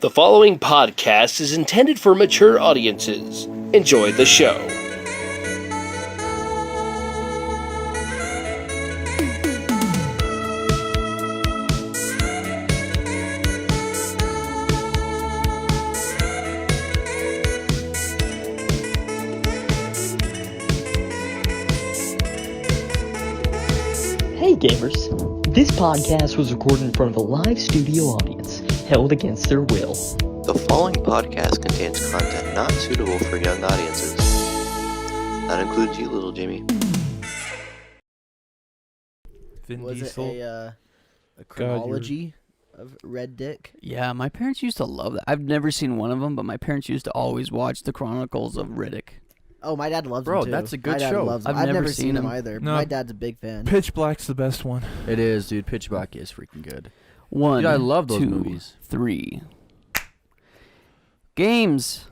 The following podcast is intended for mature audiences. Enjoy the show. Hey gamers, this podcast was recorded in front of a live studio audience, held against their will. The following podcast contains content not suitable for young audiences. That includes you, little Jimmy. Was it a chronology of Red Dick? Yeah, my parents used to love that. I've never seen one of them, but my parents used to always watch the Chronicles of Riddick. Oh, my dad loves Bro, them too. that's a good my dad show. Loves them. I've I've never never seen them them. either. No. My dad's a big fan. Pitch Black's the best one. It is, dude. Pitch Black is freaking good. One, Dude, I love those 2, movies. 3. Games.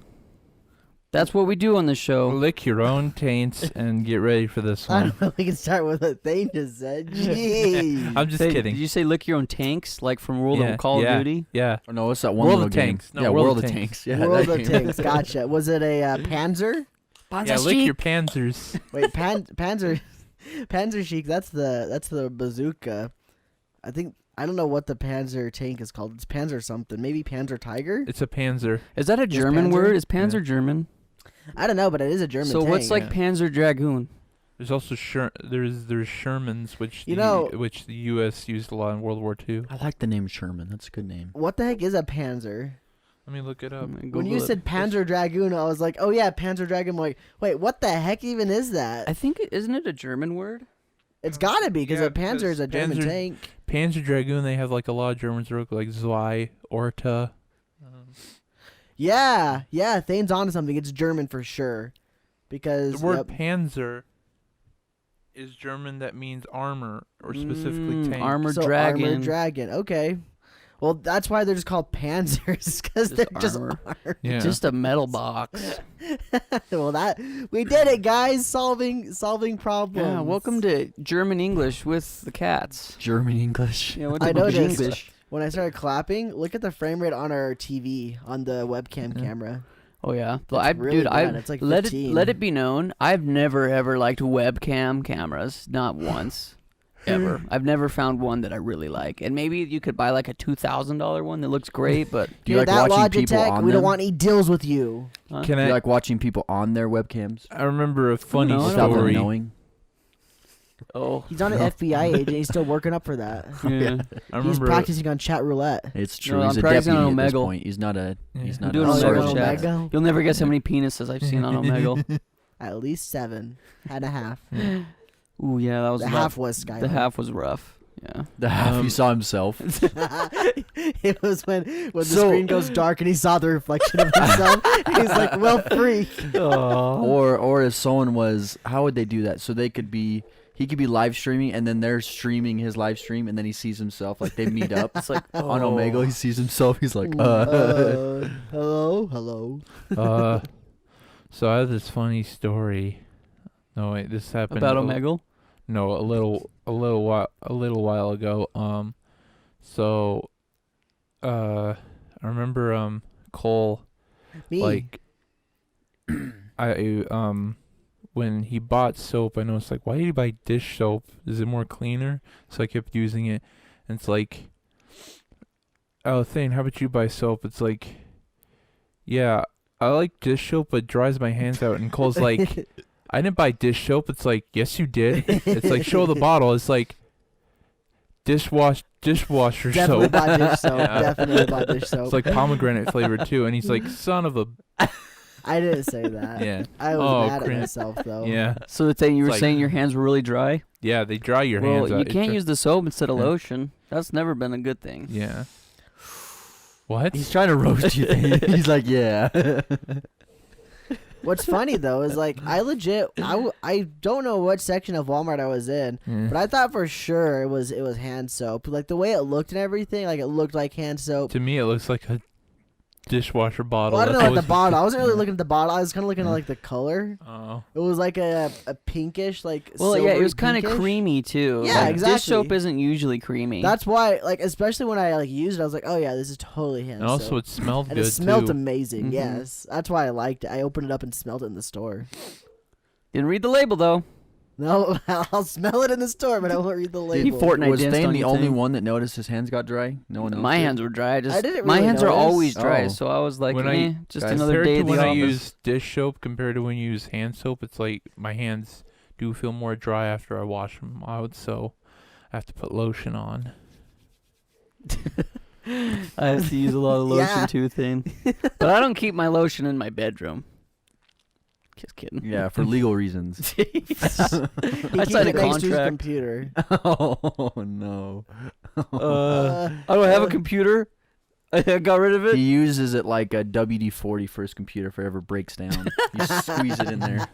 That's what we do on this show. Lick your own taints and get ready for this I one. don't know if we can start with what they just said. Jeez. I'm just Hey, kidding. Did you say lick your own tanks, like from World Yeah, of Call yeah, of Duty? Yeah. Oh, no, what's that one World little of game? Tanks. No, yeah, World World of of Tanks. Tanks. Yeah, World that of game. Tanks. Gotcha. Was it a Panzer? Yeah, lick your panzers. Wait, Panzer Sheik. That's the bazooka. I don't know what the Panzer tank is called. It's Panzer something. Maybe Panzer Tiger. It's a panzer. Is that a German Panzer? word? Is Panzer German? I don't know, but it is a German So tank. what's like Yeah. Panzer Dragoon? There's also there's Shermans, which which the U.S. used a lot in World War II. I like the name Sherman. That's a good name. What the heck is a Panzer? Let me look it up. When you said Panzer Dragoon, I was like, oh yeah, Panzer Dragoon. I'm like, wait, what the heck even is that? I think isn't it a German word? It's gotta be because Yeah, a Panzer is a German Panzer- tank. Panzer Dragoon, they have like a lot of Germans wrote like Zwei, Orta. Yeah, Thane's onto something. It's German for sure. Because The word yep. panzer is German that means armor, or specifically tank. Armored So Dragon. Armored Dragon. Okay. Well, that's why they're just called Panzers, because they're just armor. armored. Yeah. Just a metal box. Well, we did it, guys. Solving problems. Yeah, welcome to German English with the cats. German English. Yeah, what's I up with noticed English? when I started clapping. Look at the frame rate on our TV on the webcam camera. Oh yeah, It's really bad. It's like 15. let it be known. I've never ever liked webcam cameras, not once, ever. I've never found one that I really like. And maybe you could buy like a $2,000 one that looks great, but Do you like that watching people Logitech, on we them? don't want any deals with you. huh? Can Do I? you like watching people on their webcams? I remember a funny know, I don't Without them story. knowing? oh He's not an FBI agent. He's still working up for that. yeah. I He's remember practicing on chat roulette. It's true. No, He's I'm a practicing deputy on at this Omegle. point. He's not a. He's Yeah. not Doing a Omegle sergeant. chat. Omegle? You'll never guess how many penises I've seen on Omegle. At least 7.5. Ooh yeah, that was The rough. half was Skylar. The half was rough. Yeah. The half he saw himself. It was when the screen goes dark and he saw the reflection of himself. He's like, well, freak. Or if someone was, how would they do that? So he could be live streaming, and then they're streaming his live stream, and then he sees himself, like they meet up. It's like On Omegle, he sees himself. He's like, Hello. So I have this funny story. No wait, this happened about Omegle. No, a little while ago. So, I remember Cole, Me. like, when he bought soap, I noticed like, why did he buy dish soap? Is it more cleaner? So I kept using it, and it's like, oh, Thane, how about you buy soap? It's like, yeah, I like dish soap, but it dries my hands out. And Cole's like, I didn't buy dish soap. It's like, yes, you did. It's like, show the bottle. It's like, dishwasher Definitely soap. bought dish soap. Yeah. Definitely bought dish soap. It's like pomegranate flavored too. And he's like, son of a. I didn't say that. Yeah. I was mad crap. at myself, though. Yeah. So the thing you were It's like- saying your hands were really dry. Yeah, they dry your Well, hands out. you It can't dry- use the soap instead of Yeah. lotion. That's never been a good thing. Yeah. What? he's trying to roast you. He's like, yeah. What's funny, though, is like, I don't know what section of Walmart I was in, Yeah. but I thought for sure it was hand soap. Like, the way it looked and everything, like, it looked like hand soap. To me, it looks like a dishwasher bottle. Well, I don't That's know at the always- bottle. I wasn't really looking at the bottle. I was kind of looking at like the color. Oh. It was like a pinkish, like Well, yeah, it silvery was kind of pinkish. creamy too. Yeah, Like, exactly. Dish soap isn't usually creamy. That's why, like, especially when I like used it, I was like, oh yeah, this is totally hand And also, soap. it smelled And good it smelled too. amazing. Mhm. Yes, that's why I liked it. I opened it up and smelled it in the store. Didn't read the label though. No, I'll smell it in the store, but I won't read the He label. Fortnite Was danced Thane on the your only thing. one that noticed his hands got dry? No one else. My did? hands were dry. I didn't my really hands are notice. always dry, Oh. so I was like, When I- just Guys, another Compared day to at the when I office. use dish soap compared to when you use hand soap, it's like my hands do feel more dry after I wash them out, so I have to put lotion on. I have to use a lot of lotion Yeah. too, Thane. But I don't keep my lotion in my bedroom. Just kidding. Yeah, for legal reasons. He I keeps signed a it next to his contract. computer. Oh no. I don't have a computer. I got rid of it. He uses it like a WD-40 for his computer if it ever breaks down. You squeeze it in there.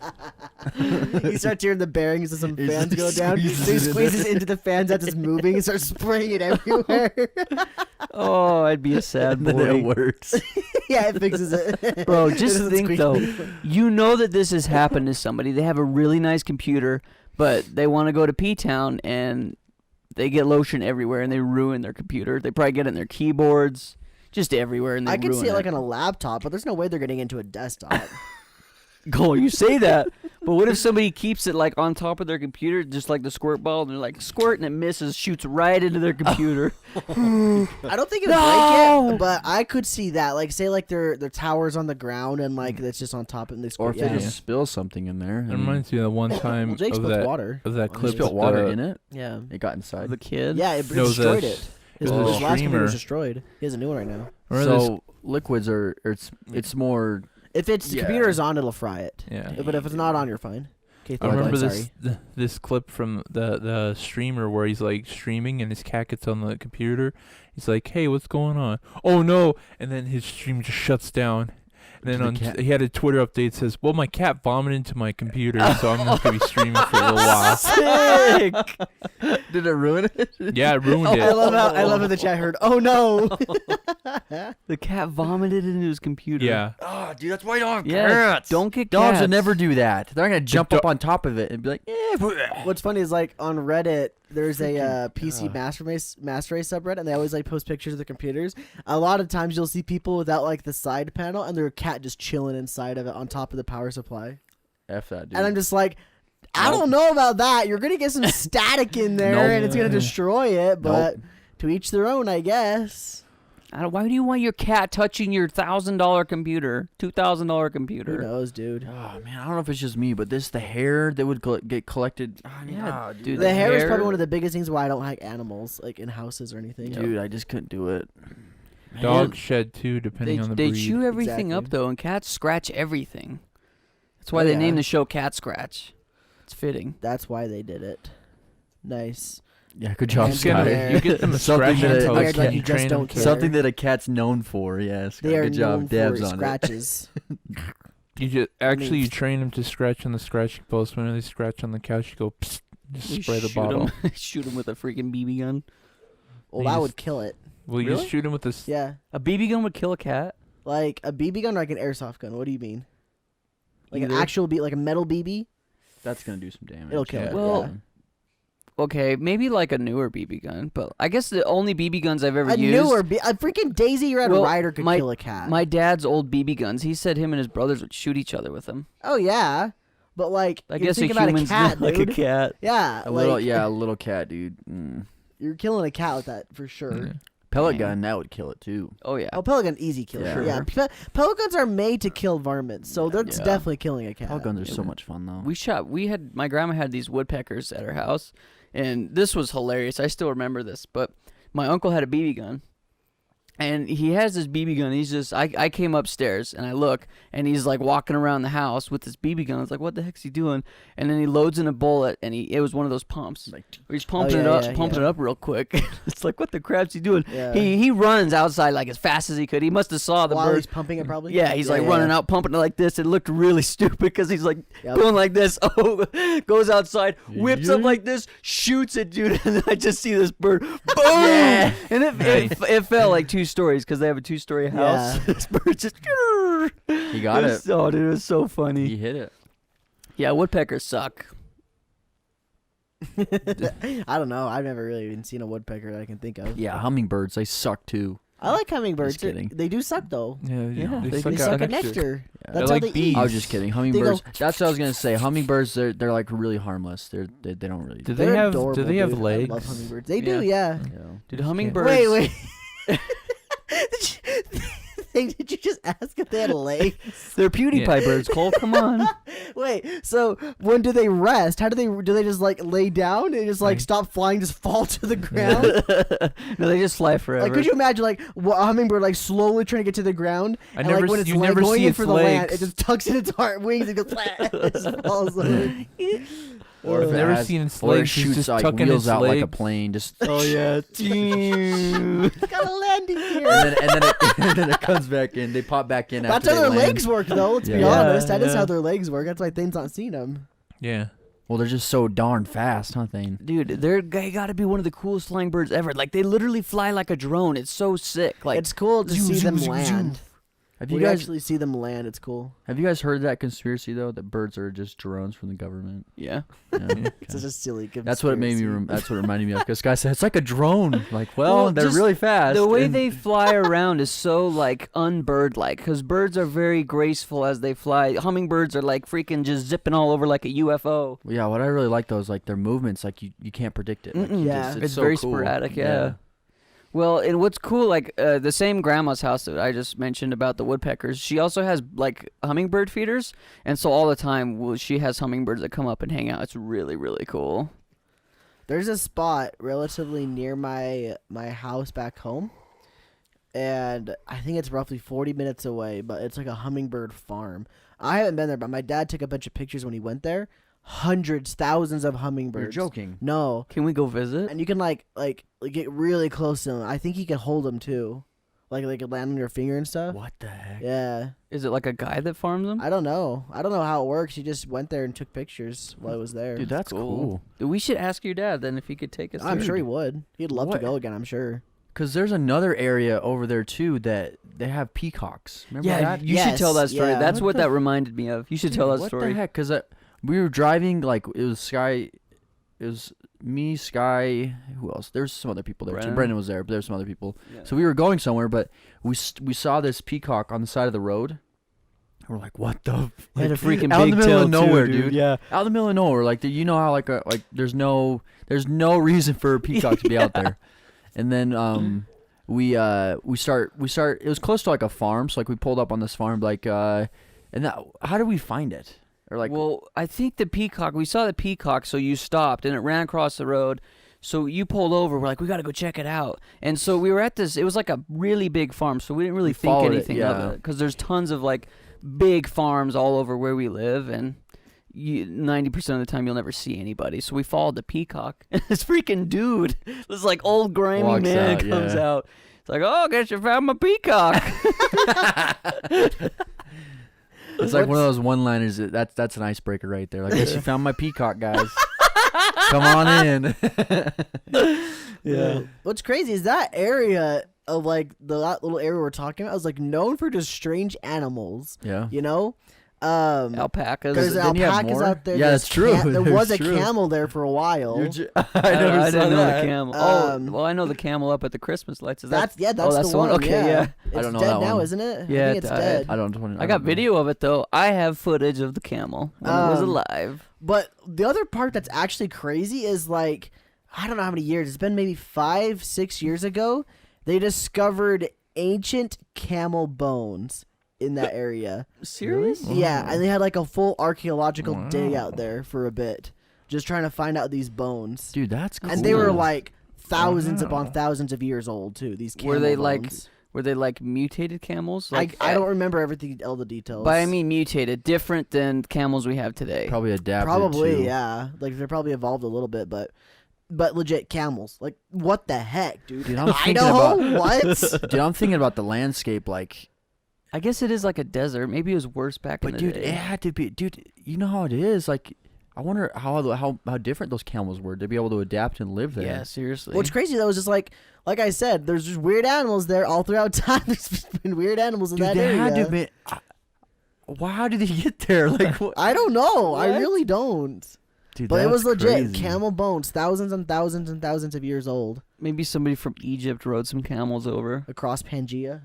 You start hearing the bearings of some He fans go down. squeezes So he it in squeezes there. into the fans as it's moving and starts spraying it everywhere. Oh, I'd be a sad And then it boy. works. Yeah, it fixes it. Bro, It just doesn't think squeak though. anymore. You know that this has happened to somebody. They have a really nice computer, but they want to go to P-Town and they get lotion everywhere and they ruin their computer. They probably get it in their keyboards, just everywhere, and they I could ruin see it like on a laptop, but there's no way they're getting into a desktop. Oh, you say that, but what if somebody keeps it like on top of their computer, just like the squirt ball, and they're like squirt and it misses, shoots right into their computer. I don't think it would No! break it, but I could see that. Like, say, like their tower's on the ground and like that's just on top and they Or squirt. if they yeah. just spill something in there. It reminds me of the one time Well, Jake of spilled that water. clip. He spilled water in it. Yeah. It got inside. The kid. Yeah, it No, destroyed the- it. His, the his last computer streamer. was destroyed. He has a new one right now. Remember So liquids are it's more. If its Yeah. computer is on, it'll fry it. Yeah. But if it's not on, you're fine. Okay, I remember sorry. this clip from the streamer where he's like streaming and his cat gets on the computer. He's like, "Hey, what's going on?" "Oh no!" And then his stream just shuts down. And then The on cat- he had a Twitter update that says, "Well, my cat vomited into my computer, so I'm not gonna be streaming for a little while." Sick. Did it ruin it? Yeah, it ruined I it. love how the chat heard. Oh no! The cat vomited into his computer. Yeah. Oh, dude, that's why you don't have Yeah. cats. Don't get Dogs cats. would never do that. They're not gonna jump do- up on top of it and be like, What's funny is like on Reddit, there's a PC master race subreddit, and they always like post pictures of the computers. A lot of times you'll see people without like the side panel, and their cat just chilling inside of it on top of the power supply. "F that, dude." And I'm just like, I don't know about that. You're gonna get some static in there, Nope. and it's gonna destroy it. But to each their own, I guess. Why do you want your cat touching your $1,000 computer, $2,000 Who computer? knows, dude? Oh man, I don't know if it's just me, but the hair that would get collected. Yeah, dude. The hair is probably one of the biggest things why I don't like animals, like in houses or anything. Dude, I just couldn't do it. Dogs shed too, depending on the They breed. chew everything up Exactly. though, and cats scratch everything. That's why Oh, they yeah. named the show Cat Scratch. It's fitting. That's why they did it. Nice. Yeah, good job, Hands You get in the them- air. you get them a Something scratch that- until Like it's you you just train them don't to- care. Something that a cat's known for. Yes, They are good job, known Debs for on it. scratches. You just actually you Neat. train them to scratch on the scratching post. When they scratch on the couch, you go psst, just You spray the shoot bottle. 'em- shoot 'em with a freaking BB gun. Well, You that just- would kill it. Well, you Really? just shoot them with this. Yeah, A BB gun would kill a cat. like a BB gun or like an airsoft gun. What do you mean? Like Either. an actual like a metal BB? That's gonna do some damage. It'll kill yeah. it. Well, yeah. Okay, maybe like a newer BB gun, but I guess the only BB guns I've ever A used. a freaking Daisy Red Well, Rider could kill a cat. My dad's old BB guns. He said him and his brothers would shoot each other with them. Oh yeah, but like I you're guess a thinking about human's a cat, not like dude. a cat. Yeah, a like, little cat, dude. You're killing a cat with that for sure. Yeah. Pellet Dang. gun, that would kill it too. Oh yeah. Oh, pellet gun easy kill. Yeah. Sure. Yeah, pellet guns are made to kill varmints, so that's Yeah. definitely killing a cat. Pellet guns are so much fun though. My grandma had these woodpeckers at her house, and this was hilarious. I still remember this, but my uncle had a BB gun, and he has this BB gun. He's just, I came upstairs and I look, and he's like walking around the house with this BB gun. I was like, what the heck's he doing? And then he loads in a bullet, and it was one of those pumps. Like, Where he's pumping yeah, it up real quick. It's like, what the crap's he doing? Yeah. He runs outside like as fast as he could. He must have saw the While bird. he's pumping it, probably. Yeah, he's like running out, pumping it like this. It looked really stupid because he's like Yep. going like this. Oh, goes outside, whips up Yeah. like this, shoots it, dude. And I just see this bird, boom, Yeah. and it fell like 2 2 stories because they have a 2-story house. Yeah. This bird just. He got it. Oh, dude, it was so funny. He hit it. Yeah, woodpeckers suck. I don't know. I've never really even seen a woodpecker that I can think of. Yeah, hummingbirds, they suck too. I like hummingbirds. Just kidding. They do suck though. Yeah, they suck They out suck at nectar. nectar. Yeah. That's They're how like they eat. I was just kidding. They Hummingbirds. go- That's what I was gonna say. Hummingbirds, they're like really harmless. They don't really. Do They're they have adorable, have dude. legs? I love hummingbirds. They Yeah. do, yeah. Yeah. Dude, hummingbirds. Wait. Did you just ask if they had legs? They're PewDiePie birds, Cole. Come on. Wait, so when do they rest? How do they just like lay down and just like stop flying, just fall to the ground? No, they just fly forever. Like, could you imagine like a hummingbird like slowly trying to get to the ground, and never like when s- it's you like, never going see in its for the land, it legs. just tucks in its wings and goes it just falls over. Or if it Never has- seen its or it legs, he's shoots just like tucking wheels its out like a legs. plane. Just Oh yeah. It's got a landing gear. and then it comes back in. They pop back in. That's after how they their land. legs work, though. Let's be Yeah. honest. That is Yeah. how their legs work. That's why Thane's not seen them. Yeah. Well, they're just so darn fast, huh, Thane? Dude, they gotta be one of the coolest flying birds ever. Like they literally fly like a drone. It's so sick. Like It's cool to zoom, see them zoom, zoom, land. Have you We guys actually see them land. It's cool. heard that conspiracy though? That birds are just drones from the government. yeah. Yeah, okay. It's such a silly conspiracy. That's what it made me. That's what it reminded me of. This guy said it's like a drone. Like, well, they're just really fast. The way and- they fly around is so like unbird-like, because birds are very graceful as they fly. Hummingbirds are like freaking just zipping all over like a UFO. Yeah, what I really like though is like their movements. Like you can't predict it. Like, Mm-mm. you Yeah. just, It's so very cool. sporadic, yeah. Well, and what's cool, like the same grandma's house that I just mentioned about the woodpeckers, she also has like hummingbird feeders, and so all the time she has hummingbirds that come up and hang out. It's really, really cool. There's a spot relatively near my house back home, and I think it's roughly 40 minutes away, but it's like a hummingbird farm. I haven't been there, but my dad took a bunch of pictures when he went there. Hundreds, thousands of hummingbirds. You're joking. No. Can we go visit? And you can like get really close to them. I think you can hold them too. Like they could land on your finger and stuff. What the heck? Yeah. Is it like a guy that farms them? I don't know. I don't know how it works. He just went there and took pictures while I was there. Dude, that's cool. Dude, we should ask your dad then if he could take us. I'm there. sure he would. He'd love What? to go again, I'm sure. Because there's another area over there too that they have peacocks. Remember Yeah, that? you should tell that Yes, story. yeah. That's What what the that reminded me of. You should tell that What story. the heck? Because we were driving, like, it was Sky, it was me, Sky, who else? There's some other people there too. Brennan. Brendan was there, but there's some other people. Yeah. So we were going somewhere, but we saw this peacock on the side of the road. We're like, what the? Had a freaking out in big the middle tail of nowhere, too, dude. Yeah. Out in the middle of nowhere, like you know how like there's no reason for a peacock to be out there. And then we start it was close to like a farm, so like we pulled up on this farm like and that, how did we find it? Or like Well, I think the peacock. We saw the peacock, so you stopped and it ran across the road. So you pulled over. We're like, we got to go check it out. And so we were at this. It was like a really big farm, so we didn't really think followed it, anything yeah. of it because there's tons of like big farms all over where we live, and 90% of the time you'll never see anybody. So we followed the peacock. This freaking dude, this like old grimy Walks man out, comes yeah. out. It's like, oh, I guess you found my peacock. it's like one of those one-liners. That's an icebreaker right there. Like, I guess you found my peacock, guys. Come on in. Yeah. What's crazy is that area of like that little area we're talking about is like known for just strange animals. Yeah. You know? Alpacas. There's Didn't you have alpacas more? out there. Yeah, there's that's true. There That's was true. a camel there for a while. I I never saw didn't know that. the camel. Well, I know the camel up at the Christmas lights. Is that? That's that's the one. Okay, yeah. It's I don't know dead that now, one. isn't it? Yeah, I it think it's died. dead. I don't. I got video of it though. I have footage of the camel when it was alive. But the other part that's actually crazy is like, I don't know how many years. It's been maybe 5-6 years ago. They discovered ancient camel bones in that area. Serious? Yeah, and they had like a full archaeological dig Wow. out there for a bit, just trying to find out these bones. Dude, that's cool. And they were like thousands Wow. upon thousands of years old too. These camel Were they bones. like mutated camels? Like I don't remember everything, all the details. But I mean mutated, different than camels we have today. probably adapted. probably to. yeah. Like they probably evolved a little bit, but legit camels. Like what the heck, dude? Dude, I'm thinking Idaho? about What? Dude, I'm thinking about the landscape, like. I guess it is like a desert. Maybe it was worse back in But the dude, day. it had to be. Dude, you know how it is. Like, I wonder how different those camels were to be able to adapt and live there. Yeah, seriously. What's crazy though is just like I said, there's just weird animals there all throughout time. There's been weird animals in Dude, that they area. had to be. Wow, how did they get there? Like, what? I don't know. I What? really don't. Dude, But it was that's legit. crazy. Camel bones, thousands and thousands and thousands of years old, Maybe somebody from Egypt rode some camels over. across Pangea.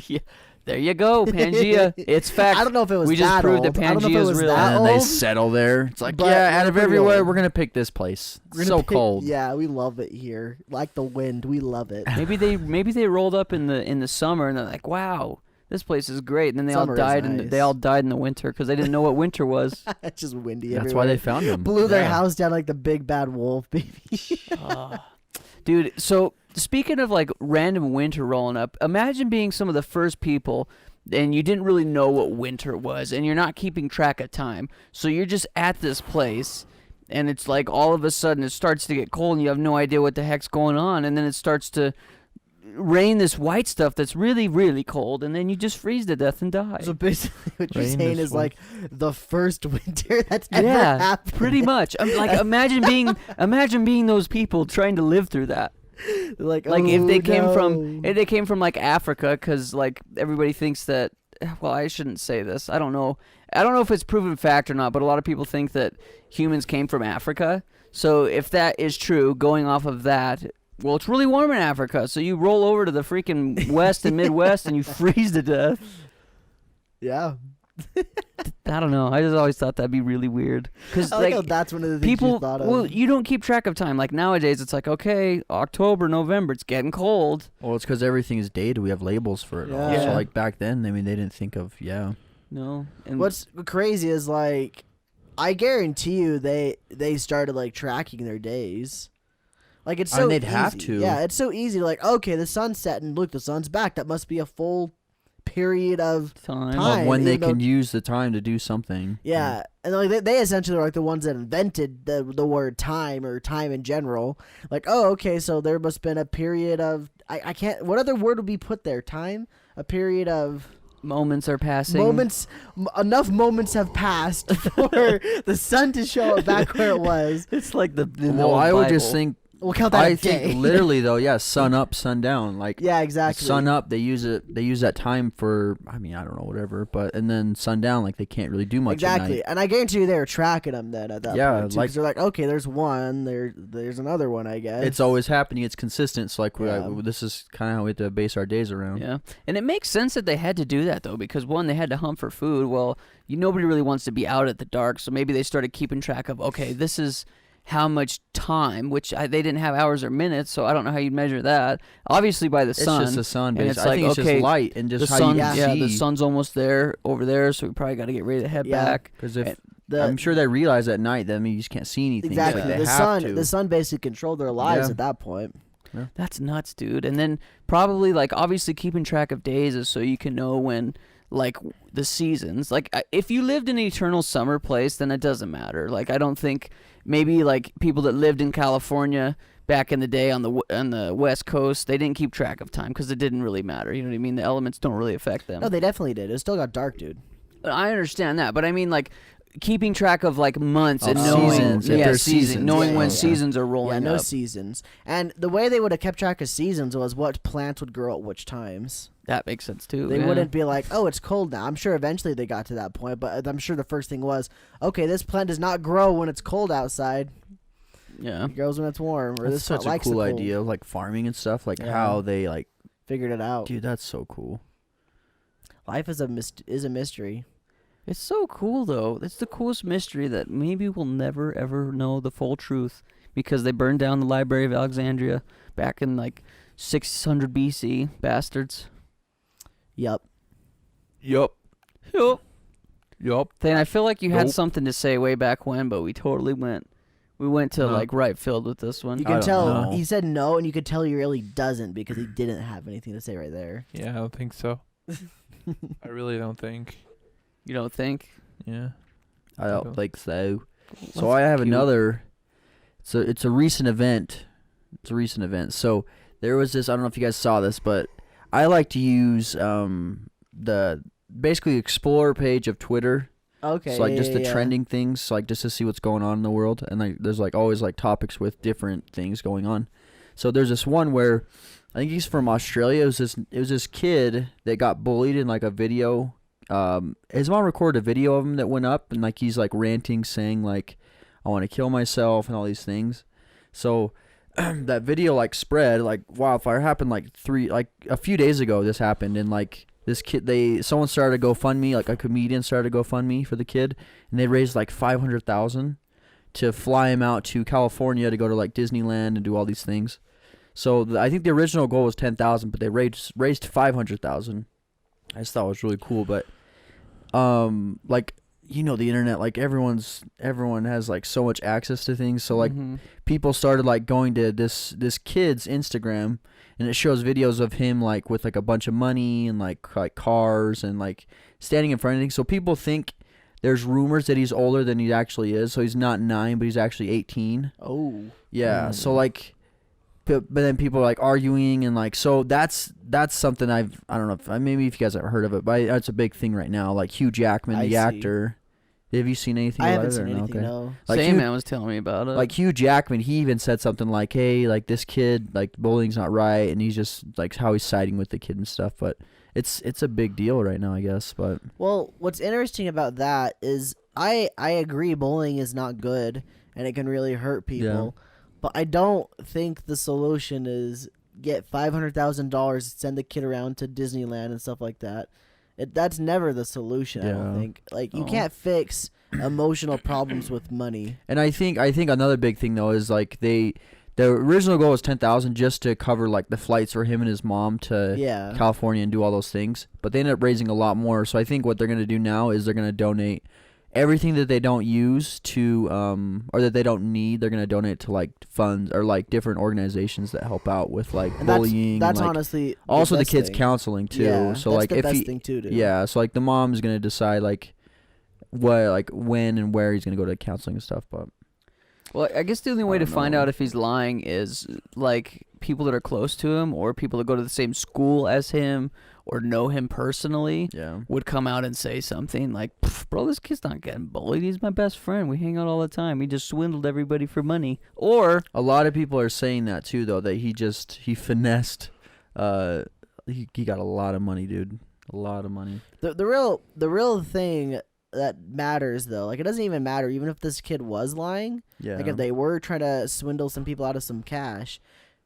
Yeah. There you go, Pangea. It's fact. I don't know if it was We just that proved old. that I don't know if it Pangea's was real. that And they old. settle there. It's like, But yeah, out they're of pretty everywhere, old. we're gonna pick this place. We're It's gonna so pick- cold. Yeah, we love it here. Like the wind, we love it. Maybe they rolled up in the summer and they're like, wow, this place is great. And then they Summer all is died nice. they all died in the winter because they didn't know what winter was. It's just windy That's everywhere. why they found them. blew their Yeah. house down like the big bad wolf, baby. Dude, so speaking of like random winter rolling up, imagine being some of the first people and you didn't really know what winter was and you're not keeping track of time. So you're just at this place and it's like all of a sudden it starts to get cold and you have no idea what the heck's going on, and then it starts to rain this white stuff that's really, really cold, and then you just freeze to death and die. So basically, what you're Rain saying this is like the first winter that's ever yeah, happened. pretty much. Like imagine being those people trying to live through that. Like Like if oh, they came from like Africa, because like everybody thinks that. Well, I shouldn't say this. I don't know if it's proven fact or not, but a lot of people think that humans came from Africa. So if that is true, going off of that, well, it's really warm in Africa. So you roll over to the freaking West and Midwest and you freeze to death. yeah. I don't know. I just always thought that'd be really weird. Because I like how like that's one of the things people, you thought of. well, you don't keep track of time. Like nowadays, it's like, okay, October, November, it's getting cold. Well, it's because everything is dated. We have labels for it all. Yeah. So like back then, I mean, they didn't think of No. And What's crazy is like, I guarantee you they started like tracking their days. Like it's I so mean, they'd have easy. to. Yeah, it's so easy. Like okay, the sun's setting. Look, the sun's back. That must be a full period of time. Time. of when they even though- can use the time to do something. yeah. And like they essentially are like the ones that invented the word time or time in general. Like oh okay, so there must have been a period of I can't. What other word would be put there? Time. A period of Moments are passing. moments. Enough moments have passed for the sun to show up back where it was. It's like the Well, old I would just Bible. think. We'll count that I a day. think literally though, yeah, sun up, sun down. Like Yeah, exactly. sun up, they use it. They use that time for. I mean, I don't know, whatever. But and then sun down, like they can't really do much. At Exactly, night. and I guarantee you they were tracking them then at that Yeah, point. Too, 'cause like- they're like, okay, there's one, there's another one, I guess. It's always happening. It's consistent. So like, Yeah. this is kind of how we have to base our days around. Yeah, and it makes sense that they had to do that though, because one, they had to hunt for food. Well, nobody really wants to be out at the dark, so maybe they started keeping track of, okay, this is how much time, which they didn't have hours or minutes, so I don't know how you'd measure that. Obviously by the It's sun. just the sun. and Based. it's I like, think it's okay, just light and the just how sun, you yeah, the see. sun's almost there over there, so we probably got to get ready to head Yeah. back. Because if The- I'm sure they realize at night that you just can't see anything. so, exactly like, they the have sun. to. The sun basically controlled their lives Yeah. at that point. That's nuts, dude. And then probably like obviously keeping track of days is so you can know when like the seasons. Like if you lived in an eternal summer place, then it doesn't matter. Like I don't think maybe like people that lived in California back in the day on the West Coast, they didn't keep track of time because it didn't really matter. You know what I mean? The elements don't really affect them. No, they definitely did. It still got dark, dude. I understand that, but I mean like keeping track of like months and Of knowing seasons, if yeah, there's season, seasons. knowing Yeah, when yeah. seasons are Yeah, rolling no up. seasons. And the way they would have kept track of seasons was what plants would grow at which times. That makes sense too. They yeah. wouldn't be like, oh, it's cold now. I'm sure eventually they got to that point, but I'm sure the first thing was, okay, this plant does not grow when it's cold outside. Yeah. It grows when it's warm. Or That's this such plant a likes the cool cold. idea of like farming and stuff. Like Yeah. how they like, Figured it out. dude, that's so cool. Life is a mystery. It's so cool, though. It's the coolest mystery that maybe we'll never, ever know the full truth because they burned down the Library of Alexandria back in, like, 600 BC. Bastards. Yup. Yup. Yup. Yup. Then I feel like you had Nope. something to say way back when, but we totally went to, No. like, right field with this one. You I can don't tell know. he said no, and you could tell he really doesn't because he didn't have anything to say right there. Yeah, I don't think so. I really don't think. You don't think? Yeah. I don't Okay. think so. So That's I have cute. another. It's a recent event. It's a recent event. So there was this. I don't know if you guys saw this, but I like to use the basically Explorer page of Twitter. Okay. So like yeah, just yeah, the yeah. trending things, like just to see what's going on in the world, and like there's like always like topics with different things going on. So there's this one where I think he's from Australia. It was this kid that got bullied in like a video. His mom recorded a video of him that went up, and like he's like ranting, saying like, "I want to kill myself" and all these things. So that video like spread like wildfire. Happened like a few days ago. This happened, and like this kid, someone started a GoFundMe, like a comedian started a GoFundMe for the kid, and they raised like $500,000 to fly him out to California to go to like Disneyland and do all these things. So I think the original goal was 10,000, but they raised 500,000. I just thought it was really cool, but like the internet, like everyone has like so much access to things, so like people started like going to this kid's Instagram, and it shows videos of him like with like a bunch of money and like cars and like standing in front of things. So people think there's rumors that he's older than he actually is, so he's not 9 but he's actually 18. Oh. Yeah. So like but then people are like arguing, and like so that's something I don't know if maybe if you guys have heard of it, but it's a big thing right now. Like Hugh Jackman, I the see. actor. Have you seen anything I about haven't it? seen or no? anything. Okay. No. Like Same Hugh, man was telling me about it. like Hugh Jackman, he even said something like, "Hey, like this kid, like bullying's not right," and he's just like how he's siding with the kid and stuff. But it's a big deal right now, I guess. But Well, what's interesting about that is I agree bullying is not good and it can really hurt people. But I don't think the solution is get $500,000, send the kid around to Disneyland and stuff like that. That's never the solution, I don't Yeah. think. Like you Oh. can't fix emotional problems with money. and I think another big thing though is like the original goal was 10,000 just to cover like the flights for him and his mom to Yeah. California and do all those things. But they ended up raising a lot more. So I think what they're gonna do now is they're gonna donate everything that they don't use to or that they don't need. They're gonna donate to like funds or like different organizations that help out with like And bullying. that's and, like, honestly also the best kids thing. counseling too. Yeah, so that's like the if best he thing too, dude. yeah, so like the mom's gonna decide like what like when and where he's gonna go to counseling and stuff. But Well, I guess the only way I to don't find know. out if he's lying is like people that are close to him or people that go to the same school as him or know him personally yeah. would come out and say something like, "Bro, this kid's not getting bullied. He's my best friend. We hang out all the time. He just swindled everybody for money." Or A lot of people are saying that too, though, that he finessed. He got a lot of money, dude. A lot of money. The real thing that matters though, like it doesn't even matter even if this kid was lying. Yeah. Like if they were trying to swindle some people out of some cash,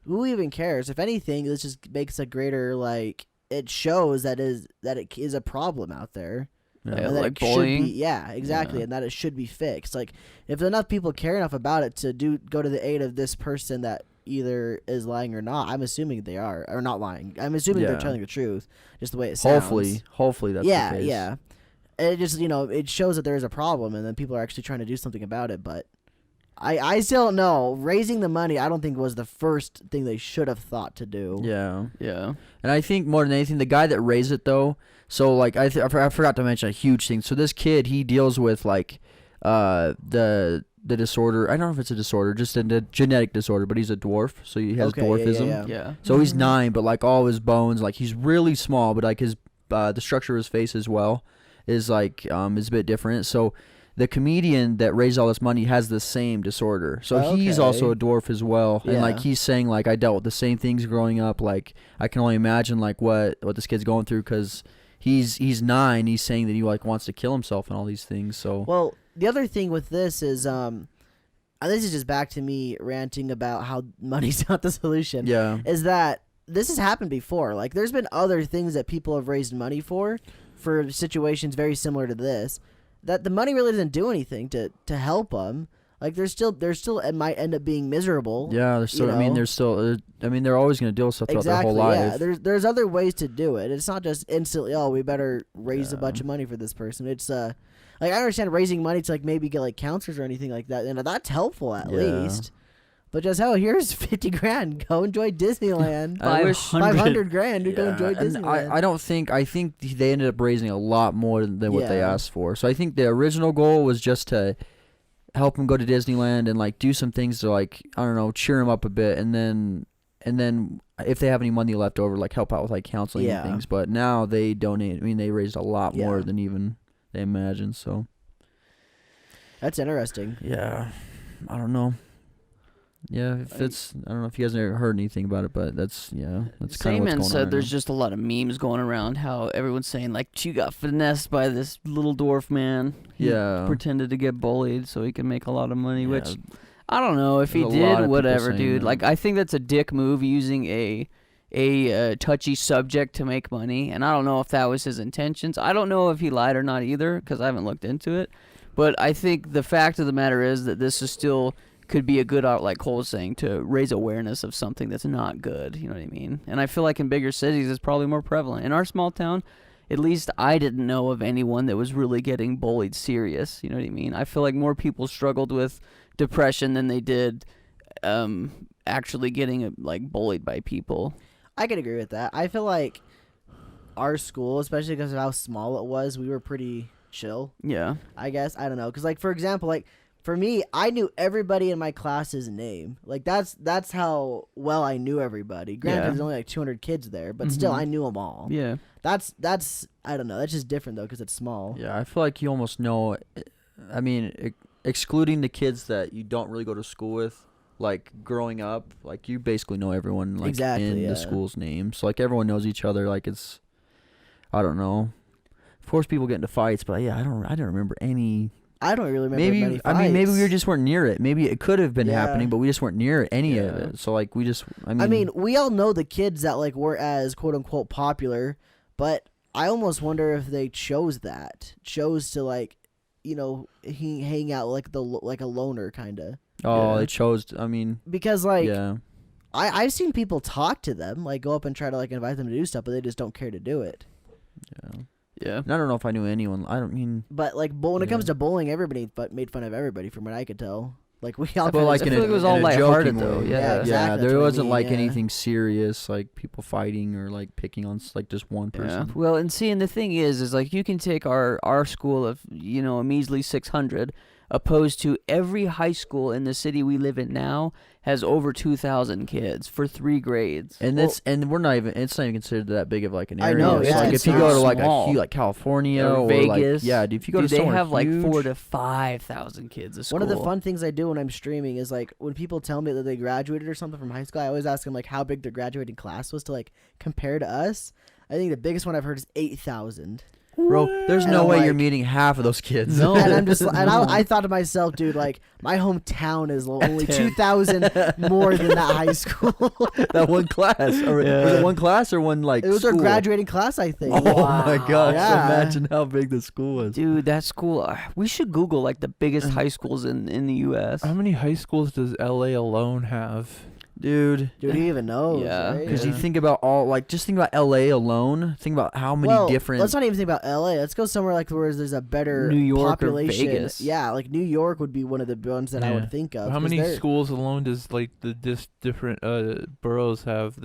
who even cares? If anything, this just makes a greater like it shows that it is a problem out there. Yeah, And that like it should bullying. be, yeah, exactly, Yeah. and that it should be fixed. Like if enough people care enough about it to go to the aid of this person that either is lying or not, I'm assuming they are or not lying. I'm assuming they're Yeah. telling the truth, just the way it sounds. Hopefully that's yeah, the case. yeah. And it just it shows that there is a problem, and then people are actually trying to do something about it. But I still don't know. Raising the money, I don't think was the first thing they should have thought to do. Yeah. yeah, And I think more than anything, the guy that raised it though. So like I forgot to mention a huge thing. So this kid, he deals with like the disorder. I don't know if it's a disorder, just a genetic disorder, but he's a dwarf, so he has Okay, yeah, dwarfism. yeah. yeah. So he's 9, but like all his bones, like he's really small, but like his the structure of his face as well is like is a bit different. So the comedian that raised all this money has the same disorder. So he's also a dwarf as well. And like Yeah. he's saying like I dealt with the same things growing up. Like I can only imagine like what this kid's going through because he's 9. He's saying that he like wants to kill himself and all these things. So Well, the other thing with this is and this is just back to me ranting about how money's not the solution. yeah. Is that this has happened before. Like there's been other things that people have raised money for situations very similar to this, that the money really doesn't do anything to help them. Like they're still it might end up being miserable. Yeah, they're still. you I mean, know? they're still. I mean, they're always going to deal with stuff throughout Exactly. their whole life. Yeah. There's other ways to do it. It's not just instantly. Oh, we better raise a Yeah. bunch of money for this person. It's like I understand raising money to like maybe get like counselors or anything like that, and that's helpful at Yeah. least. But just here's 50 grand. Go enjoy Disneyland. I wish 500 grand to go enjoy and Disneyland. I think they ended up raising a lot more than what they Yeah. asked for. So I think the original goal was just to help him go to Disneyland and like do some things to like I don't know cheer him up a bit, and then if they have any money left over, like help out with like counseling Yeah. and things. But now they donate. I mean, they raised a lot more Yeah. than even they imagined. So That's interesting. Yeah, I don't know. Yeah, if it's I don't know if you guys ever heard anything about it, but that's kind of what's going on. said right there's now. just a lot of memes going around how everyone's saying like she got finessed by this little dwarf man. He Yeah. pretended to get bullied so he can make a lot of money, Yeah, which I don't know if he there's a lot of did. people Whatever, saying dude. that. Like I think that's a dick move using a touchy subject to make money, and I don't know if that was his intentions. I don't know if he lied or not either because I haven't looked into it. But I think the fact of the matter is that this is still could be a good, like Cole's saying, to raise awareness of something that's not good. You know what I mean? And I feel like in bigger cities, it's probably more prevalent. In our small town, at least I didn't know of anyone that was really getting bullied serious. You know what I mean? I feel like more people struggled with depression than they did actually getting like bullied by people. I can agree with that. I feel like our school, especially because of how small it was, we were pretty chill. Yeah. I guess I don't know, because like for example, like for me, I knew everybody in my class's name. Like that's how well I knew everybody. Granted, Yeah. there's only like 200 kids there, but still, I knew them all. Yeah. That's I don't know. That's just different though, because it's small. Yeah, I feel like you almost know. I mean, excluding the kids that you don't really go to school with, like growing up, like you basically know everyone like Exactly, in yeah. the school's name. So like everyone knows each other. Like it's, I don't know. Of course, people get into fights, but yeah, I don't remember any. I don't really remember Maybe many I mean maybe we fights. just weren't near it. Maybe it could have been Yeah. happening, but we just weren't near any of Yeah. it. So like we just. I mean, we all know the kids that like were as quote unquote popular, but I almost wonder if they chose to like, you know, hang out like a loner kind of. oh, Yeah. they chose. I mean, Because like yeah. I've seen people talk to them, like go up and try to like invite them to do stuff, but they just don't care to do it. Yeah. Yeah. And I don't know if I knew anyone. I don't mean. But like when it Yeah. comes to bowling, everybody made fun of everybody from what I could tell. Like we all But kinda like just- in I feel a, like it was in all a lighthearted, joking though, way. yeah. Yeah, exactly, Yeah, that's there what I wasn't mean, like yeah. anything serious, like people fighting or like picking on like just one Yeah. person. Well, and see, and the thing is like you can take our school of, you know, a measly 600, opposed to every high school in the city we live in now has over 2,000 kids for 3 grades. And and we're not even. It's not even considered that big of like an I area. know, It's yeah, like it's if you go to not like small. like California Or or Vegas. like yeah, dude, if you go Dude, to they somewhere have like huge, 4,000 to 5,000 kids at school. One of the fun things I do when I'm streaming is like when people tell me that they graduated or something from high school, I always ask them like how big their graduating class was to like compare to us. I think the biggest one I've heard is 8,000. bro. There's And no I'm way you're like- meeting half of those kids. No. And I'm just and No. I thought to myself, dude, like my hometown is only 10. 2,000 more than that high school. That one class, or was Yeah. it one class or one like? It was our school? graduating class, I think. Oh my gosh! Yeah. Imagine how big the school was. Dude, that school, we should Google like the biggest high schools in the U.S. How many high schools does LA alone have? Dude. Dude, who even knows? Yeah. right? Because you Yeah. think about all like just think about L.A. alone. Think about how many well, different. let's not even think about LA. Let's go somewhere like where there's a better New York or population. Vegas. Yeah, like New York would be one of the ones that I Yeah. would think of. How 'cause many they're- schools alone does like the different boroughs have?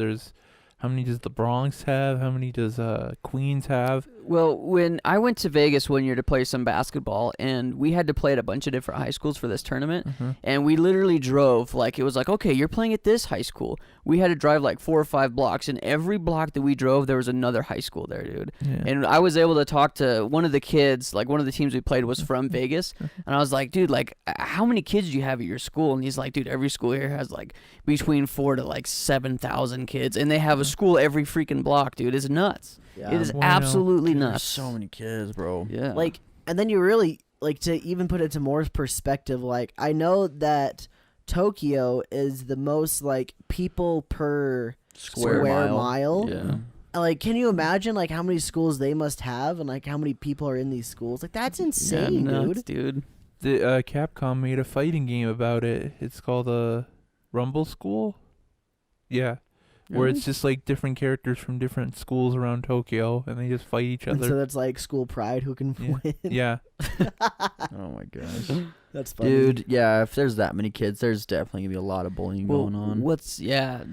How many does the Bronx have? How many does Queens have? Well, when I went to Vegas one year to play some basketball, and we had to play at a bunch of different high schools for this tournament, and we literally drove, like, it was like, okay, you're playing at this high school. We had to drive like 4 or 5 blocks, and every block that we drove, there was another high school there, dude. Yeah. And I was able to talk to one of the kids, like one of the teams we played was from Vegas, and I was like, dude, like, how many kids do you have at your school? And he's like, dude, every school here has like between 4 to like 7,000 kids, and they have a school every freaking block, dude. It's nuts. Yeah. It is Wow. absolutely Dude, there's nuts. so many kids, bro. Yeah. Like, and then you really like to even put it to more perspective. Like, I know that Tokyo is the most like people per Square mile. Yeah. Like, can you imagine like how many schools they must have and like how many people are in these schools? Like, that's insane, nuts, dude. dude. The Capcom made a fighting game about it. It's called Rumble School. Yeah. Where it's just like different characters from different schools around Tokyo, and they just fight each And so other. that's like school pride who can Yeah. win. Yeah. Oh my gosh. That's funny. Dude, yeah, if there's that many kids, there's definitely gonna be a lot of bullying Well, going on.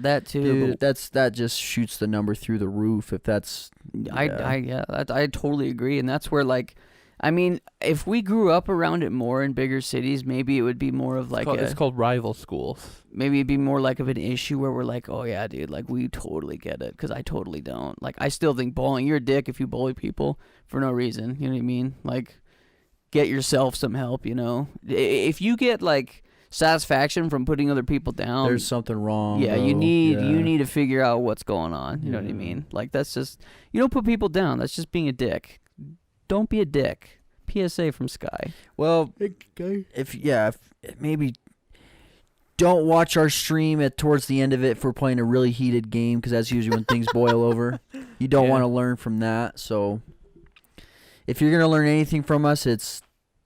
that too. Dude, that just shoots the number through the roof. If that's I totally agree, and that's where like, I mean, if we grew up around it more in bigger cities, maybe it would be more of like It's called rival schools. maybe it'd be more like of an issue where we're like, oh yeah, dude, like we totally get it, because I totally don't. Like I still think bowling, you're a dick if you bully people for no reason. You know what I mean? Like, get yourself some help. You know, if you get like satisfaction from putting other people down, There's something wrong. yeah, bro. you need Yeah. to figure out what's going on. You know what I Yeah. mean? Like that's just you don't put people down. That's just being a dick. Don't be a dick. PSA from Sky. Well, if maybe don't watch our stream at towards the end of it if we're playing a really heated game, because that's usually when things boil over. You don't Yeah. want to learn from that. So if you're gonna learn anything from us, it's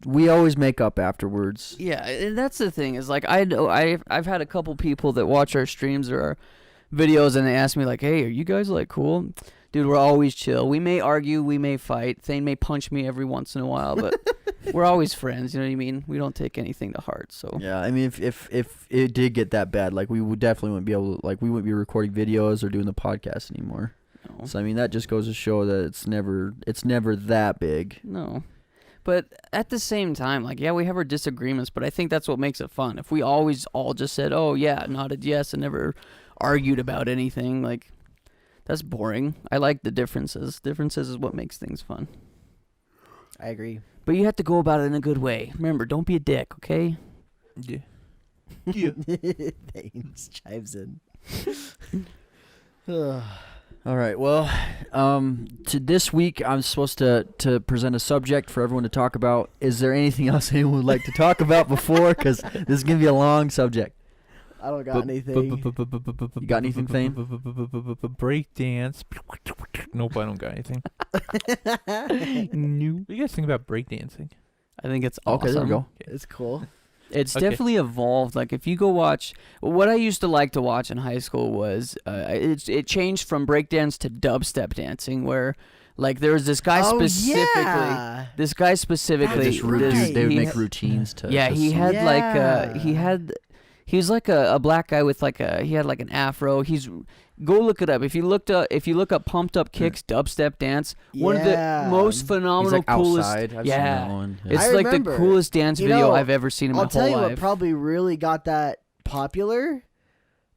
we always make up afterwards. Yeah, and that's the thing is like I know I've had a couple people that watch our streams or our videos and they ask me like, hey, are you guys like cool? Dude, we're always chill. We may argue, we may fight. Thane may punch me every once in a while, but we're always friends. You know what I mean? We don't take anything to heart. So Yeah, I mean, if it did get that bad, like we would definitely wouldn't be able to, like we wouldn't be recording videos or doing the podcast anymore. no. So I mean, that just goes to show that it's never that big. No. But at the same time, like, yeah, we have our disagreements, but I think that's what makes it fun. If we always all just said, oh, yeah, nodded yes, and never argued about anything, like, that's boring. I like the differences. Differences is what makes things fun. I agree. But you have to go about it in a good way. Remember, don't be a dick, okay? Yeah. Thanes chimes in. All right. Well, to this week, I'm supposed to present a subject for everyone to talk about. Is there anything else anyone would like to talk about before? Because this is gonna be a long subject. I don't got anything. You got anything, Thane? Break dance. Nope, I don't got anything. No. What do you guys think about break dancing? I think it's awesome. Okay, there we go. It's cool. It's Okay. definitely evolved. Like if you go watch, what I used to like to watch in high school was it changed from breakdance to dubstep dancing, where like there was this guy specifically. Yeah. This guy specifically. Just right. they would he make had- routines to. Yeah, to he s- had Yeah. he was like a black guy with he had like an afro. Go look it up. If you look up Pumped Up Kicks dubstep dance, one of the Yeah. most He's phenomenal, like coolest. outside. I've yeah. seen that one. It's I like remember. the coolest dance You video know, I've ever seen in my I'll tell whole you life. what probably really got that popular,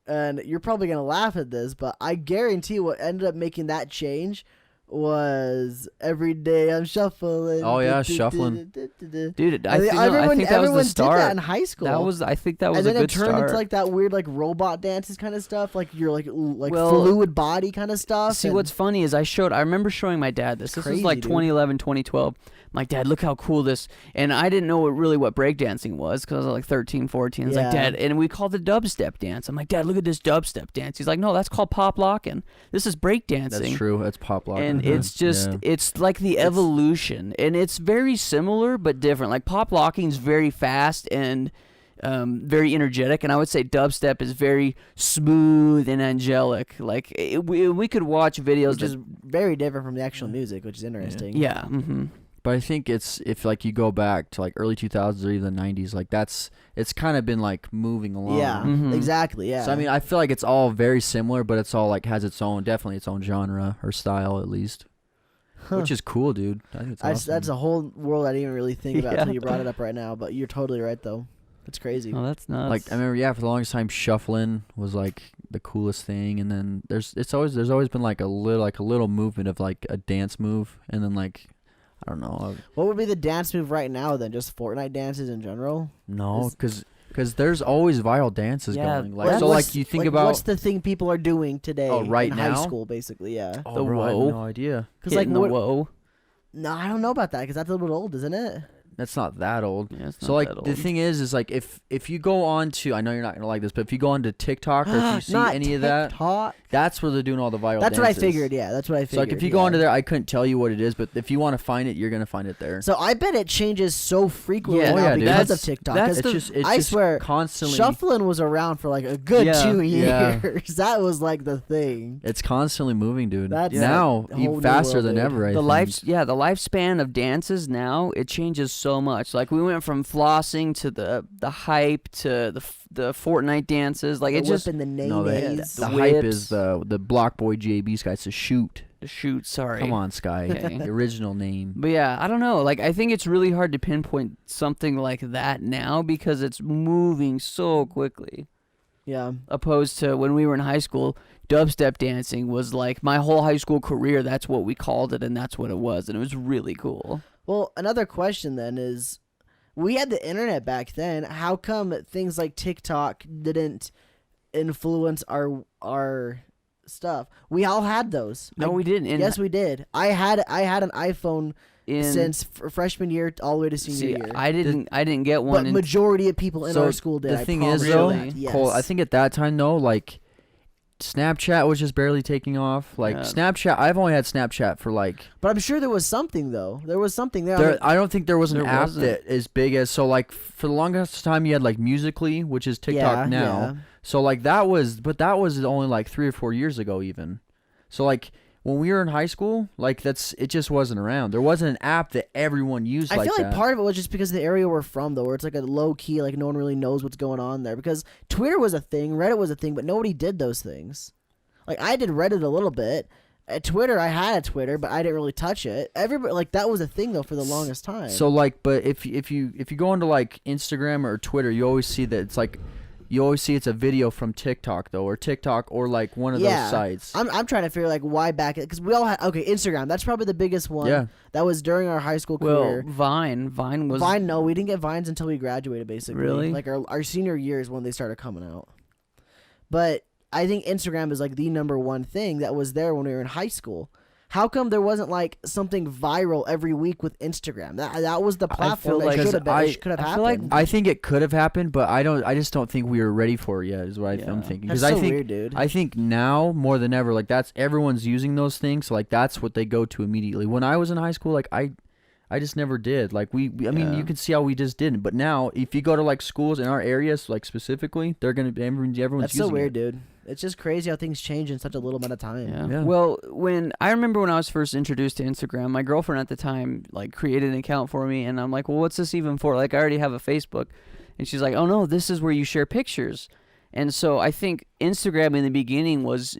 and you're probably gonna laugh at this, but I guarantee what ended up making that change was every day I'm shuffling. Oh, yeah, shuffling. Dude, I think that was the everyone did start. that in high school. I think that was and then a good it turned start. into like that weird like robot dances kind of stuff, like your like Well, fluid body kind of stuff. See, and what's funny is I remember showing my dad this. This crazy, was like dude. 2011, 2012. I'm like, Dad, look how cool this. And I didn't know what breakdancing was because I was like 13, 14. I was like, Yeah. Dad, and we called it dubstep dance. I'm like, Dad, look at this dubstep dance. He's like, no, that's called pop locking. This is breakdancing. That's true. That's pop lock. And it's just, Yeah. it's like the evolution. And it's very similar but different. Like pop locking's very fast and very energetic. And I would say dubstep is very smooth and angelic. Like we could watch videos which is very different from the actual music, which is interesting. yeah. Mm-hmm. But I think it's if like you go back to like early 2000s or even the 90s, like it's kind of been like moving along. Yeah, Mhm. exactly. Yeah. So I mean, I feel like it's all very similar, but it's all like has its own, definitely its own genre or style at least, which is cool, dude. I think it's awesome. That's a whole world I didn't even really think about Yeah. until you brought it up right now. But you're totally right, though. It's crazy. Oh, that's nuts. Like I remember, for the longest time, shuffling was like the coolest thing, and then there's always been like a little movement of like a dance move, and then like I don't know, What would be the dance move right now then? Just Fortnite dances in general? no, Is- because there's always viral dances Yeah, going. Like What's- so, What's- like you think like, about what's the thing people are doing today? Oh, right in now? high school, basically. Yeah. oh, the bro, I have whoa. no idea. Because like Hitting the what? whoa. No, I don't know about that because that's a little bit old, isn't it? That's not that old. Yeah, it's So not like that the old. thing is like if you go on to, I know you're not gonna like this, but if you go on to TikTok or if you see Not any of that, TikTok. that's where they're doing all the viral That's what I dances. figured. Yeah, that's what I So figured. like if you go onto there, I couldn't tell you what it is, but if you want to find it, you're gonna find it there. So I bet it changes so frequently Yeah, now oh, yeah, dude. because That's- of TikTok. that's 'Cause it's just it's I just swear, constantly shuffling was around for like a good Yeah. 2 Yeah. years. That was like the thing. it's constantly moving, dude. That's now a whole even new faster world, than dude. ever. I the think. the lifespan of dances now it changes so much. Like we went from flossing to the hype to the Fortnite dances. Like The it just whip and the No, nays. the The hype whips. is the Block Boy JB Sky. It's a shoot. the shoot. Sorry. Come on, Sky. Okay. The original name. But yeah, I don't know. Like I think it's really hard to pinpoint something like that now because it's moving so quickly. Yeah. Opposed to when we were in high school, dubstep dancing was like my whole high school career. That's what we called it, and that's what it was, and it was really cool. Well, another question then is, we had the internet back then. How come things like TikTok didn't influence our stuff? We all had those. No, we didn't. And Yes, we did. I had an iPhone in since freshman year all the way to senior year. I didn't get one. But majority of people in So our school did. the thing I is, promise though, you that. Yes. Cole, I think at that time though, like Snapchat was just barely taking off. Like Yeah. Snapchat, I've only had Snapchat for like. But I'm sure there was something though. There was something there. I don't think there was an There app wasn't. that as big as so. For the longest time, you had like Musically, which is TikTok now. Yeah. So like that was only like 3 or 4 years ago even. So like when we were in high school, like it just wasn't around. There wasn't an app that everyone used I like feel like that. part of it was just because of the area we're from, though, where it's like a low key, like no one really knows what's going on there. Because Twitter was a thing, Reddit was a thing, but nobody did those things. Like I did Reddit a little bit. At Twitter, I had a Twitter, but I didn't really touch it. Everybody like that was a thing though for the longest time. So like, but if you go into like Instagram or Twitter, you always see that it's like. You always see it's a video from TikTok though, or TikTok, or like one of those sites. I'm trying to figure like why back because we all had Instagram. That's probably the biggest one. Yeah. That was during our high school well, career. Vine was Vine, no, we didn't get Vines until we graduated, basically. Really? Like our senior year is when they started coming out. But I think Instagram is like the number one thing that was there when we were in high school. How come there wasn't like something viral every week with Instagram? That was the platform like- that should have been. I- Could have I feel like happened. I think it could have happened, but I just don't think we were ready for it yet. Is what Yeah. I'm thinking. That's Because so I think weird, dude. I think now more than ever, like that's everyone's using those things. So like that's what they go to immediately. When I was in high school, like I just never did. Like I mean, Yeah. you can see how we just didn't. But now, if you go to like schools in our areas, like specifically, they're gonna everyone's That's using so weird, it. dude. It's just crazy how things change in such a little amount of time. Yeah. Yeah. Well, I remember when I was first introduced to Instagram, my girlfriend at the time like created an account for me, and I'm like, well, what's this even for? Like, I already have a Facebook, and she's like, oh no, this is where you share pictures. And so I think Instagram in the beginning was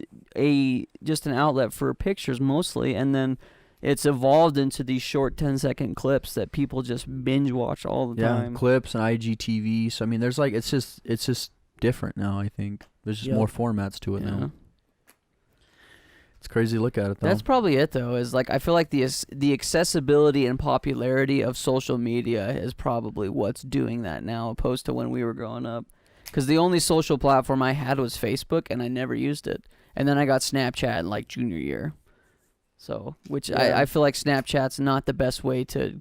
just an outlet for pictures mostly, and then it's evolved into these short 10-second clips that people just binge watch all the time. Clips and IGTV. So I mean, there's like it's just different now. I think there's just Yep. more formats to it Yeah. now. It's crazy to look at it though. That's probably it though. Is like I feel like the accessibility and popularity of social media is probably what's doing that now, opposed to when we were growing up. Because the only social platform I had was Facebook, and I never used it. And then I got Snapchat in like junior year. So, which Yeah. I feel like Snapchat's not the best way to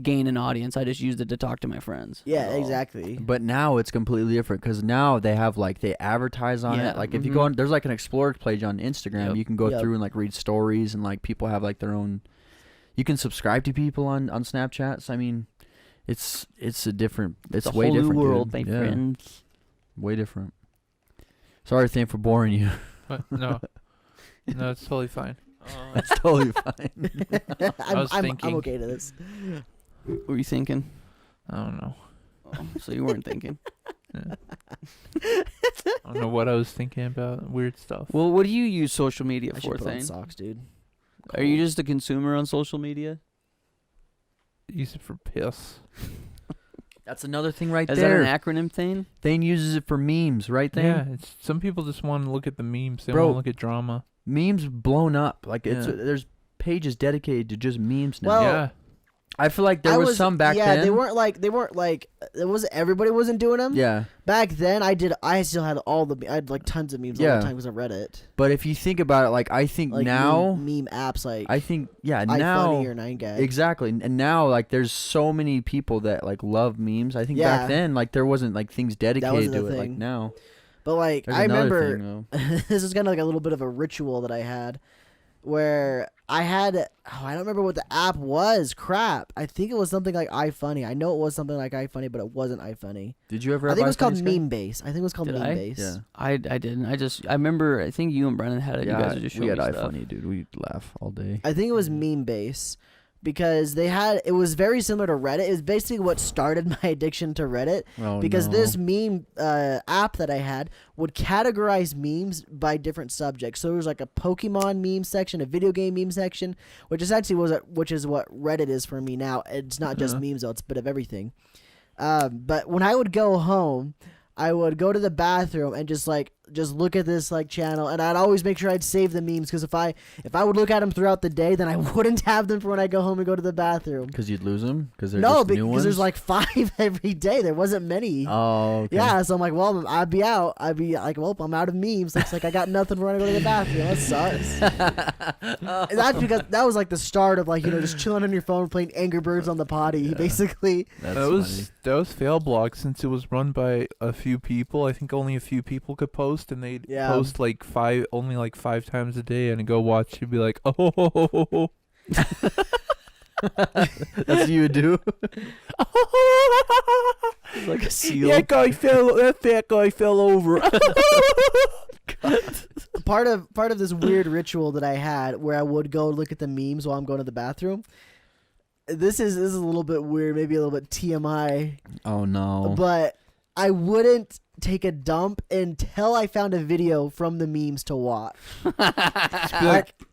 gain an audience. I just used it to talk to my friends. Yeah, That's all. exactly. But now it's completely different because now they have like they advertise on Yeah, it. Like if you go on, there's like an explore page on Instagram. Yep. You can go Yep. through and like read stories and like people have like their own. You can subscribe to people on Snapchat. So I mean, it's a different. It's a way whole new different. world, dude. my Yeah, friends. way different. Sorry, Thane, for boring you. But no, no, it's totally fine. It's totally fine. was I'm thinking- okay to this. What were you thinking? I don't know. Oh, so you weren't thinking. I don't know what I was thinking about. Weird stuff. Well, what do you use social media I for, should put on Thane? socks, dude. Are you just a consumer on social media? Use it for piss. That's another thing right Is there. that an acronym, Thane? Thane uses it for memes, right? Thane? Yeah, it's some people just want to look at the memes. They Bro. want to look at drama. Memes blown up. Like it's Yeah. there's pages dedicated to just memes now. Well, Yeah, I feel like there was some back yeah, then. they weren't like it was everybody wasn't doing them. Yeah. Back then, I still had I had like tons of memes all Yeah. the time because of Reddit. But if you think about it, like I think Like now, meme apps like I think now iFunny or 9gag. exactly, and now like there's so many people that like love memes. I think Yeah. back then like there wasn't like things dedicated wasn't to a it like thing. now. But like There's I another remember thing, though. this is kind of like a little bit of a ritual that I had, where I had I don't remember what the app was. Crap, I think it was something like iFunny. I know it was something like iFunny, but it wasn't iFunny. Did you ever? I have think it was called iFunny, Sky? Meme Base. I think it was called Did Meme I? Base. Yeah. I didn't. I remember. I think you and Brennan had it. You guys would just show we me had stuff. iFunny, dude. We'd laugh all day. I think it was Meme Base because it was very similar to Reddit. It was basically what started my addiction to Reddit Oh, because no. this meme app that I had would categorize memes by different subjects. So there was like a Pokemon meme section, a video game meme section, which essentially which is what Reddit is for me now. It's not just memes though; it's a bit of everything. But when I would go home, I would go to the bathroom and just look at this like channel, and I'd always make sure I'd save the memes because if I would look at them throughout the day, then I wouldn't have them for when I go home and go to the bathroom. Because you'd lose them? Because No, new ones? because there's like 5 every day. There wasn't many. Oh, okay. Yeah, so I'm like, well, I'd be out. I'd be like, well, I'm out of memes. Looks like I got nothing for when I go to the bathroom. That sucks. And that's because that was like the start of like, just chilling on your phone playing Angry Birds on the potty, basically. That's That was fail blog since it was run by a few people. I think only a few people could post, and they'd post only 5 times a day, and go watch. You'd be like, oh. That's what you would do? Like a seal. That guy fell over. Part of this weird ritual that I had where I would go look at the memes while I'm going to the bathroom. This is a little bit weird, maybe a little bit TMI. Oh no. But I wouldn't take a dump until I found a video from the memes to watch.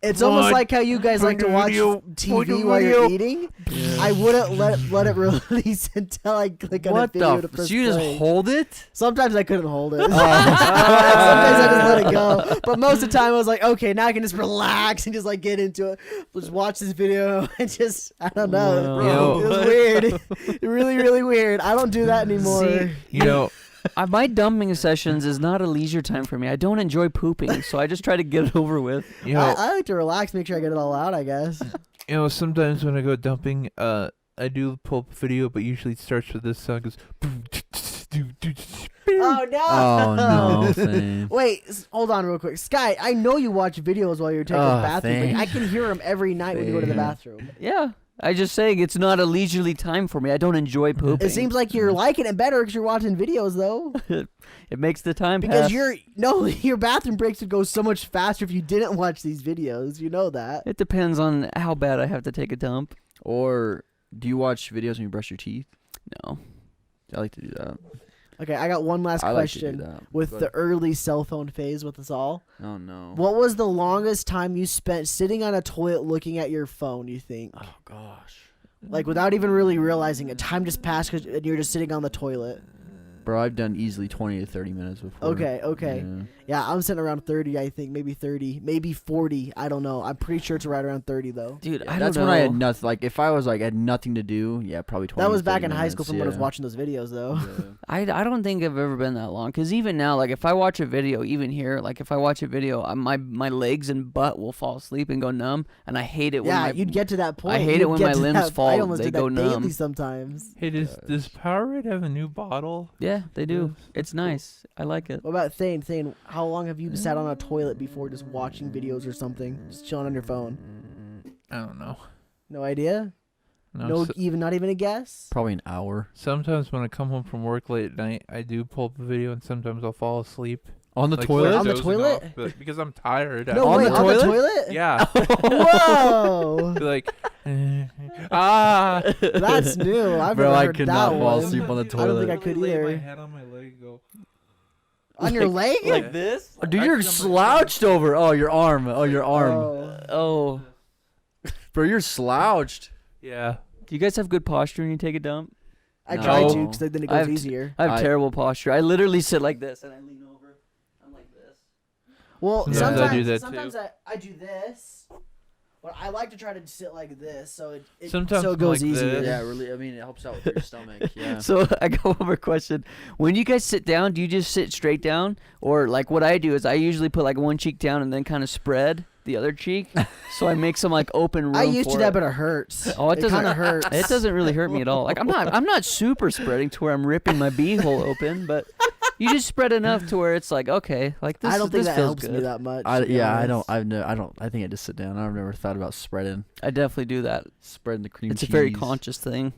It's almost like how you guys like to watch TV while you're eating. Yeah. I wouldn't let it release until I click on a video to press So you play. just hold it? Sometimes I couldn't hold it. Sometimes I just let it go. But most of the time I was like, okay, now I can just relax and just like get into it. Just watch this video and just, I don't know. Wow. It was weird. Really, really weird. I don't do that anymore. See, my dumping sessions is not a leisure time for me. I don't enjoy pooping, so I just try to get it over with. I like to relax, make sure I get it all out, I guess. Sometimes when I go dumping, I do pull up a video, but usually it starts with this song. It goes, oh, no. Oh, no. Same. Wait, hold on real quick. Sky, I know you watch videos while you're taking a bathroom. I can hear them every night when you go to the bathroom. Yeah. I just saying it's not a leisurely time for me. I don't enjoy pooping. It seems like you're liking it better because you're watching videos, though. It makes the time because pass. your bathroom breaks would go so much faster if you didn't watch these videos. You know that. It depends on how bad I have to take a dump. Or do you watch videos when you brush your teeth? No. I like to do that. Okay, I got one last question with the early cell phone phase with us all. Oh, no. What was the longest time you spent sitting on a toilet looking at your phone, you think? Oh, gosh. Like, without even really realizing it. Time just passed because you're just sitting on the toilet. Bro, I've done easily 20 to 30 minutes before. Okay. Yeah, I'm sitting around 30, I think. Maybe 30. Maybe 40. I don't know. I'm pretty sure it's right around 30, though. Dude, I don't know. When I had nothing. Like, if I was, had nothing to do, probably 20 That was back in minutes. high school from when I was watching those videos, though. Yeah. I don't think I've ever been that long. Because even now, if I watch a video, even here, if I watch a video, my legs and butt will fall asleep and go numb. And I hate it when you'd get to that point. I hate it when my limbs fall. I almost they did go that numb. daily sometimes. Hey, does Powerade have a new bottle? Yeah, they do. It's nice. I like it. What about Thane? Thane, how long have you sat on a toilet before just watching videos or something? Just chilling on your phone? I don't know. No idea? No, not even a guess? Probably an hour. Sometimes when I come home from work late at night, I do pull up a video, and sometimes I'll fall asleep. On the toilet? On the toilet? But because I'm tired. No, on wait, the on toilet? the toilet? Yeah. Whoa! That's new. I've Bro, never I heard could that not one. fall asleep on the I don't think I toilet. could lay either. my head on my leg and go. On your leg? Like this? Dude, you're slouched over. Oh, your arm. Oh, your arm. Oh. Bro, you're slouched. Yeah. Do you guys have good posture when you take a dump? I No. try to because then it I goes have easier. I have terrible posture. I literally sit like this and I lean over. I'm like this. Well, Sometimes I do that, too. sometimes I do this, but I like to try to sit like this so it Sometimes so it goes like easier. this. Yeah, really. I mean, it helps out with your stomach. Yeah. So I got one more question. When you guys sit down, do you just sit straight down? Or what I do is I usually put one cheek down and then kind of spread the other cheek. So I make some open room I used for to that, it. but it hurts. Oh, it doesn't kind of hurts. It doesn't really hurt me at all. I'm not super spreading to where I'm ripping my beehole open, but you just spread enough to where it's okay, this. I don't think this that feels helps good. me that much. I to be don't. honest. I think I just sit down. I've never thought about spreading. I definitely do that. Spreading the cream It's cheese. a very conscious thing.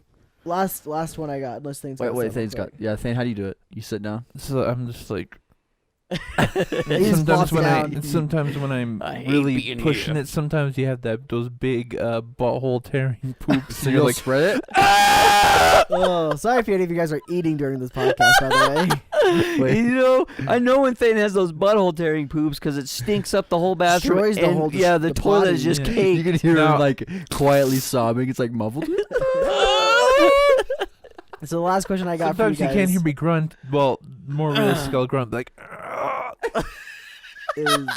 Last one I got. Unless things. Wait, Thane's got. Yeah, Thane, how do you do it? You sit down? So I'm just like. He just flops down. Sometimes when I'm I hate really being pushing here. it, sometimes you have those big butthole tearing poops. So and you'll you're spread it? Oh, sorry if any of you guys are eating during this podcast, by the way. Wait. I know when Thane has those butthole tearing poops because it stinks up the whole bathroom. Destroys the and whole- the toilet body. is just Yeah. caked. You can hear No. him quietly sobbing. It's muffled. So the last question I got Sometimes for you you guys. can't hear me grunt. Well, more realistic, I'll grunt like. Is-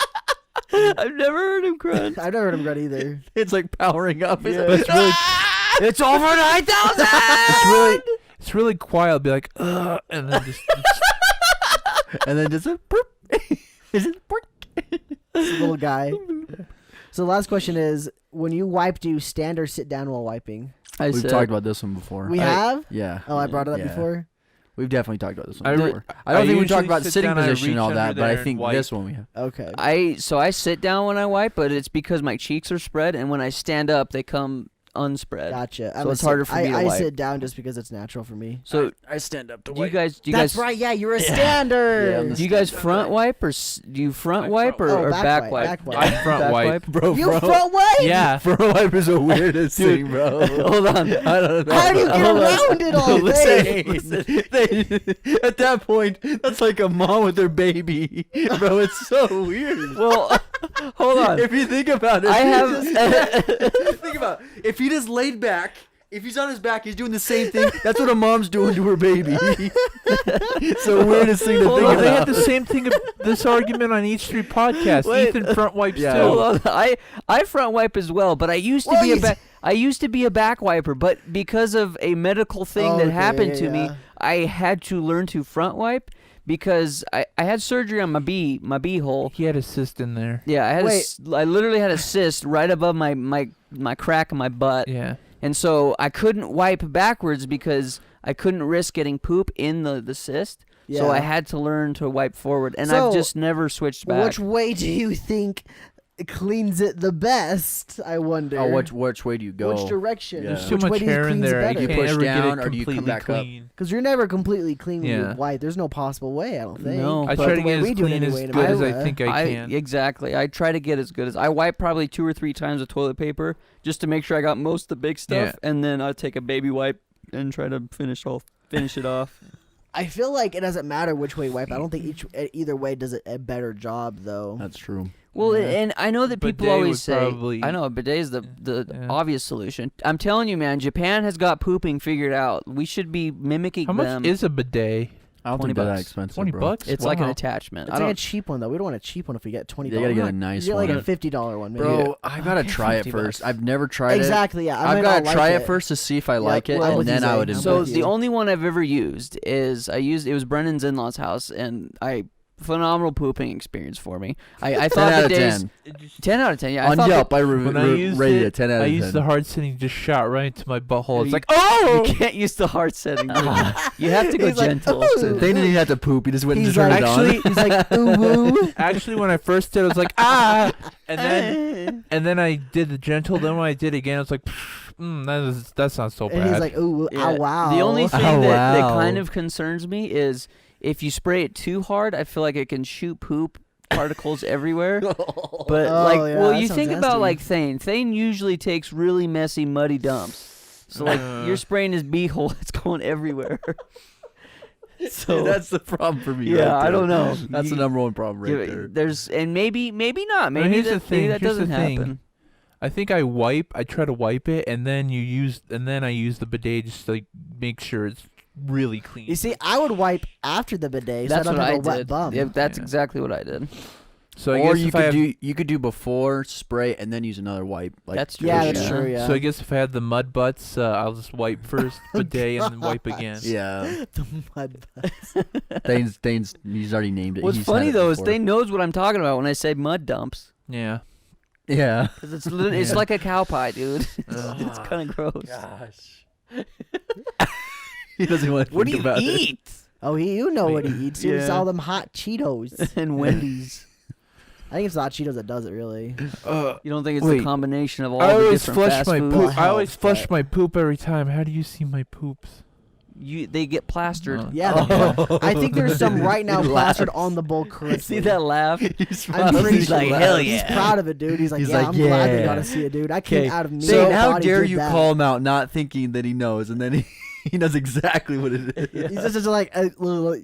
I've never heard him grunt. I've never heard him grunt either. It's like powering up. But it's really, It's over 9,000. it's really quiet. I'll be like, and then just. And then just a burp. Is it burp? Little guy. So the last question is: when you wipe, do you stand or sit down while wiping? We've talked about this one before. We have. Yeah. Oh, I brought it up Yeah. before. We've definitely talked about this one I before. I don't think we talked usually about sit sitting down, I position and reach all under that, but I there think and this one we have. Okay. I sit down when I wipe, but it's because my cheeks are spread, and when I stand up, they come unspread. Gotcha. So it's harder for me to I wipe. sit down just because it's natural for me. So I stand up to do you guys? That's right. Yeah, you're a stander. Yeah, I'm the Do you guys front wipe or do you front wipe or back wipe? Back wipe. I front Back wipe. Bro, You front wipe? Yeah. front wipe is the weirdest thing, bro. Hold on. I don't know. How do you get Hold on. around it all day? At that point, that's like a mom with their baby, bro. It's so weird. Well, hold on. If you think about it, I have. think about it. If he just laid back. If he's on his back, he's doing the same thing. That's what a mom's doing to her baby. So weirdest thing to Hold think on, they had about. the same thing. This argument on each 3 podcasts. Wait. Ethan front wipes Yeah. too. Hold on. I front wipe as well, but I used to Well, be a you- I used to be a back wiper, but because of a medical thing Oh, that okay, happened yeah, to me, yeah. I had to learn to front wipe because I had surgery on my bee hole. He had a cyst in there. Yeah, I had Wait. I literally had a cyst right above my crack in my butt. Yeah. And so I couldn't wipe backwards because I couldn't risk getting poop in the cyst. So Yeah. I had to learn to wipe forward, and So, I've just never switched back. Which way do you think cleans it the best? I wonder. Oh, which way do you go? Which direction? Yeah. There's Which too Which much way do you hair in cleans it there. I better? can't You push ever down get it or do you come completely back up? clean. Because you're never completely clean when Yeah. you wipe. There's no possible way, I don't think. No. I But try the to way get we as do it clean as anyway in good as I Iowa. think I can. Exactly. I try to get as good as I wipe probably 2 or 3 times with toilet paper just to make sure I got most of the big stuff, and then I take a baby wipe and try to finish it off. I feel like it doesn't matter which way you wipe. I don't think either way does it a better job, though. That's true. Well, Yeah. and I know that people Bidet always would say, probably- I know a bidet is the Yeah. obvious solution. I'm telling you, man, Japan has got pooping figured out. We should be mimicking How much them. is a bidet? I don't 20 think they're that bucks. expensive. 20 bro. bucks? It's like an Wow. attachment. It's I like a don't. cheap one, though. We don't want a cheap one if we get $20. They gotta get a nice You get like one. a $50 one, maybe. Bro, I gotta Okay, try it 50 first. bucks. I've never tried it. Exactly, yeah. I I've might got not to try like it first to see if I Yeah, like it, well, I'm and with then you, I Zane. would I'm invest. So with the you. only one I've ever used is it was Brennan's in-laws' house, and phenomenal pooping experience for me. I 10 thought out of bidets 10. 10 out of 10. Yeah, I On thought Yelp, I When I used rated it, it 10 out I of 10. used the hard sitting, just shot right into my butthole. It's You- like, oh! you can't use the hard setting. Dude. You have to go He's like, gentle. "Ooh." So they didn't even have to poop. He just went and He's turned like, it actually- on. He's like, ooh, woo. Actually, when I first did it, I was like, ah! And then I did the gentle. Then when I did it again, I was like, that's not so bad. And he's like, ooh, Yeah. ow, wow. The only thing Oh, that wow. kind of concerns me is if you spray it too hard, I feel like it can shoot poop particles everywhere. But Oh, yeah, well, that you sounds think about nasty. like Thane. Thane usually takes really messy, muddy dumps. So like you're spraying his beehole, it's going everywhere. So that's the problem for me. yeah, right I there. don't know. That's the number one problem right Yeah, there. There's and maybe not. No, Maybe here's the that, thing, maybe that here's the doesn't thing. happen. I think I try to wipe it, and then I use the bidet just to like make sure it's really clean. You see, I would wipe after the bidet, so I That's don't what have I a wet did. bum. Yeah, that's Yeah. exactly what I did. So I Or guess you if I could have, do before spray and then use another wipe. Like That's true. Yeah, push that's it. true, yeah. So I guess if I had the mud butts, I'll just wipe first, bidet, and then wipe again. Yeah. The mud butts. Dane's he's already named it. What's He's funny had it though is before. Thane knows what I'm talking about when I say mud dumps. Yeah. Yeah. 'Cause it's it's Yeah. like a cow pie, dude. Ugh. It's kind of gross. Gosh. He doesn't want to What do think you about eat? Oh, you know what he eats. He eats Yeah. all them hot Cheetos. And Wendy's. I think it's the hot Cheetos that does it, really. You don't think it's Wait. the combination of all I the always different flush fast my foods? poop. Well, I always health, flush but- my poop every time. How do you see my poops? They get plastered. Oh. Yeah, I think there's some right now He plastered laughs. on the bowl currently. See that laugh? I'm pretty He's sure like, hell yeah. He's proud of it, dude. He's like, He's yeah, like, I'm glad they yeah. got to see it, dude. I came 'Kay. out of me. So how body dare did you that. call him out not thinking that he knows, and then he knows exactly what it is. He's just like a little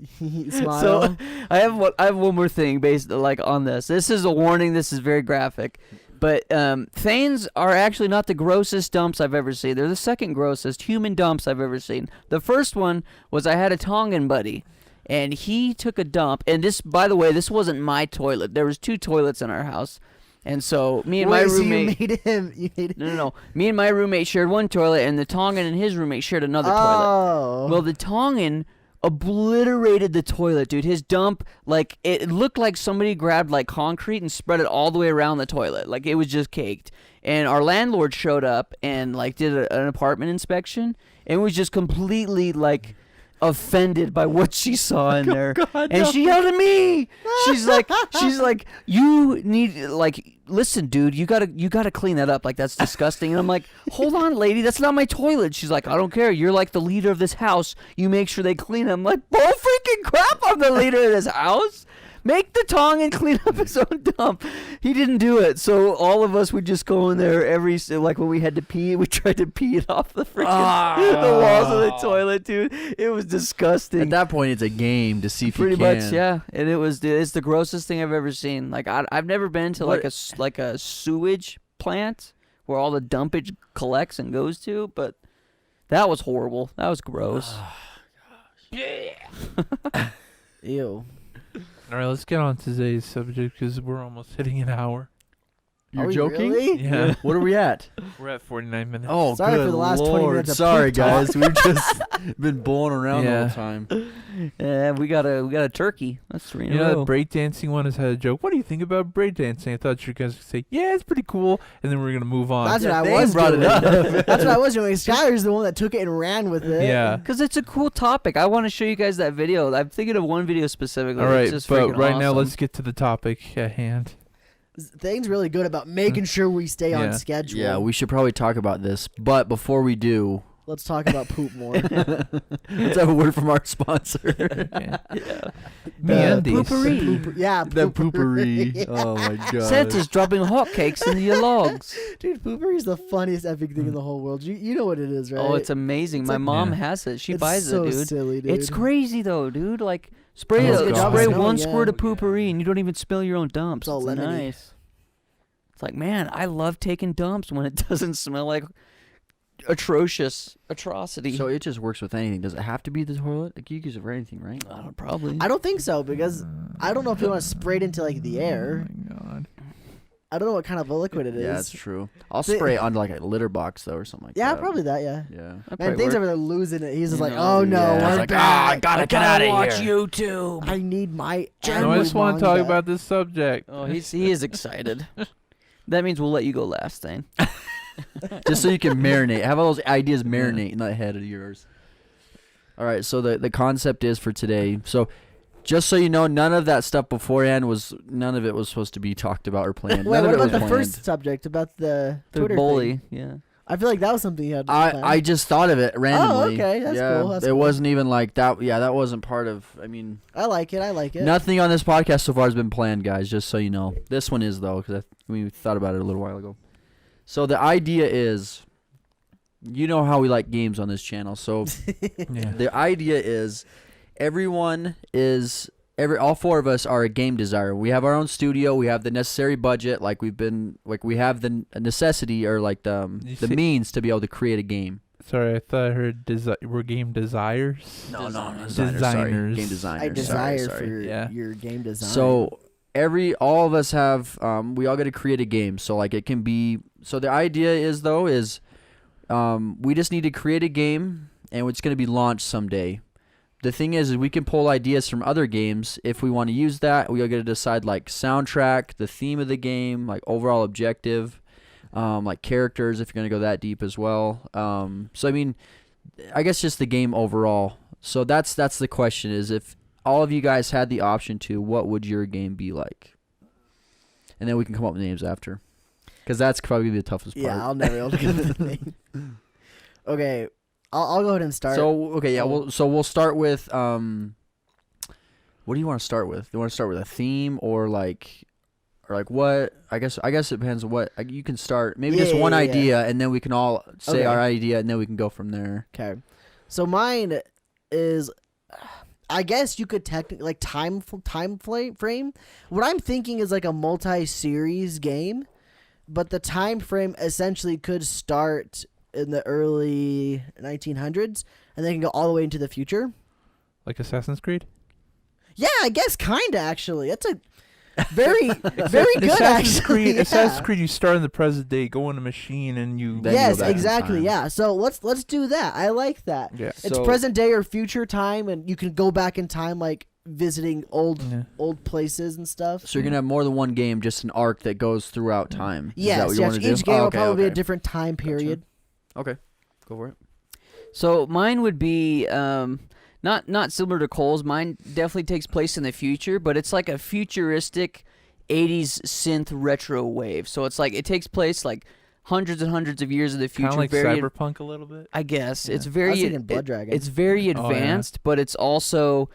smile. So I have one more thing based like on this. This is a warning. This is very graphic. But Thanes are actually not the grossest dumps I've ever seen. They're the second grossest human dumps I've ever seen. The first one was I had a Tongan buddy, and he took a dump. And this, by the way, this wasn't my toilet. There was 2 toilets in our house, and so me and my roommate. So you made him. No. Me and my roommate shared one toilet, and the Tongan and his roommate shared another toilet. Oh. Well, the Tongan obliterated the toilet, dude. His dump, like, it looked like somebody grabbed, like, concrete and spread it all the way around the toilet. Like, it was just caked. And our landlord showed up and, like, did an apartment inspection and was just completely, like, offended by what she saw in there. And she yelled at me. She's like, you need, like, listen, dude, you gotta clean that up. Like, that's disgusting. And I'm like, hold on, lady, that's not my toilet. She's like, I don't care. You're like the leader of this house. You make sure they clean it. I'm like, bull freaking crap, I'm the leader of this house. Make the Tongan clean up his own dump. He didn't do it, so all of us would just go in there like when we had to pee, we tried to pee it off the freaking the walls of the toilet, dude. It was disgusting. At that point, it's a game to see if Pretty you can. much, yeah. And it's the grossest thing I've ever seen. Like I've never been to like a sewage plant where all the dumpage collects and goes to, but that was horrible. That was gross. Ew. All right, let's get on to today's subject because we're almost hitting an hour. You're Are we joking? really? Yeah. What are we at? We're at 49 minutes. Oh, Sorry good for the last 20 Lord. minutes of Sorry, poop talk. guys. We've just been bowling around Yeah. the whole time. Yeah, we got a turkey. That's 3 in You a know, row. that breakdancing one has had a joke. What do you think about breakdancing? I thought you guys would say, yeah, it's pretty cool, and then we're going to move on. That's what I they was brought doing. it up. That's what I was doing. Skyler's the one that took it and ran with it. Yeah. Because it's a cool topic. I want to show you guys that video. I'm thinking of one video specifically. All right, It's just but freaking right now awesome. let's get to the topic at hand. Thing's really good about making sure we stay on Yeah. schedule. Yeah, we should probably talk about this. But before we do, Let's talk about poop more. let's have a word from our sponsor. Okay. Yeah. MeUndies. Poopery. Yeah, The poopery. Oh my god. Santa's dropping hotcakes into your logs. Dude, poopery is the funniest epic thing in the whole world. You know what it is, right? Oh, it's amazing. It's My like- mom Yeah. has it. She It's buys so it, dude. silly, dude. It's crazy though, dude. Like spray Oh, it, God. spray Smelling, one yeah. squirt of poopery and you don't even spill your own dumps. It's all lemony. nice. It's like, man, I love taking dumps when it doesn't smell like atrocity. So it just works with anything. Does it have to be the toilet? Like you can use it for anything, right? I don't probably. I don't think so because I don't know if you want to spray it into like the air. Oh my god. I don't know what kind of a liquid it is. Yeah, that's true. I'll The- spray it onto like a litter box though, or something like Yeah, that. probably that. Yeah. Yeah. That'd Man, probably things work. over there losing it. He's just like, No. oh no, Yeah. we're It's like, back. I gotta get out of watch here. YouTube. I need my. No, I just want to talk manga. about this subject. Oh, he is excited. That means we'll let you go last, Thane. Just so you can marinate. Have all those ideas marinate in that head of yours. All right, so the concept is for today. So just so you know, none of that stuff beforehand none of it was supposed to be talked about or planned. Wait, none what of it about was the planned. first subject about the The Twitter bully, thing? yeah. I feel like that was something you had. I planned. just thought of it randomly. okay, that's yeah, cool, that's it cool. wasn't even like that. Yeah, that wasn't part of. I mean, I like it. I like it. nothing on this podcast so far has been planned, guys. Just so you know, this one is though, because we thought about it a little while ago. So the idea is, you know how we like games on this channel. So Yeah. the idea is, all 4 of us are a game designer. We have our own studio. We have the necessary budget. We have the necessity or like You the say- means to be able to create a game. Sorry, I thought I heard we're game desires. No, Designers. Sorry. Game designers. I desire sorry. for Yeah. your game design. So all of us have we all got to create a game. So like it can be. So the idea is we just need to create a game and it's going to be launched someday. The thing is we can pull ideas from other games if we want to use that. We all got to decide like soundtrack, the theme of the game, like overall objective, like characters if you're going to go that deep as well. So I mean, I guess just the game overall. So that's the question is if all of you guys had the option to, what would your game be like? And then we can come up with names after. Because that's probably the toughest part. yeah, I'll never be able to get the name. Okay, I'll go ahead and start. So, okay, yeah, we'll start with, what do you want to start with? Do you want to start with a theme or what? I guess it depends on what. You can start, maybe just one Yeah. idea, and then we can all say Okay. our idea, and then we can go from there. Okay, so mine is, I guess you could technically like time frame. What I'm thinking is like a multi-series game, but the time frame essentially could start in the early 1900s and then can go all the way into the future. Like Assassin's Creed? Yeah, I guess kinda actually. That's a very very good actually. Assassin's Creed, you start in the present day, go in a machine, and you. Then Yes, go back in exactly. time. Yeah. So let's do that. I like that. Yeah. It's So- present day or future time, and you can go back in time, like visiting old places and stuff. So you're gonna have more than one game, just an arc that goes throughout time. Is that Yes, what you yes. want to do? Each game Oh, will okay, probably be a okay. different time period. Okay, go for it. So mine would be not similar to Cole's. Mine definitely takes place in the future, but it's like a futuristic 80s synth retro wave. So it's like it takes place like hundreds and hundreds of years in the future. Kind of like very, Cyberpunk a little bit. I guess it's I very was thinking Blood Dragon. it's very Oh, yeah. advanced, but it's also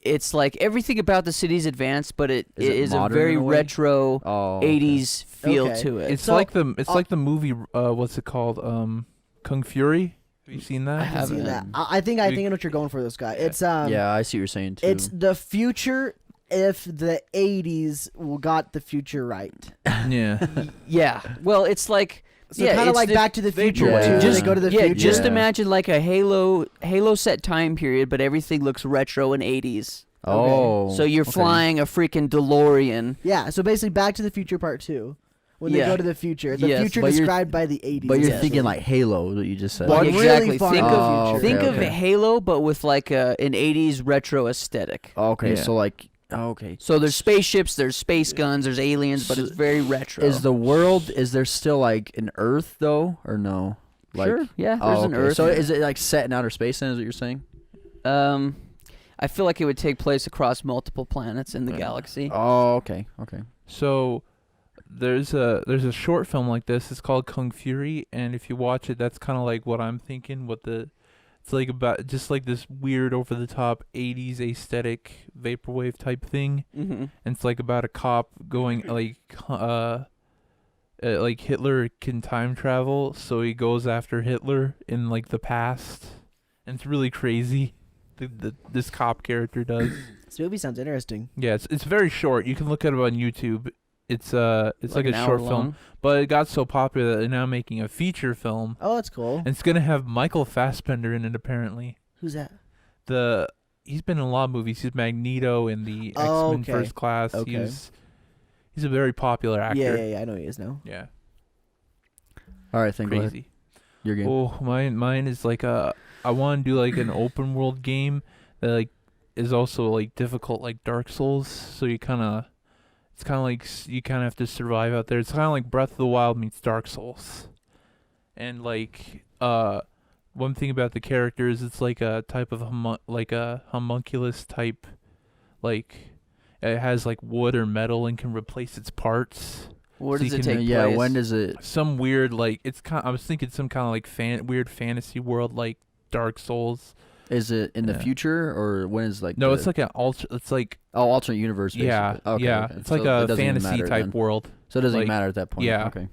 it's like everything about the city's advanced, but it Is it is a modern very in a way? retro Oh, okay. 80s feel Okay. to it. It's So, like the movie. What's it called? Kung Fury. Have you seen that? I I've haven't. seen that. I think I know what you're going for, this guy. It's Yeah, I see what you're saying too. it's the future if the 80s got the future right. Yeah. Yeah. Well, it's like So yeah, kind of it's like the- Back to the Future Yeah. too. Just- They go to the yeah, future. just Yeah. imagine like a Halo set time period, but everything looks retro and 80s. Oh, So you're okay. flying a freaking DeLorean. Yeah, so basically Back to the Future Part 2. When they Yeah. go to the future. The Yes, future but you're- described by the 80s. But you're essentially. thinking like Halo, what you just said. Well, Like, really exactly. far Think in the of- future. Think of okay. Halo, but with like an 80s retro aesthetic. Okay, Yeah. so like, okay. So there's spaceships, there's space guns, there's aliens, but it's very retro. Is the world? Is there still like an Earth though, or no? Like, sure? Yeah, there's oh, an okay. Earth. So is it like set in outer space? Then is what you're saying? I feel like it would take place across multiple planets in the Yeah. galaxy. Oh, okay, okay. So there's a short film like this. It's called Kung Fury, and if you watch it, that's kind of like what I'm thinking. It's like about just like this weird over the top 80s aesthetic vaporwave type thing. Mm-hmm. And it's like about a cop going like Hitler can time travel, so he goes after Hitler in like the past, and it's really crazy. This cop character does. This movie sounds interesting. Yeah, it's very short. You can look at it on YouTube. It's like a an short hour film, long. but it got so popular that they're now making a feature film, Oh, that's cool. and it's gonna have Michael Fassbender in it apparently. Who's that? He's been in a lot of movies. He's Magneto in the Oh, X-Men okay. First Class. Okay. He's a very popular actor. Yeah, I know he is now. Yeah, All right, think crazy. your game. Oh, mine is like I want to do like an open world game that like is also like difficult, like Dark Souls. So it's kind of like you kind of have to survive out there. It's kind of like Breath of the Wild meets Dark Souls. And like one thing about the characters, it's like a type of a homunculus type, like it has like wood or metal and can replace its parts. Where So does you it can- take Yeah, place? when does it? Some weird like I was thinking some kind of like weird fantasy world like Dark Souls. Is it in the Yeah. future or when is like? No, the, it's like an it's like alternate universe. Basically. yeah, Okay, yeah. okay. It's So like it a doesn't even fantasy matter type then. world. So it doesn't like- matter at that point. yeah. Okay.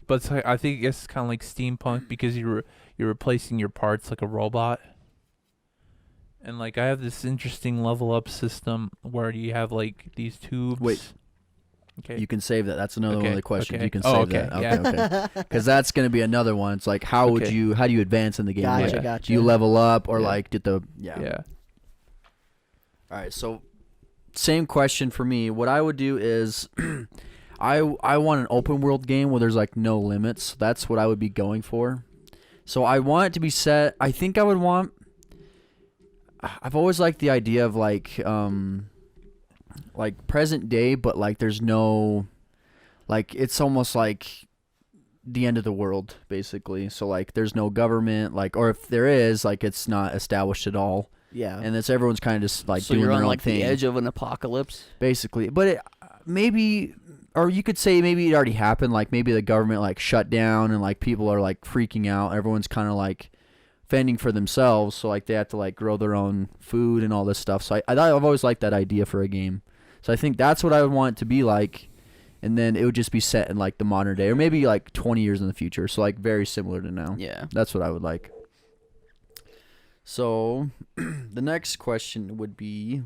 But it's like, I think it's kind of like steampunk because you're replacing your parts like a robot. And like I have this interesting level up system where you have like these tubes. Wait. Okay. You can save that. That's another one of Okay, the questions. okay. You can Oh, save okay, that. yeah. Okay. Because that's going to be another one. It's like how would Okay. how do you advance in the game? Gotcha, Like, gotcha. do you level up or Yeah. like did the yeah. All right, so same question for me. What I would do is I want an open world game where there's like no limits. That's what I would be going for. So I want it to be set. I think I would want I've always liked the idea of like present day, but like there's no like it's almost like the end of the world basically. So like there's no government like or if there is like it's not established at all. Yeah. And it's everyone's kind of just like so doing you're their on own like thing, the edge of an apocalypse. basically. But it, maybe, or you could say maybe it already happened. Like maybe the government like shut down and like people are like freaking out. Everyone's kind of like fending for themselves, so like they have to like grow their own food and all this stuff. So I've always liked that idea for a game. So I think that's what I would want it to be like, and then it would just be set in like the modern day or maybe like 20 years in the future. So like very similar to now. Yeah. That's what I would like. So, the next question would be,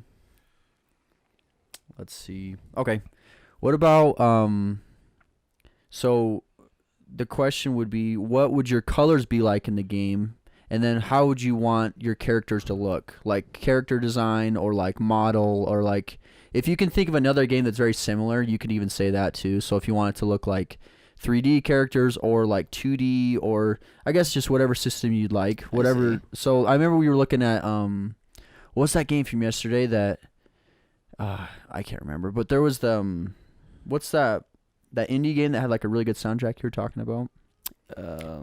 let's see. Okay. What about, so the question would be, what would your colors be like in the game? And then how would you want your characters to look? Like character design or like model or like if you can think of another game that's very similar, you could even say that too. So if you want it to look like 3D characters or like 2D or I guess just whatever system you'd like, whatever. So I remember we were looking at what's that game from yesterday that I can't remember, but there was the what's that indie game that had like a really good soundtrack you were talking about?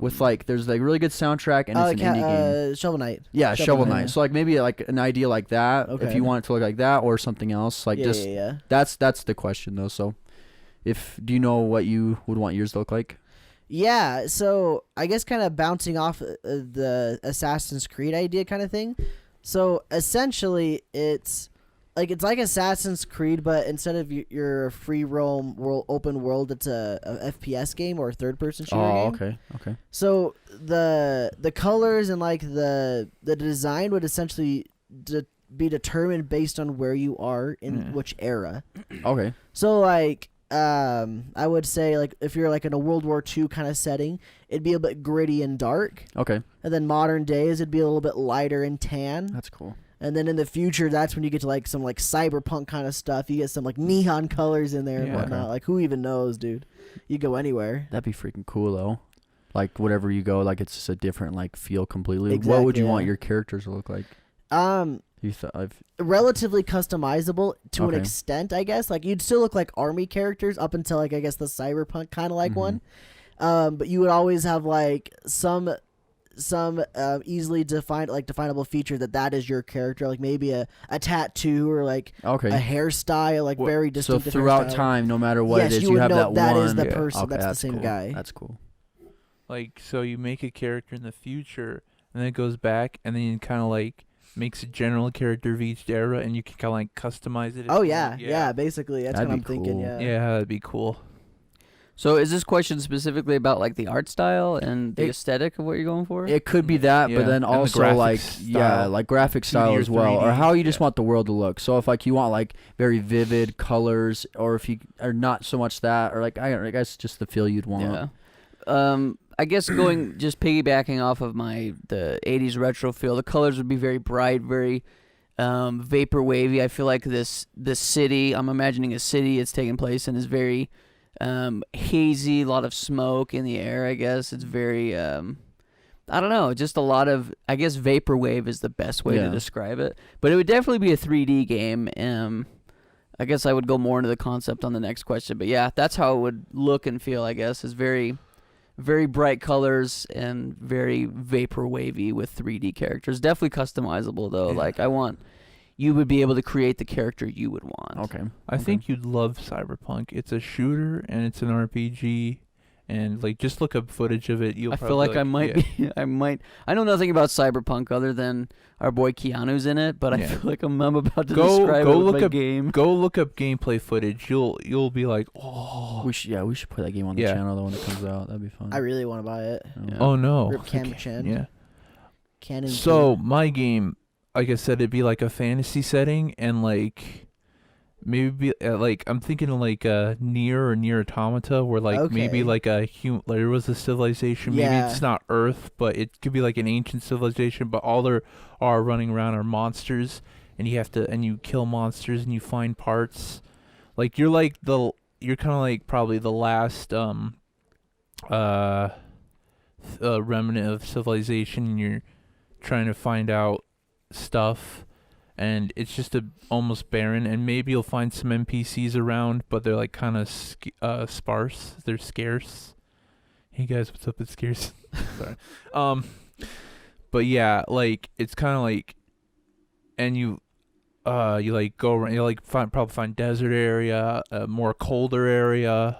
With like there's like really good soundtrack and it's an indie game. Shovel Knight. Yeah, Shovel Knight. So like maybe like an idea like that if you want it to look like that or something else. Like that's the question though. So do you know what you would want yours to look like? Yeah, so I guess kind of bouncing off the Assassin's Creed idea kind of thing. So essentially it's like Assassin's Creed, but instead of your free roam open world, it's a FPS game or a third person shooter game. Okay. So the colors and like the design would essentially be determined based on where you are in which era. Okay. So like I would say like if you're like in a World War II kind of setting, it'd be a bit gritty and dark. Okay. And then modern days, it'd be a little bit lighter and tan. That's cool. And then in the future, that's when you get to like some like cyberpunk kind of stuff. You get some like neon colors in there and whatnot. Like who even knows, dude? You go anywhere. That'd be freaking cool though. Like whatever you go, like it's just a different like feel completely. Exactly, what would you want your characters to look like? Relatively customizable to an extent, I guess. Like you'd still look like army characters up until like I guess the cyberpunk kind of like one. But you would always have like some easily definable feature that is your character, like maybe a tattoo or like a hairstyle, like very distinctive. So throughout time, no matter what it is, you have that one. That is the person. That's the same guy. That's cool. Like so, you make a character in the future, and then it goes back, and then you kind of like makes a general character of each era, and you can kind of like customize it. Oh yeah, basically that's what I'm thinking. Yeah, that'd be cool. So is this question specifically about like the art style and the aesthetic of what you're going for? It could be that, but then also like like graphic style as well, or how you just want the world to look. So if like you want like very vivid colors, or if you are not so much that, or like I guess just the feel you'd want. Yeah. I guess just piggybacking off of the 80s retro feel, the colors would be very bright, very vapor wavy. I feel like this city, I'm imagining a city it's taking place in, is very hazy, a lot of smoke in the air. I guess it's very I don't know, just a lot of, I guess vaporwave is the best way to describe it, but it would definitely be a 3D game. I guess I would go more into the concept on the next question, but yeah, that's how it would look and feel. I guess is very, very bright colors and very vaporwavy with 3D characters. Definitely customizable though. Like you would be able to create the character you would want. Okay. I think you'd love Cyberpunk. It's a shooter and it's an RPG, and like just look up footage of it. I feel like I might be. I know nothing about Cyberpunk other than our boy Keanu's in it, but I feel like I'm about to describe it with my game. Go look up gameplay footage. You'll be like, oh. We should play that game on the channel though when it comes out. That'd be fun. I really want to buy it. Yeah. Oh no. Rip Cam Chen. Yeah. Canon. So my game, like I said, it'd be like a fantasy setting, and like maybe like I'm thinking of like a Nier or Nier Automata, where like maybe like there was a civilization. Maybe it's not Earth, but it could be like an ancient civilization. But all there are running around are monsters, and you kill monsters and you find parts. Like you're kind of like probably the last remnant of civilization, and you're trying to find out stuff, and it's just almost barren, and maybe you'll find some NPCs around, but they're like kind of sparse. They're scarce. Hey guys, what's up? It's scarce. Sorry. But yeah, like it's kind of like, and you like go around, you like probably find desert area, more colder area,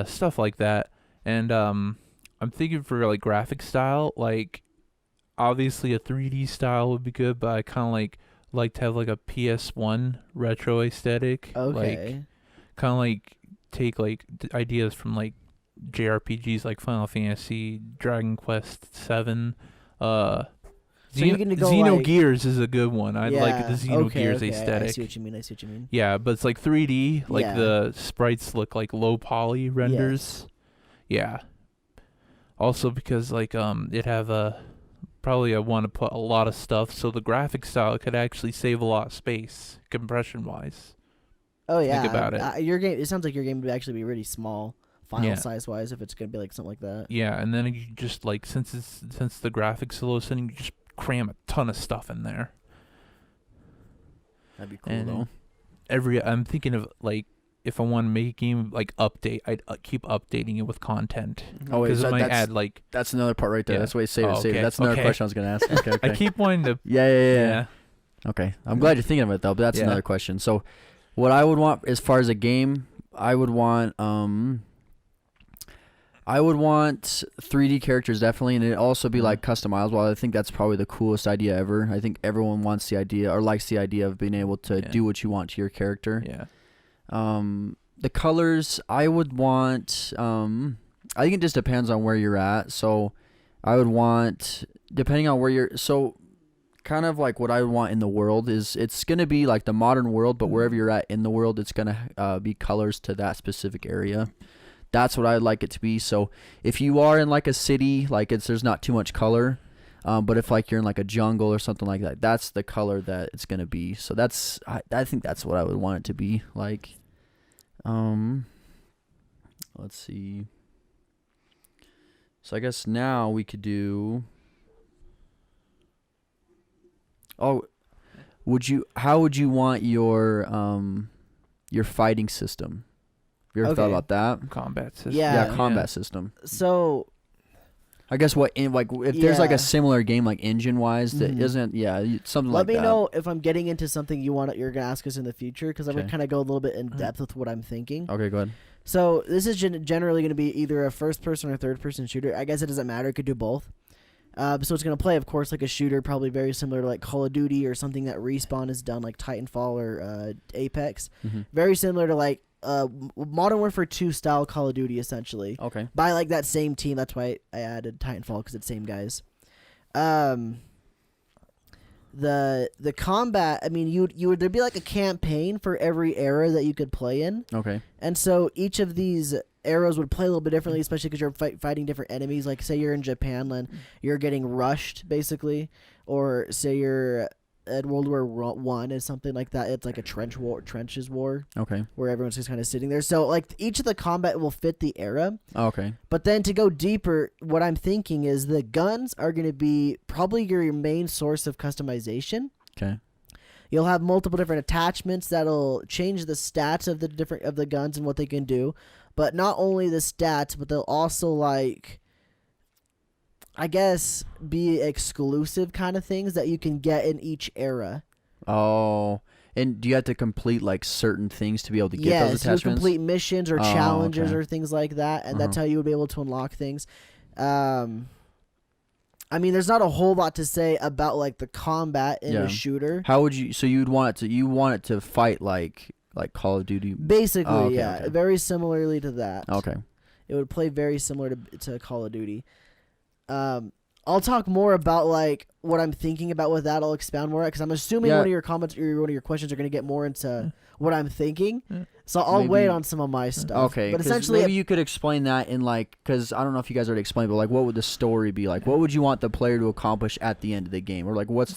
stuff like that, and I'm thinking for like graphic style, like obviously a 3D style would be good, but I kind of like to have like a PS1 retro aesthetic. Like kind of like take like ideas from like JRPGs like Final Fantasy, Dragon Quest 7, Xenogears is a good one. I like the Xenogears aesthetic. I see what you mean. Yeah, but it's like 3D, like the sprites look like low poly renders. Yeah. Also because like it have a probably I want to put a lot of stuff, so the graphic style could actually save a lot of space compression wise. Oh yeah, Think about it. Your game. It sounds like your game would actually be really small, file Yeah. size wise, if it's gonna be like something like that. Yeah, and then you just like since the graphics are low setting, you just cram a ton of stuff in there. That'd be cool And though. I'm thinking of like if I want to make a game like update, I'd keep updating it with content Oh wait, because so it might that's, add like that's another part right there. Yeah. That's why save it. Oh, Save it. okay, That's another okay. question I was gonna ask. Okay, okay. I keep wanting to. Yeah. Okay, I'm glad you're thinking of it though. But that's Yeah. another question. So, what I would want as far as a game, I would want 3D characters definitely, and it also be like customizable. I think that's probably the coolest idea ever. I think everyone wants the idea or likes the idea of being able to Yeah. do what you want to your character. Yeah. The colors I would want. I think it just depends on where you're at. So, I would want depending on where you're. So, kind of like what I would want in the world is it's gonna be like the modern world, but wherever you're at in the world, it's gonna be colors to that specific area. That's what I'd like it to be. So if you are in like a city, like there's not too much color, but if like you're in like a jungle or something like that, that's the color that it's gonna be. So I think that's what I would want it to be like. Let's see. So I guess now we could do. Oh, how would you want your fighting system? Have you ever thought Okay. about that? Combat system. Yeah. Combat system. So I guess if there's like Yeah. a similar game like engine wise that Mhm. isn't something let like me that. know if I'm getting into something you're gonna ask us in the future, because I'm gonna Okay. kind of go a little bit in depth with what I'm thinking. Okay, go ahead. So this is generally going to be either a first-person or third-person shooter. I guess it doesn't matter; it could do both. So it's going to play, of course, like a shooter, probably very similar to like Call of Duty or something that Respawn has done, like Titanfall or Apex. Mhm. Very similar to like Modern Warfare 2 style Call of Duty, essentially. Okay. By like that same team. That's why I added Titanfall, because it's same guys. The combat, I mean, there'd be like a campaign for every era that you could play in. Okay. And so each of these arrows would play a little bit differently, especially because you're fighting different enemies. Like, say you're in Japan and you're getting rushed, basically. Or say you're at World War One or something like that. It's like a trenches war, Okay. where everyone's just kind of sitting there. So, like, each of the combat will fit the era. Okay. But then to go deeper, what I'm thinking is the guns are going to be probably your main source of customization. Okay. You'll have multiple different attachments that'll change the stats of the guns and what they can do, but not only the stats, but they'll also like, I guess, be exclusive kind of things that you can get in each era. Oh, and do you have to complete like certain things to be able to get Yes, those you'll attachments? complete missions or Oh, challenges okay. or things like that, and that's Uh-huh. how you would be able to unlock things. I mean, there's not a whole lot to say about like the combat in Yeah. a shooter. How would you? So you want it to fight like Call of Duty? Basically, Oh, okay, yeah, okay. very similarly to that. Okay. It would play very similar to Call of Duty. I'll talk more about like what I'm thinking about with that. I'll expound more because I'm assuming Yeah. one of your comments or one of your questions are going to get more into what I'm thinking. Yeah. So I'll Maybe- wait on some of my stuff. Okay, but 'cause essentially, maybe you could explain that in like, because I don't know if you guys already explained, but like, what would the story be like? What would you want the player to accomplish at the end of the game, or like, what's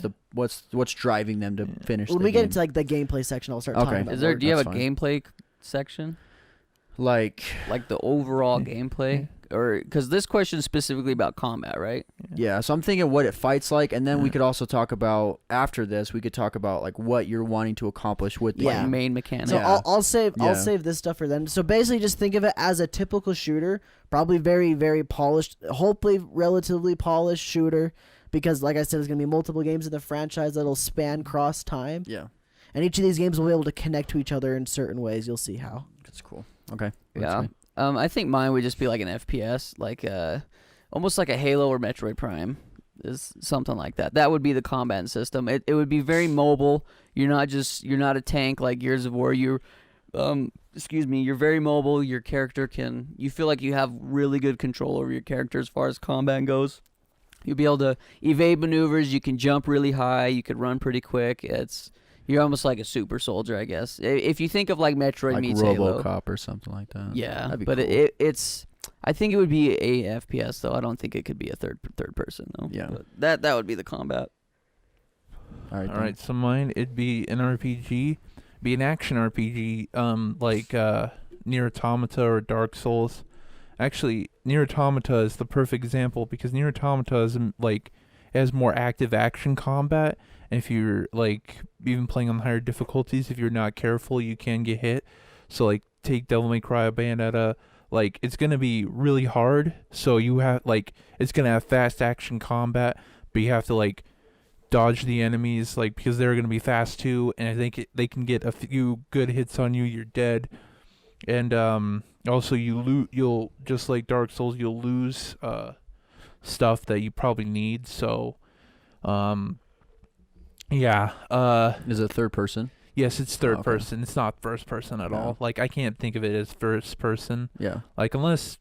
driving them to finish? when the we game? get into like the gameplay section, I'll start Okay. talking about. Is there? more. Do you have a That's fine. gameplay section? like, Like the overall gameplay, or because this question is specifically about combat, right? yeah. So I'm thinking what it fights like, and then we could also talk about after this. We could talk about like what you're wanting to accomplish with the Yeah. game. Main mechanic. So Yeah. I'll save Yeah. this stuff for then. So basically, just think of it as a typical shooter, probably very very polished, hopefully relatively polished shooter, because like I said, there's gonna be multiple games in the franchise that'll span cross time, Yeah, and each of these games will be able to connect to each other in certain ways. You'll see how. that's cool. Okay. That's Yeah. fine. I think mine would just be like an FPS, like almost like a Halo or Metroid Prime, is something like that. That would be the combat system. It would be very mobile. You're not a tank like Gears of War. You're very mobile. Your character you feel like you have really good control over your character as far as combat goes. You'll be able to evade maneuvers. You can jump really high. You could run pretty quick. You're almost like a super soldier, I guess. If you think of like Metroid Like meets Halo. RoboCop or something like that. Yeah, That'd be but cool. I think it would be a FPS though. I don't think it could be a third person though. Yeah. But that would be the combat. All right. All right, so mine it'd be an RPG, be an action RPG, like Nier Automata or Dark Souls. Actually, Nier Automata is the perfect example because Nier Automata is like it has more active action combat. And if you're like even playing on higher difficulties, if you're not careful, you can get hit. So like take Devil May Cry, Bayonetta, like it's gonna be really hard. So you have like it's gonna have fast action combat, but you have to like dodge the enemies like because they're gonna be fast too. And I think they can get a few good hits on you, you're dead. And also you'll just like Dark Souls, you'll lose stuff that you probably need. So yeah. Is it third person? Yes, it's third okay. person. It's not first person at No. all. Like I can't think of it as first person. Yeah. Like unless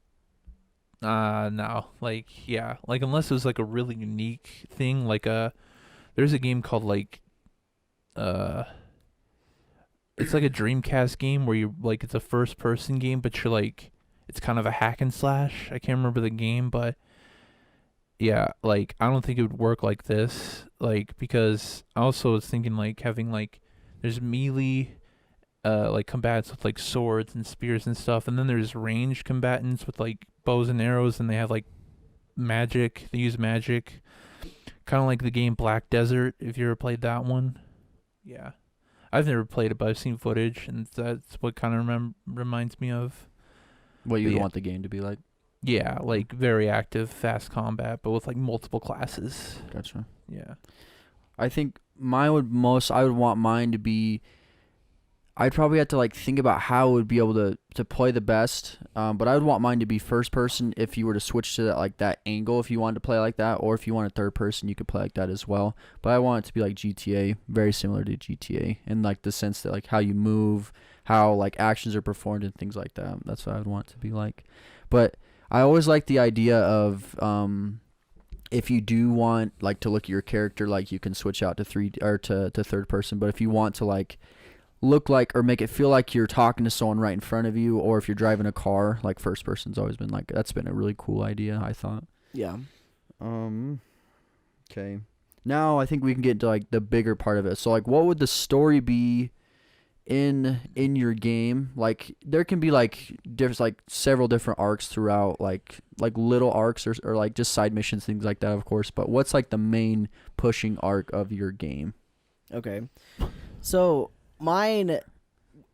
no. Like yeah. Like unless it was like a really unique thing. Like there's a game called like it's like a Dreamcast game where you like it's a first person game but you're like it's kind of a hack and slash. I can't remember the game, but yeah, like I don't think it would work like this. Like because I also was thinking like having like there's melee like combatants with like swords and spears and stuff, and then there's ranged combatants with like bows and arrows, and they have like magic. They use magic, kind of like the game Black Desert. If you ever played that one, yeah, I've never played it, but I've seen footage, and that's what kind of reminds me of. What you yeah. want the game to be like? Yeah, like very active, fast combat, but with like multiple classes. Gotcha. Yeah. I think I would want mine to be. I'd probably have to like think about how I would be able to play the best. But I would want mine to be first person if you were to switch to that like that angle if you wanted to play like that, or if you wanted third person you could play like that as well. But I want it to be like GTA, very similar to GTA, in like the sense that like how you move, how like actions are performed and things like that. That's what I would want it to be like. But I always like the idea of if you do want like to look at your character, like you can switch out to to third person. But if you want to like look like or make it feel like you're talking to someone right in front of you, or if you're driving a car, like first person's always been like that's been a really cool idea, I thought. Yeah. Okay. Now I think we can get to like the bigger part of it. So like what would the story be in your game? Like there can be like there's like several different arcs throughout, like little arcs or like just side missions, things like that, of course. But what's like the main pushing arc of your game? Okay. So mine,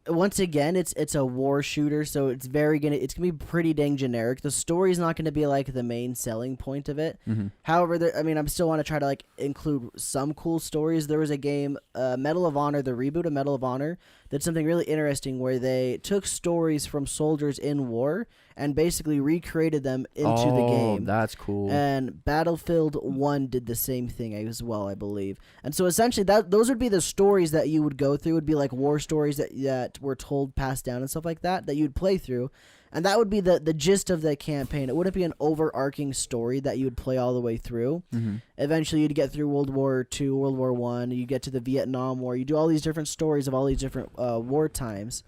once again, it's a war shooter, so it's gonna be pretty dang generic. The story's not gonna be like the main selling point of it. Mm-hmm. However, I'm still want to try to like include some cool stories. There was a game, Medal of Honor, the reboot of Medal of Honor, did something really interesting where they took stories from soldiers in war and basically recreated them into the game. That's cool. And Battlefield 1 did the same thing as well, I believe. And so essentially those would be the stories that you would go through, would be like war stories that were told, passed down and stuff like that you'd play through. And that would be the gist of the campaign. It wouldn't be an overarching story that you would play all the way through. Mm-hmm. Eventually you'd get through World War II, World War I, you get to the Vietnam War, you do all these different stories of all these different war times.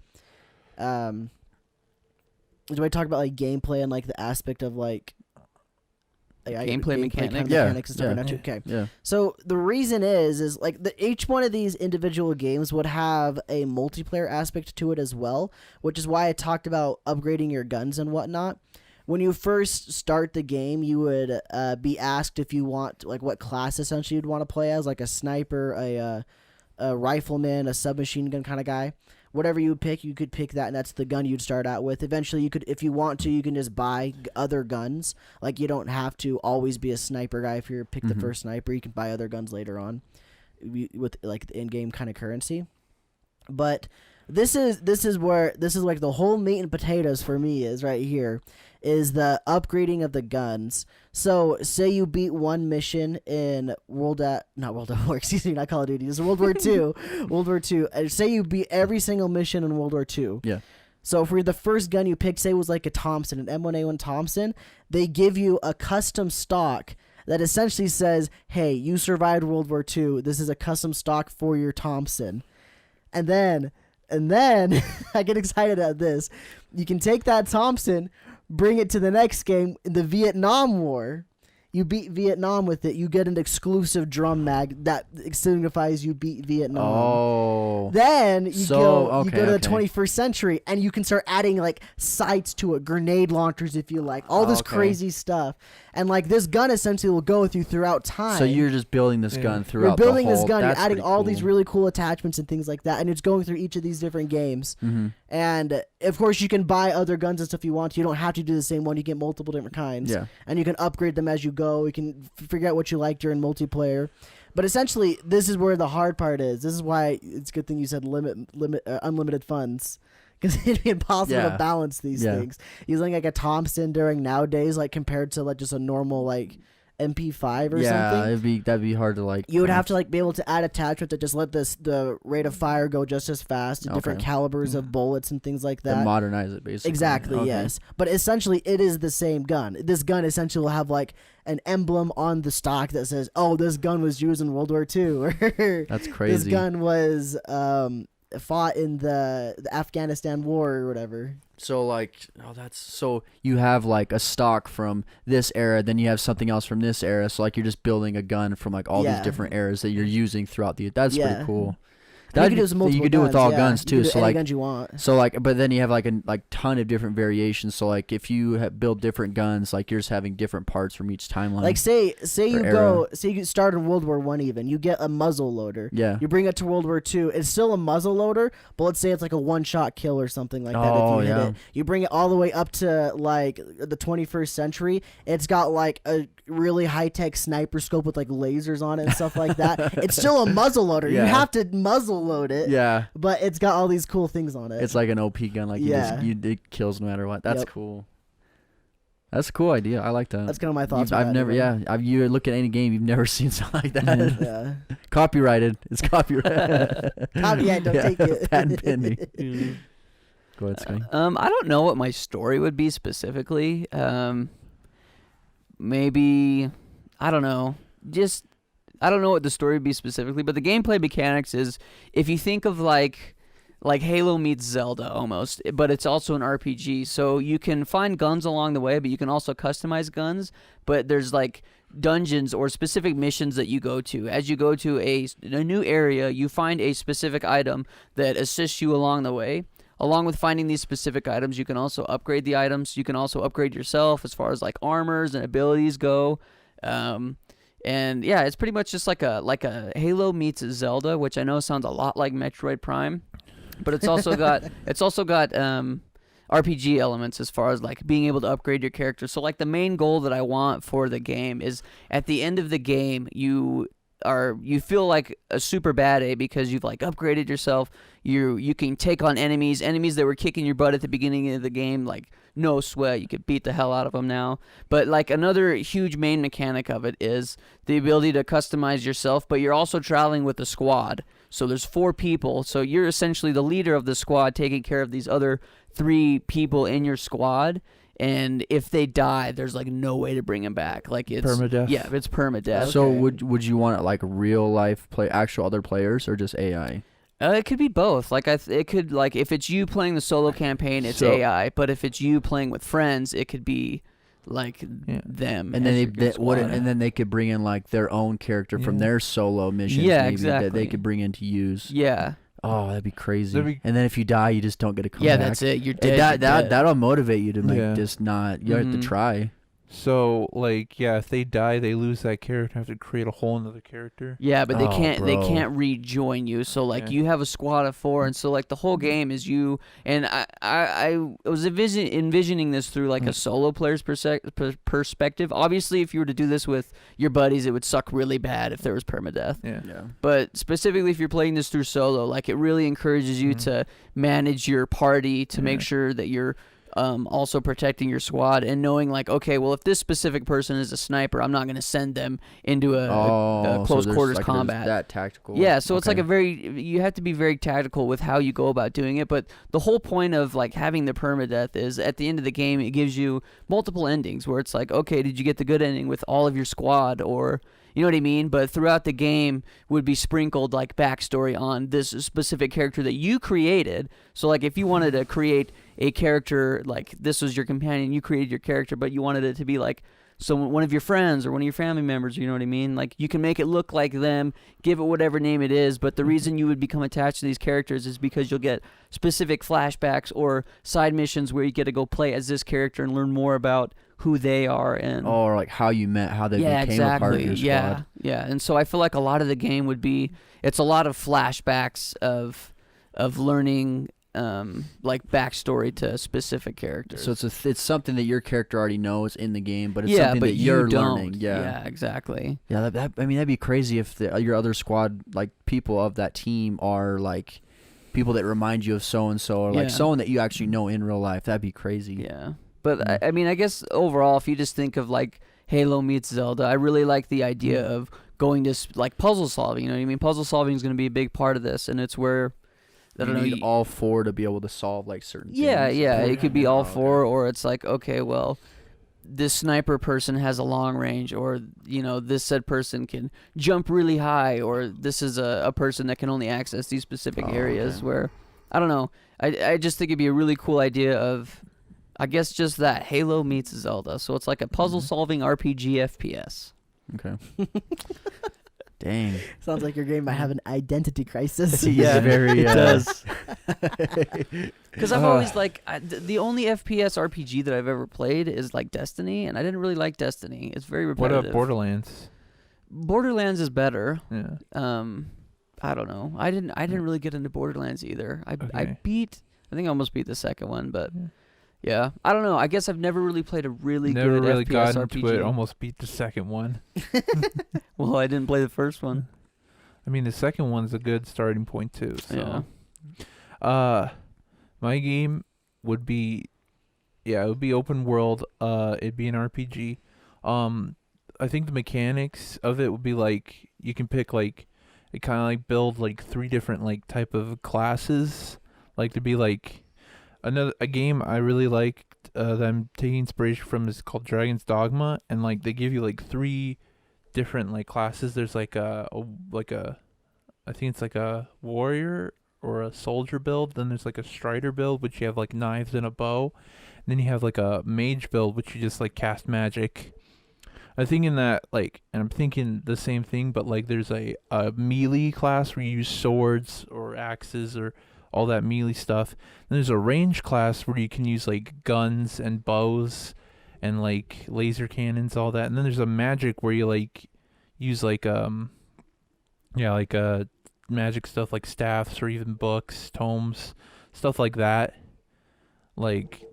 Do I talk about like gameplay and like the aspect of like Gameplay mechanics? kind of Yeah, mechanics and stuff yeah. like that? Okay. Yeah. So the reason is like each one of these individual games would have a multiplayer aspect to it as well, which is why I talked about upgrading your guns and whatnot. When you first start the game, you would be asked if you want like what class essentially you'd want to play as, like a sniper, a rifleman, a submachine gun kind of guy. Whatever you pick, you could pick that, and that's the gun you'd start out with. Eventually, you could, if you want to, you can just buy other guns. Like, you don't have to always be a sniper guy. If you pick the first sniper, you can buy other guns later on with like the in-game kind of currency. But this is like the whole meat and potatoes for me is right here, is the upgrading of the guns. So say you beat one mission in World War II, it's World War II. World War II. And say you beat every single mission in World War II. Yeah. So for the first gun you picked, say it was like a Thompson, an M1A1 Thompson, they give you a custom stock that essentially says, hey, you survived World War II. This is a custom stock for your Thompson. And then I get excited at this. You can take that Thompson, Bring it to the next game, the Vietnam War. You beat Vietnam with it. You get an exclusive drum mag that signifies you beat Vietnam. Oh. Then you go to the okay. 21st century, and you can start adding like sights to it, grenade launchers if you like, all this crazy stuff. And like this gun essentially will go with you throughout time. So you're just building this gun throughout. You're building the whole, this gun. You're that's adding pretty all cool. these really cool attachments and things like that, and it's going through each of these different games. Mm-hmm. And of course, you can buy other guns and stuff you want. You don't have to do the same one. You get multiple different kinds. Yeah. And you can upgrade them as you go. You can figure out what you like during multiplayer. But essentially, this is where the hard part is. This is why it's a good thing you said unlimited funds. Because it'd be impossible to balance these things. Using like a Thompson during nowadays, like compared to like just a normal like MP5 or something. Yeah, that'd be hard to like. You would have to like be able to add attachment to just let the rate of fire go just as fast, different calibers of bullets and things like that. To modernize it, basically. Exactly, yes. But essentially, it is the same gun. This gun essentially will have like an emblem on the stock that says, "Oh, this gun was used in World War II." That's crazy. This gun was fought in the Afghanistan War or whatever. So like, so you have like a stock from this era, then you have something else from this era. So like you're just building a gun from like all these different eras that you're using throughout the. That's pretty cool. You could do with all guns too. So any like, guns you want. So like, but then you have like a ton of different variations. So like, if you build different guns, like you're just having different parts from each timeline. Like say you start in World War I, even you get a muzzle loader. Yeah. You bring it to World War II. It's still a muzzle loader, but let's say it's like a one-shot kill or something like that. If you hit it, you bring it all the way up to like the 21st century. It's got like a really high-tech sniper scope with like lasers on it and stuff like that. It's still a muzzle loader. You have to muzzle load it. Yeah. But it's got all these cool things on it. It's like an OP gun. Like it kills no matter what. That's cool. That's a cool idea. I like that. That's kind of my thoughts. I've never. You look at any game, you've never seen something like that. Yeah. Copyrighted. It's copyrighted. Don't take it. Patent pending. Go ahead, Scotty. I don't know what my story would be specifically. Maybe I don't know. I don't know what the story would be specifically, but the gameplay mechanics is if you think of like Halo meets Zelda almost, but it's also an RPG. So you can find guns along the way, but you can also customize guns. But there's like dungeons or specific missions that you go to. As you go to a new area, you find a specific item that assists you along the way. Along with finding these specific items, you can also upgrade the items. You can also upgrade yourself as far as like armors and abilities go. And yeah, it's pretty much just like a Halo meets Zelda, which I know sounds a lot like Metroid Prime, but it's also got RPG elements as far as like being able to upgrade your character. So like the main goal that I want for the game is at the end of the game you feel like a super bad A because you've like upgraded yourself. You can take on enemies that were kicking your butt at the beginning of the game, like no sweat, you could beat the hell out of them now. But like another huge main mechanic of it is the ability to customize yourself, but you're also traveling with a squad. So there's 4 people, so you're essentially the leader of the squad taking care of these other 3 people in your squad. And if they die, there's like no way to bring them back. Like it's permadeath. Yeah, it's permadeath. Okay. So would you want like real life actual other players or just AI? It could be both. Like it could like if it's you playing the solo campaign, it's AI. But if it's you playing with friends, it could be like them. And then they could bring in like their own character from their solo missions. Yeah, maybe, exactly. that they could bring in to use. Yeah. Oh, that'd be crazy. And then if you die, you just don't get to come back. Yeah, that's it. You're dead. That'll motivate you to make just not. You have to try. So like if they die, they lose that character. Have to create a whole another character. Yeah, but they can't rejoin you. So like you have a squad of 4, and so like the whole game is you. And I was envisioning this through like a solo player's perspective. Obviously, if you were to do this with your buddies, it would suck really bad if there was permadeath. Yeah. But specifically, if you're playing this through solo, like it really encourages you to manage your party to make sure that you're also protecting your squad and knowing like, okay, well, if this specific person is a sniper, I'm not going to send them into a close quarters combat. That tactical. Yeah, so it's like you have to be very tactical with how you go about doing it. But the whole point of like having the permadeath is at the end of the game, it gives you multiple endings where it's like, okay, did you get the good ending with all of your squad, or You know what I mean? But throughout the game would be sprinkled like backstory on this specific character that you created. So like if you wanted to create a character, like this was your companion, you created your character, but you wanted it to be like one of your friends or one of your family members, you know what I mean? Like you can make it look like them, give it whatever name it is, but the reason you would become attached to these characters is because you'll get specific flashbacks or side missions where you get to go play as this character and learn more about who they are and or like how you met, how they became exactly. a part of your squad. Yeah. And so I feel like a lot of the game would be, it's a lot of flashbacks of learning like backstory to specific characters. So it's something that your character already knows in the game, but it's yeah, something but that you're don't. learning. Yeah. Yeah, exactly. Yeah, I mean that'd be crazy if your other squad, like people of that team, are like people that remind you of so and so, or like someone that you actually know in real life. That'd be crazy. Yeah, but I mean, I guess overall, if you just think of like Halo meets Zelda, I really like the idea of going to like puzzle solving. You know what I mean? Puzzle solving is going to be a big part of this, and it's where I don't know, need all four to be able to solve like certain things. Yeah, it could be all four, or it's like, okay, well, this sniper person has a long range, or you know, this said person can jump really high, or this is a person that can only access these specific areas. Okay. Where I don't know, I just think it'd be a really cool idea of, I guess, just that Halo meets Zelda. So it's like a puzzle solving RPG FPS. Okay. Dang. Sounds like your game might have an identity crisis. Yeah, very. It does. Because I've always like the only FPS RPG that I've ever played is like Destiny, and I didn't really like Destiny. It's very What repetitive. about Borderlands? Borderlands is better. Yeah. I don't know. I didn't really get into Borderlands either. I think I almost beat the second one, but yeah, I don't know. I guess I've never really played a really good FPS got RPG. into it. Almost beat the second one. Well, I didn't play the first one. I mean, the second one's a good starting point too. So. Yeah. My game would be, it would be open world. It'd be an RPG. I think the mechanics of it would be like you can pick like, it kind of like build like 3 different like type of classes. Like to be like a game I really liked that I'm taking inspiration from is called Dragon's Dogma, and like they give you like 3 different like classes. There's like I think it's like a warrior or a soldier build. Then there's like a strider build, which you have like knives and a bow. And then you have like a mage build, which you just like cast magic. I'm thinking that like, and I'm thinking the same thing, but like there's a melee class where you use swords or axes or all that melee stuff. Then there's a range class where you can use like guns and bows and like laser cannons, all that. And then there's a magic where you like use like magic stuff like staffs or even books, tomes, stuff like that. Like,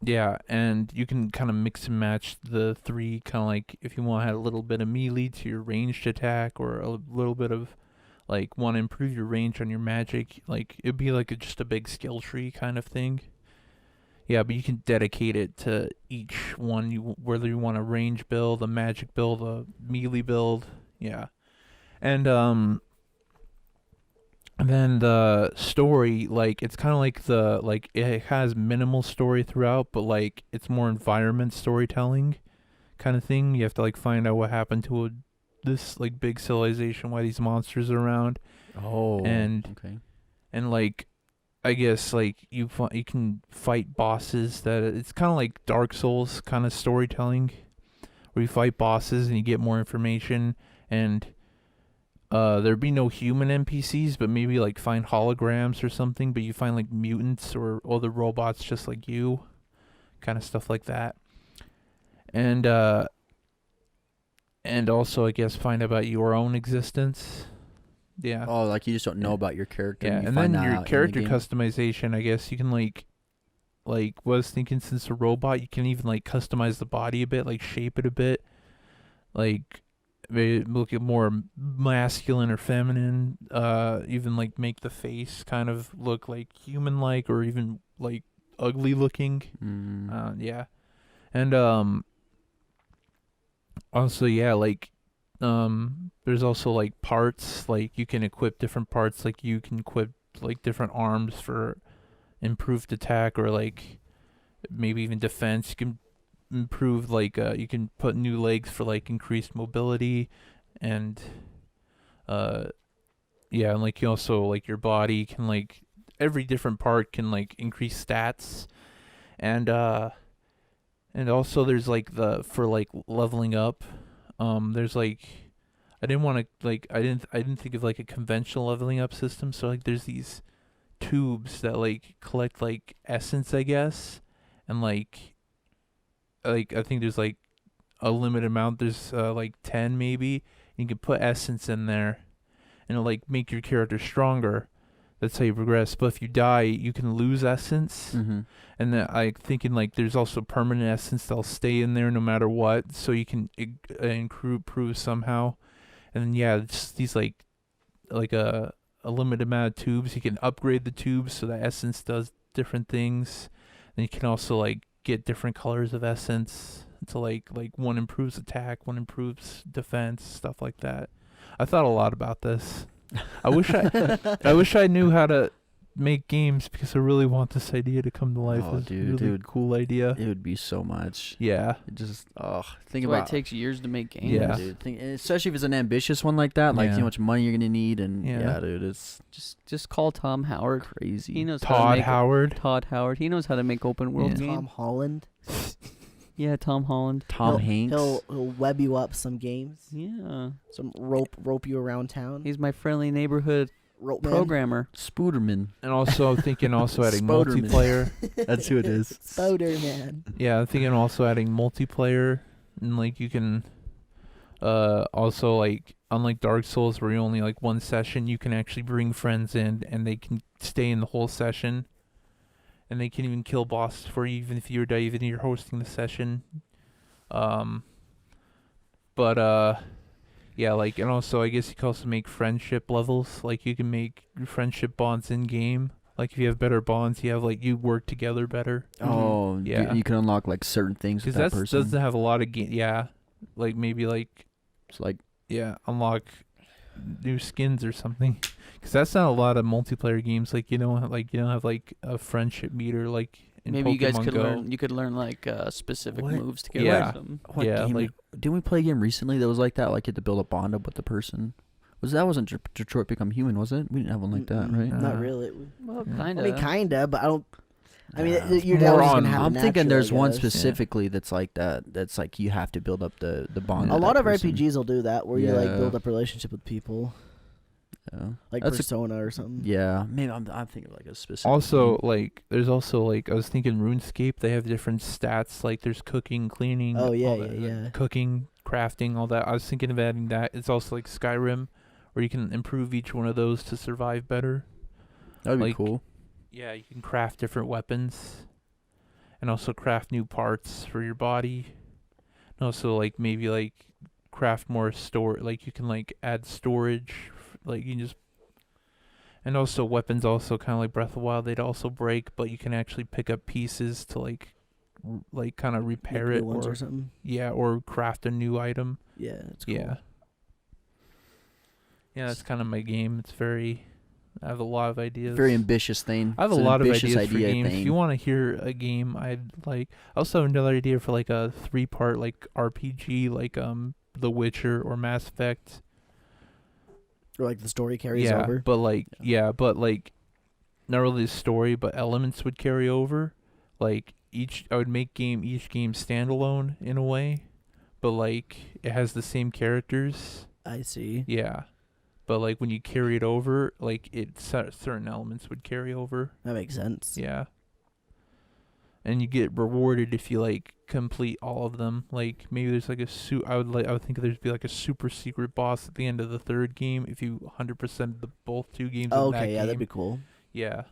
yeah, and you can kind of mix and match the 3, kind of like if you want to add a little bit of melee to your ranged attack, or a little bit of like want to improve your range on your magic. Like it'd be like just a big skill tree kind of thing. Yeah, but you can dedicate it to each one, whether you want a range build, a magic build, a melee build. Yeah. And then the story, like it's kind of like it has minimal story throughout, but like it's more environment storytelling kind of thing. You have to like find out what happened to this like big civilization, why these monsters are around. And like I guess like you can fight bosses. That it's kind of like Dark Souls kind of storytelling, where you fight bosses and you get more information, and there'd be no human NPCs, but maybe like find holograms or something. But you find like mutants or other robots just like you, kind of stuff like that. And also I guess find about your own existence. Yeah. Oh, like you just don't know about your character. Yeah, and then your character customization, I guess you can like was thinking, since a robot, you can even like customize the body a bit, like shape it a bit, like look at more masculine or feminine, even like make the face kind of look like human like, or even like ugly looking. Yeah. And also, yeah, like there's also like parts, like you can equip different parts, like you can equip like different arms for improved attack, or like maybe even defense. You can improve like you can put new legs for like increased mobility, and yeah, and like you also like your body can like every different part can like increase stats, and also there's like the for like leveling up, there's like I didn't think of like a conventional leveling up system, so like there's these tubes that like collect like essence, I guess, and like I think there's like a limited amount. There's like 10 maybe. You can put essence in there, and it'll like make your character stronger. That's how you progress. But if you die, you can lose essence. Mm-hmm. And then I thinking like there's also permanent essence that'll stay in there no matter what, so you can improve somehow. And then yeah, it's these like a limited amount of tubes. You can upgrade the tubes so that essence does different things. And you can also like get different colors of essence. So like one improves attack, one improves defense, stuff like that. I thought a lot about this. I wish I knew how to make games, because I really want this idea to come to life. Oh, It's a dude, really cool idea. It would be so much. Yeah. It just think That's why about it takes years to make games. Yeah. dude. And especially if it's an ambitious one like that, like Yeah. how much money you're gonna need, and Yeah. yeah, dude, it's Just call Tom Howard. crazy. He knows how Todd to make Howard. Todd Howard. He knows how to make open world Yeah. games. Tom Holland. Yeah, Tom Holland. Tom He'll- Hanks. He'll web you up some games. Yeah, Some rope you around town. he's my friendly neighborhood Rope man. programmer. Spooderman. And also thinking also adding Spoderman. multiplayer. That's who it is. Spoder man. Yeah, I'm thinking also adding multiplayer, and like you can also like unlike Dark Souls where you only like one session, you can actually bring friends in and they can stay in the whole session, and they can even kill bosses for you even if even if you're hosting the session. Yeah, like, and also I guess you can also make friendship levels. Like you can make friendship bonds in game. Like if you have better bonds, you have like you work together better. Oh, Yeah. You can unlock like certain things with Because that that person. doesn't have a lot of yeah, like maybe like It's like yeah, unlock new skins or something. Because that's not a lot of multiplayer games. Like you don't have like a friendship meter like in Maybe you guys Pokemon could Go. learn. You could learn like specific What? moves together. Yeah. Or something. what Yeah, game? like- Didn't we play a game recently that was like that? Like you had to build a bond up with the person. Wasn't Detroit Become Human? Was it? We didn't have one like that, right? Not Uh, really. Well, Yeah. kind I of. mean, kinda, but I don't. I mean, Yeah. you're More never just on- gonna happen I'm thinking naturally, there's I one guess. specifically that's like that. That's like you have to build up the bond. A A with lot that of person. RPGs will do that, where you like Yeah. build up a relationship with people, Yeah. like That's a- Persona or something. Yeah, maybe I'm thinking of like a specific. Also, game. like, there's also, like, I was thinking RuneScape, they have different stats. Like, there's cooking, cleaning. Oh, yeah, all yeah, that, yeah. Cooking, crafting, all that. I was thinking of adding that. It's also like Skyrim, where you can improve each one of those to survive better. that'd be like- cool. Yeah, you can craft different weapons. And also craft new parts for your body. And also, like, maybe, like, craft more like, you can, like, add storage. Like, you can just... And also, weapons also kind of like Breath of the Wild, they'd also break, but you can actually pick up pieces to, like kind of Make repair new it. ones Or, or something. yeah, or craft a new item. Yeah, it's cool. Yeah. Yeah, that's kind of my game. It's very... I have a lot of ideas. Very ambitious thing. I have It's a an lot of ambitious ideas for idea games. If thing. you want to hear a game, I'd like. I also have another idea for like a 3-part like RPG, like The Witcher or Mass Effect. Or like the story carries yeah, over. but like but like not really the story, but elements would carry over. Like I would make each game standalone in a way, but like it has the same characters. I see. Yeah. But like when you carry it over, like certain elements would carry over. That makes sense. Yeah. And you get rewarded if you like complete all of them. Like maybe there's like I would think there'd be like a super secret boss at the end of the 3rd game if you 100% both 2 games. Oh, in that okay, yeah, game. that'd be cool. Yeah.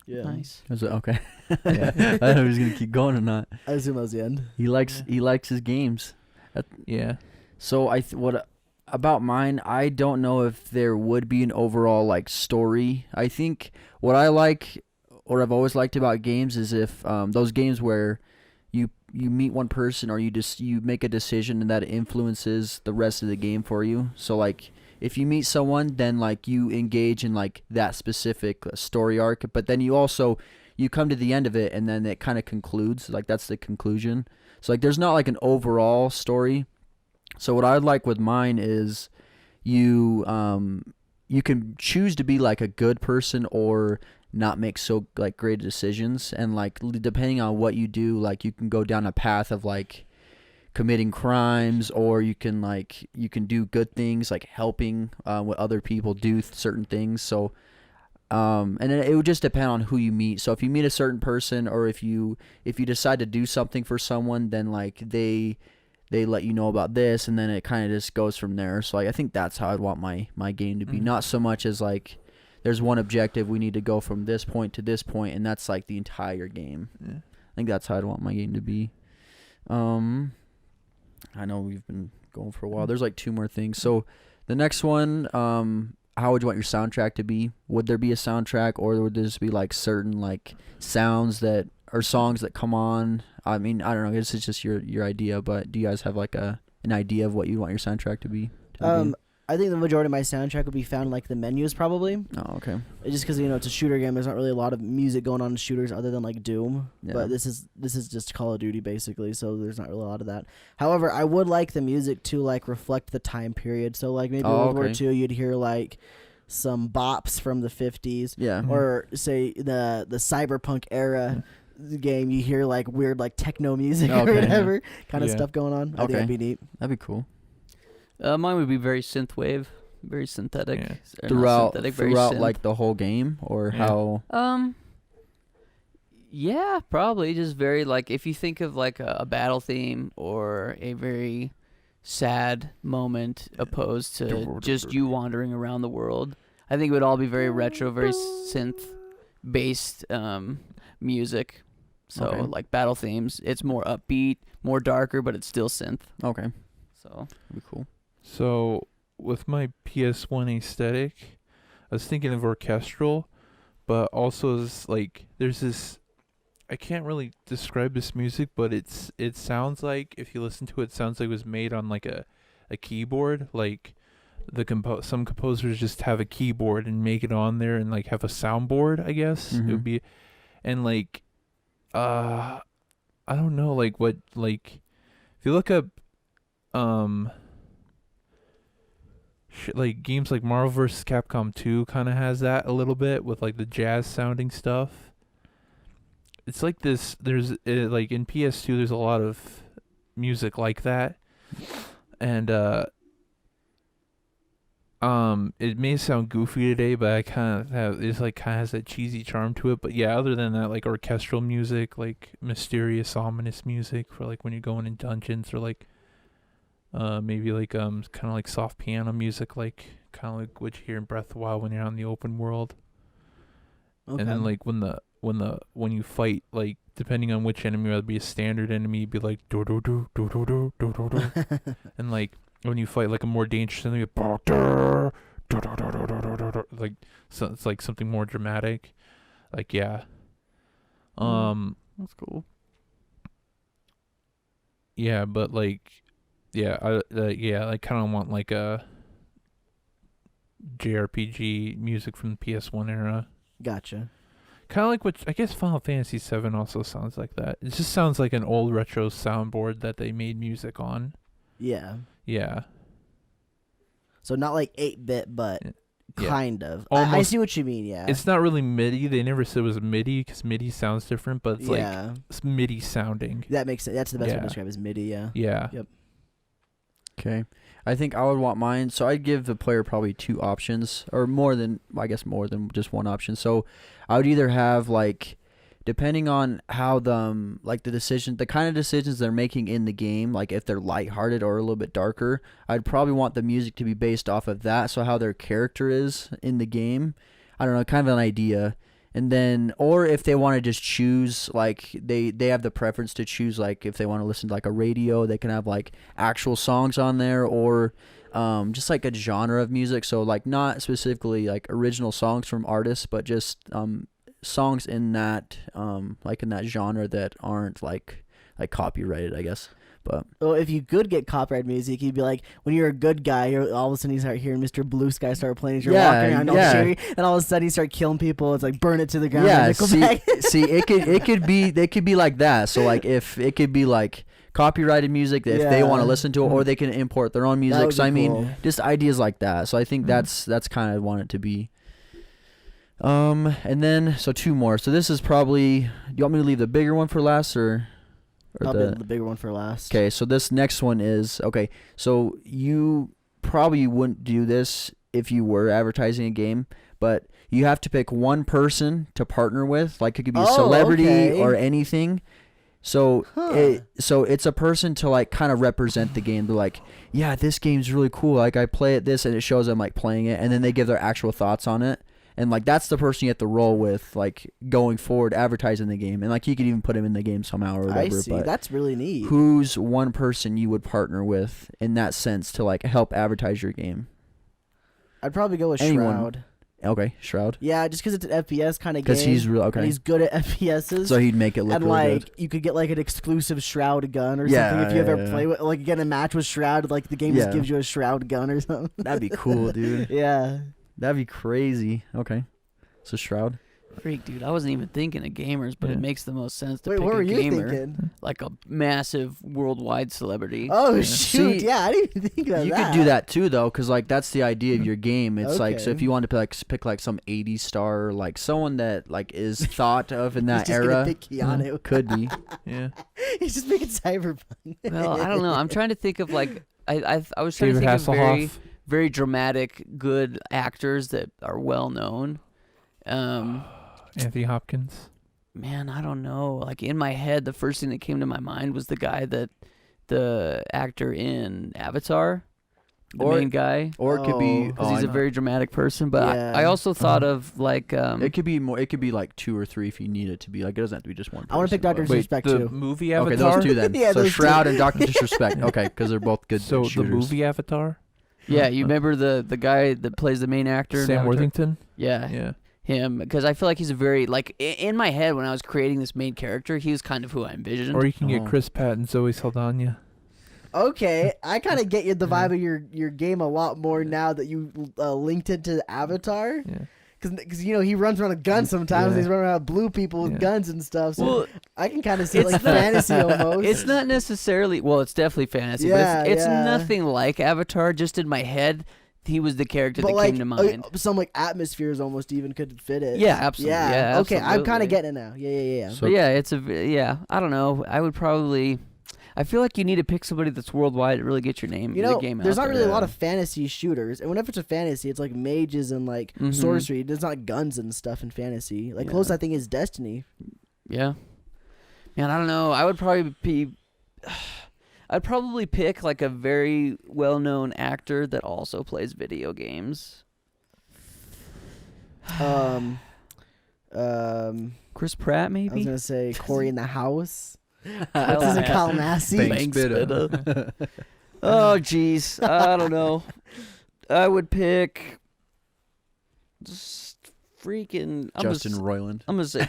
Yeah. Nice. I was like, okay. I don't know if he was gonna keep going or not. I assume that was the end. He likes his games. Yeah. So what about mine? I don't know if there would be an overall like story. I think what I like, or I've always liked about games, is if those games where you meet one person or you make a decision and that influences the rest of the game for you. So like if you meet someone, then like you engage in like that specific story arc, but then you also you come to the end of it, and then it kind of concludes. Like that's the conclusion. So like there's not like an overall story. So what I'd like with mine is you can choose to be like a good person or not make so like great decisions, and like depending on what you do, like you can go down a path of like committing crimes, or you can do good things like helping what other people do certain things. So and it would just depend on who you meet. So if you meet a certain person, or if you decide to do something for someone, then like they let you know about this, and then it kind of just goes from there. So like I think that's how I'd want my game to be. Not so much as like there's one objective, we need to go from this point to this point, and that's like the entire game. I think that's how I'd want my game to be. I know we've been going for a while. There's like 2 more things. So the next one, how would you want your soundtrack to be? Would there be a soundtrack, or would there just be like certain like sounds that or songs that come on? I mean, I don't know. This is just your idea, but do you guys have like an idea of what you want your soundtrack to be? I think the majority of my soundtrack would be found in, like, the menus, probably. Oh, okay. Just because, it's a shooter game. There's not really a lot of music going on in shooters other than, like, Doom. Yeah. But this is just Call of Duty, basically, so there's not really a lot of that. However, I would like the music to, like, reflect the time period. So, like, maybe World War II, you'd hear, like, some bops from the 50s. Yeah. Or, say, the cyberpunk era game, you hear, like, weird, like, techno music or whatever kind of stuff going on. I think that'd be neat. That'd be cool. Mine would be very synthwave, very synthetic. Yeah. Throughout like the whole game, or how? Yeah, probably just very like if you think of like a battle theme or a very sad moment opposed to just you wandering around the world. I think it would all be very retro, very synth based music. So like battle themes, it's more upbeat, more darker, but it's still synth. Okay. So that'd be cool. So with my PS1 aesthetic, I was thinking of orchestral, but also there's this. I can't really describe this music, but it sounds like, if you listen to it, sounds like it was made on like a keyboard. Like some composers just have a keyboard and make it on there and like have a soundboard, I guess. It would be, and like I don't know, like what, like if you look up like games like Marvel vs. Capcom 2 kind of has that a little bit with like the jazz sounding stuff. It's like this, there's like in PS2 there's a lot of music like that, and it may sound goofy today, but I kind of have, it's like kind of has that cheesy charm to it. But yeah, other than that, like orchestral music, like mysterious, ominous music for like when you're going in dungeons, or like maybe like kind of like soft piano music, like kind of like what you hear in Breath of the Wild when you're out in the open world. Okay. And then like when you fight, like depending on which enemy, whether it be a standard enemy, it'd be like do do do do do do do do do, and like when you fight like a more dangerous enemy, like so it's like something more dramatic. Like yeah, that's cool. Yeah, but like yeah, I kind of want like a JRPG music from the PS1 era. Gotcha. Kind of like what I guess Final Fantasy VII also sounds like that. It just sounds like an old retro soundboard that they made music on. Yeah. Yeah. So not like 8-bit, but kind of. Almost, I see what you mean, yeah. It's not really MIDI. They never said it was MIDI because MIDI sounds different, but it's like it's MIDI sounding. That makes sense. That's the best way to describe it, is MIDI, yeah. Yeah. Yep. Okay. I think I would want mine. So I'd give the player probably 2 options, or more than just one option. So I would either have like, depending on how the kind of decisions they're making in the game, like if they're lighthearted or a little bit darker, I'd probably want the music to be based off of that. So how their character is in the game, I don't know, kind of an idea. And then, or if they want to just choose, like they have the preference to choose, like if they want to listen to like a radio, they can have like actual songs on there, or just like a genre of music. So like not specifically like original songs from artists, but just songs in that like in that genre that aren't like copyrighted, I guess. But Well, if you could get copyright music, you'd be like, when you're a good guy, all of a sudden you start hearing Mr. Blue Sky start playing as you're Yeah, walking around all yeah. shitty, and all of a sudden you start killing people. It's like burn it to the ground. yeah, like Nickelback. see, they could be like that. So like if it could be like copyrighted music if they want to listen to it, or they can import their own music. So I mean, just ideas like that. So I think that's kind of want it to be. And then so 2 more. So this is probably. Do you want me to leave the bigger one for last or I'll leave the bigger one for last. Okay, so this next one is okay. So you probably wouldn't do this if you were advertising a game, but you have to pick one person to partner with. Like it could be a celebrity or anything. So it's a person to like kind of represent the game. They're like, yeah, this game's really cool. Like I play it this, and it shows them like playing it, and then they give their actual thoughts on it. And like that's the person you have to roll with, like going forward, advertising the game, and like you could even put him in the game somehow or whatever. I see. But That's really neat. who's one person you would partner with in that sense to like help advertise your game? I'd probably go with Anyone. Shroud. Okay, Shroud. Yeah, just because it's an FPS kind of game. Because he's real okay. And he's good at FPSs. So he'd make it look and really like good. you could get like an exclusive Shroud gun or Yeah, something if you ever yeah. play with like get in a match with Shroud. Like the game just gives you a Shroud gun or something. That'd be cool, dude. Yeah. That'd be crazy. Okay. So Shroud. Freak, dude. I wasn't even thinking of gamers, but it makes the most sense to Wait, pick what were a you gamer. thinking? Like a massive worldwide celebrity. Oh Yeah. shoot! See, Yeah, I didn't even think of You that. could do that too, though, because like that's the idea of your game. It's like so Okay. if you want to pick like some '80s star, like someone that like is thought of in that He's just gonna era, pick Keanu. could be. Yeah. He's just making cyberpunk. Well, I don't know. I'm trying to think of like I was trying David to think of very Hasselhoff. very dramatic good actors that are well known. Anthony Hopkins. Man, I don't know. Like in my head, the first thing that came to my mind was the actor in Avatar, the main guy. Or it could be Because he's a very dramatic person, but Yeah. I also thought of like It could be more. It could be like 2 or 3 if you need it to be. Like it doesn't have to be just one. I want to pick person, Doctor but- Wait, Disrespect the too. movie Avatar. Okay, those 2 then. Yeah, so those Shroud two. and Doctor Disrespect. Okay, because they're both good. So shooters. the movie Avatar. yeah, you remember the guy that plays the main actor? in Sam Avatar? Worthington. Yeah, Yeah. him. Because I feel like he's a very like in my head when I was creating this main character, he was kind of who I envisioned. Or you can get Oh. Chris Pratt and Zoe Saldana. Okay, I kind of get you the vibe of your game a lot more now that you linked it to Avatar. Yeah. Because you know he runs around with guns sometimes. Yeah. He's running around with blue people with Yeah. guns and stuff. So Well, I can kind of see it's like not- fantasy almost. It's not necessarily. Well, it's definitely fantasy, Yeah, but it's yeah. nothing like Avatar. Just in my head, he was the character but that like came to mind. some like atmospheres almost even could fit it. Yeah, absolutely. Yeah, okay, I'm kind absolutely. of getting it now. Yeah. So But yeah, I don't know. I would probably. I feel like you need to pick somebody that's worldwide to really get your name. You the know, game there's out not there. really a lot of fantasy shooters, and whenever it's a fantasy, it's like mages and like Mhm. sorcery. There's not guns and stuff in fantasy. Like Yeah. close, I think, is Destiny. Yeah. Man, I don't know. I would probably be. I'd probably pick like a very well-known actor that also plays video games. Um, Chris Pratt, I was maybe. gonna say Corey in the House. Kyle This is Massey. Kyle Massey. Thanks, Thanks, Spitta. Spitta. Oh, jeez. I don't know. I would pick. Just freaking. Justin Roiland. I'm gonna say.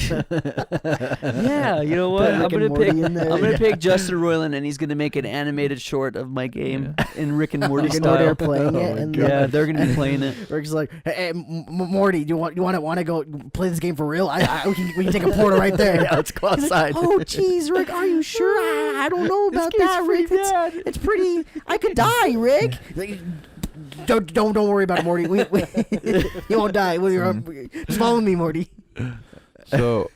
Yeah, you know what? Put Rick and Morty in there. I'm gonna pick Justin Roiland, and he's gonna make an animated short of my game in Rick and Morty Rick and Morty style. are playing it, and Yeah, they're gonna be playing it. Rick's like, "Hey, Morty, do you want to go play this game for real? We can take a portal right there. Yeah, let's go He's like, outside. oh, jeez, Rick, are you sure? I don't know about that, Rick. It's pretty. I could die, Rick. Like, don't worry about it, Morty. We you won't die. Just follow me, Morty. So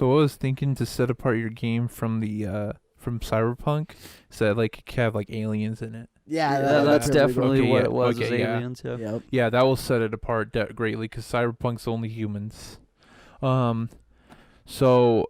I was thinking to set apart your game from the from Cyberpunk, so that like it could have like aliens in it. Yeah, That's really definitely Okay, what yeah, it was. okay, was yeah. aliens. Yeah. cool. Yep. Yeah, that will set it apart greatly because Cyberpunk's only humans. So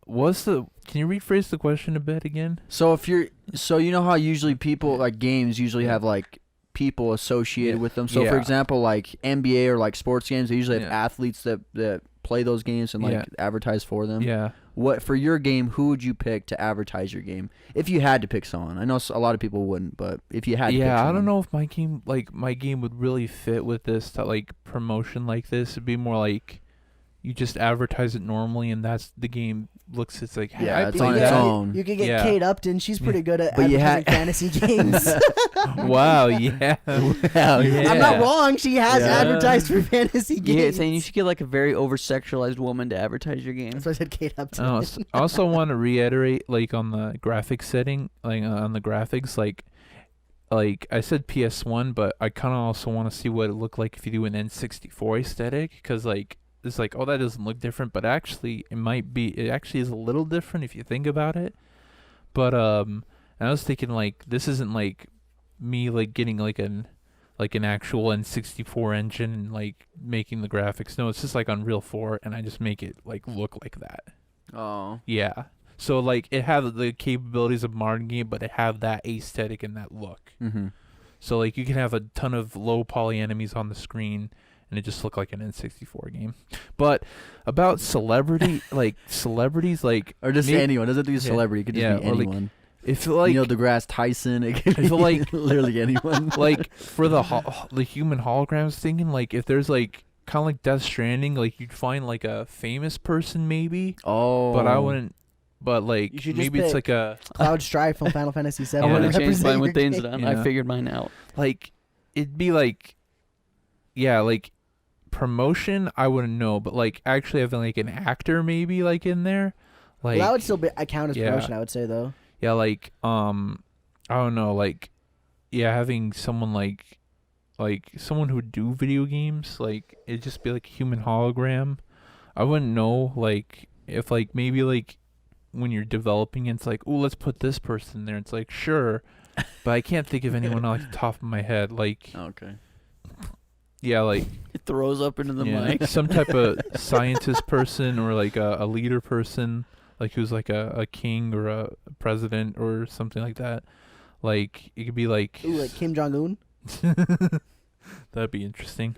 can you rephrase the question a bit again? So you know how usually people like games usually have like people associated Yeah. with them. So for Yeah. example, like NBA or like sports games, they usually have Yeah. athletes that play those games and like Yeah. advertise for them. Yeah. What for your game? Who would you pick to advertise your game if you had to pick someone? I know a lot of people wouldn't, but if you had, to pick Yeah, I someone. don't know if my game would really fit with this like promotion like this. It'd be more like, you just advertise it normally, and that's the game looks. It's like, hey, Yeah, I it's played on its that. own. You can get Yeah. Kate Upton. She's pretty good at But you advertising fantasy games. Wow, yeah. Hell yeah. I'm not wrong. She has Yeah. advertised for fantasy games. Yeah, saying you should get like a very over-sexualized woman to advertise your game. That's why I said Kate Upton. I also want to reiterate, like on the graphics setting, like on the graphics, like I said PS1, but I kind of also want to see what it looked like if you do an N64 aesthetic, because like it's like, oh, that doesn't look different, but actually it actually is a little different if you think about it. But I was thinking like this isn't like me like getting like an actual N64 engine and like making the graphics. No, it's just like Unreal 4, and I just make it like look like that. Oh. Yeah. So like it have the capabilities of modern game, but it have that aesthetic and that look. Mm-hmm. So like you can have a ton of low poly enemies on the screen, and it just look like an N64 game. But about celebrities like Or just anyone. Doesn't have to be a celebrity. It could just be or like, anyone. if like Neil deGrasse Tyson. It could I be feel like literally anyone. like for the human holograms thinking, like if there's like kind of like Death Stranding, like you'd find like a famous person maybe, Oh. but I wouldn't. But like You should just maybe it's pick like a Cloud Strife from Final Fantasy VII. I want Yeah. to change mine Represent with your things game. done. Yeah. I figured mine out. like it'd be like, yeah, like promotion I wouldn't know, but like actually having like an actor maybe like in there, like Well, that would still be. I count as Yeah. promotion. I would say though. yeah, like I don't know, like yeah, having someone like someone who would do video games, like it'd just be like a human hologram. I wouldn't know like if like maybe like when you're developing it's like, oh, let's put this person there. It's like, sure, but I can't think of anyone off the top of my head. Like Okay. yeah, like It throws up into the yeah, mic. some type of scientist person or like a leader person, like who's like a king or a president or something like that. Like it could be like Ooh, like Kim Jong Un. that'd be interesting.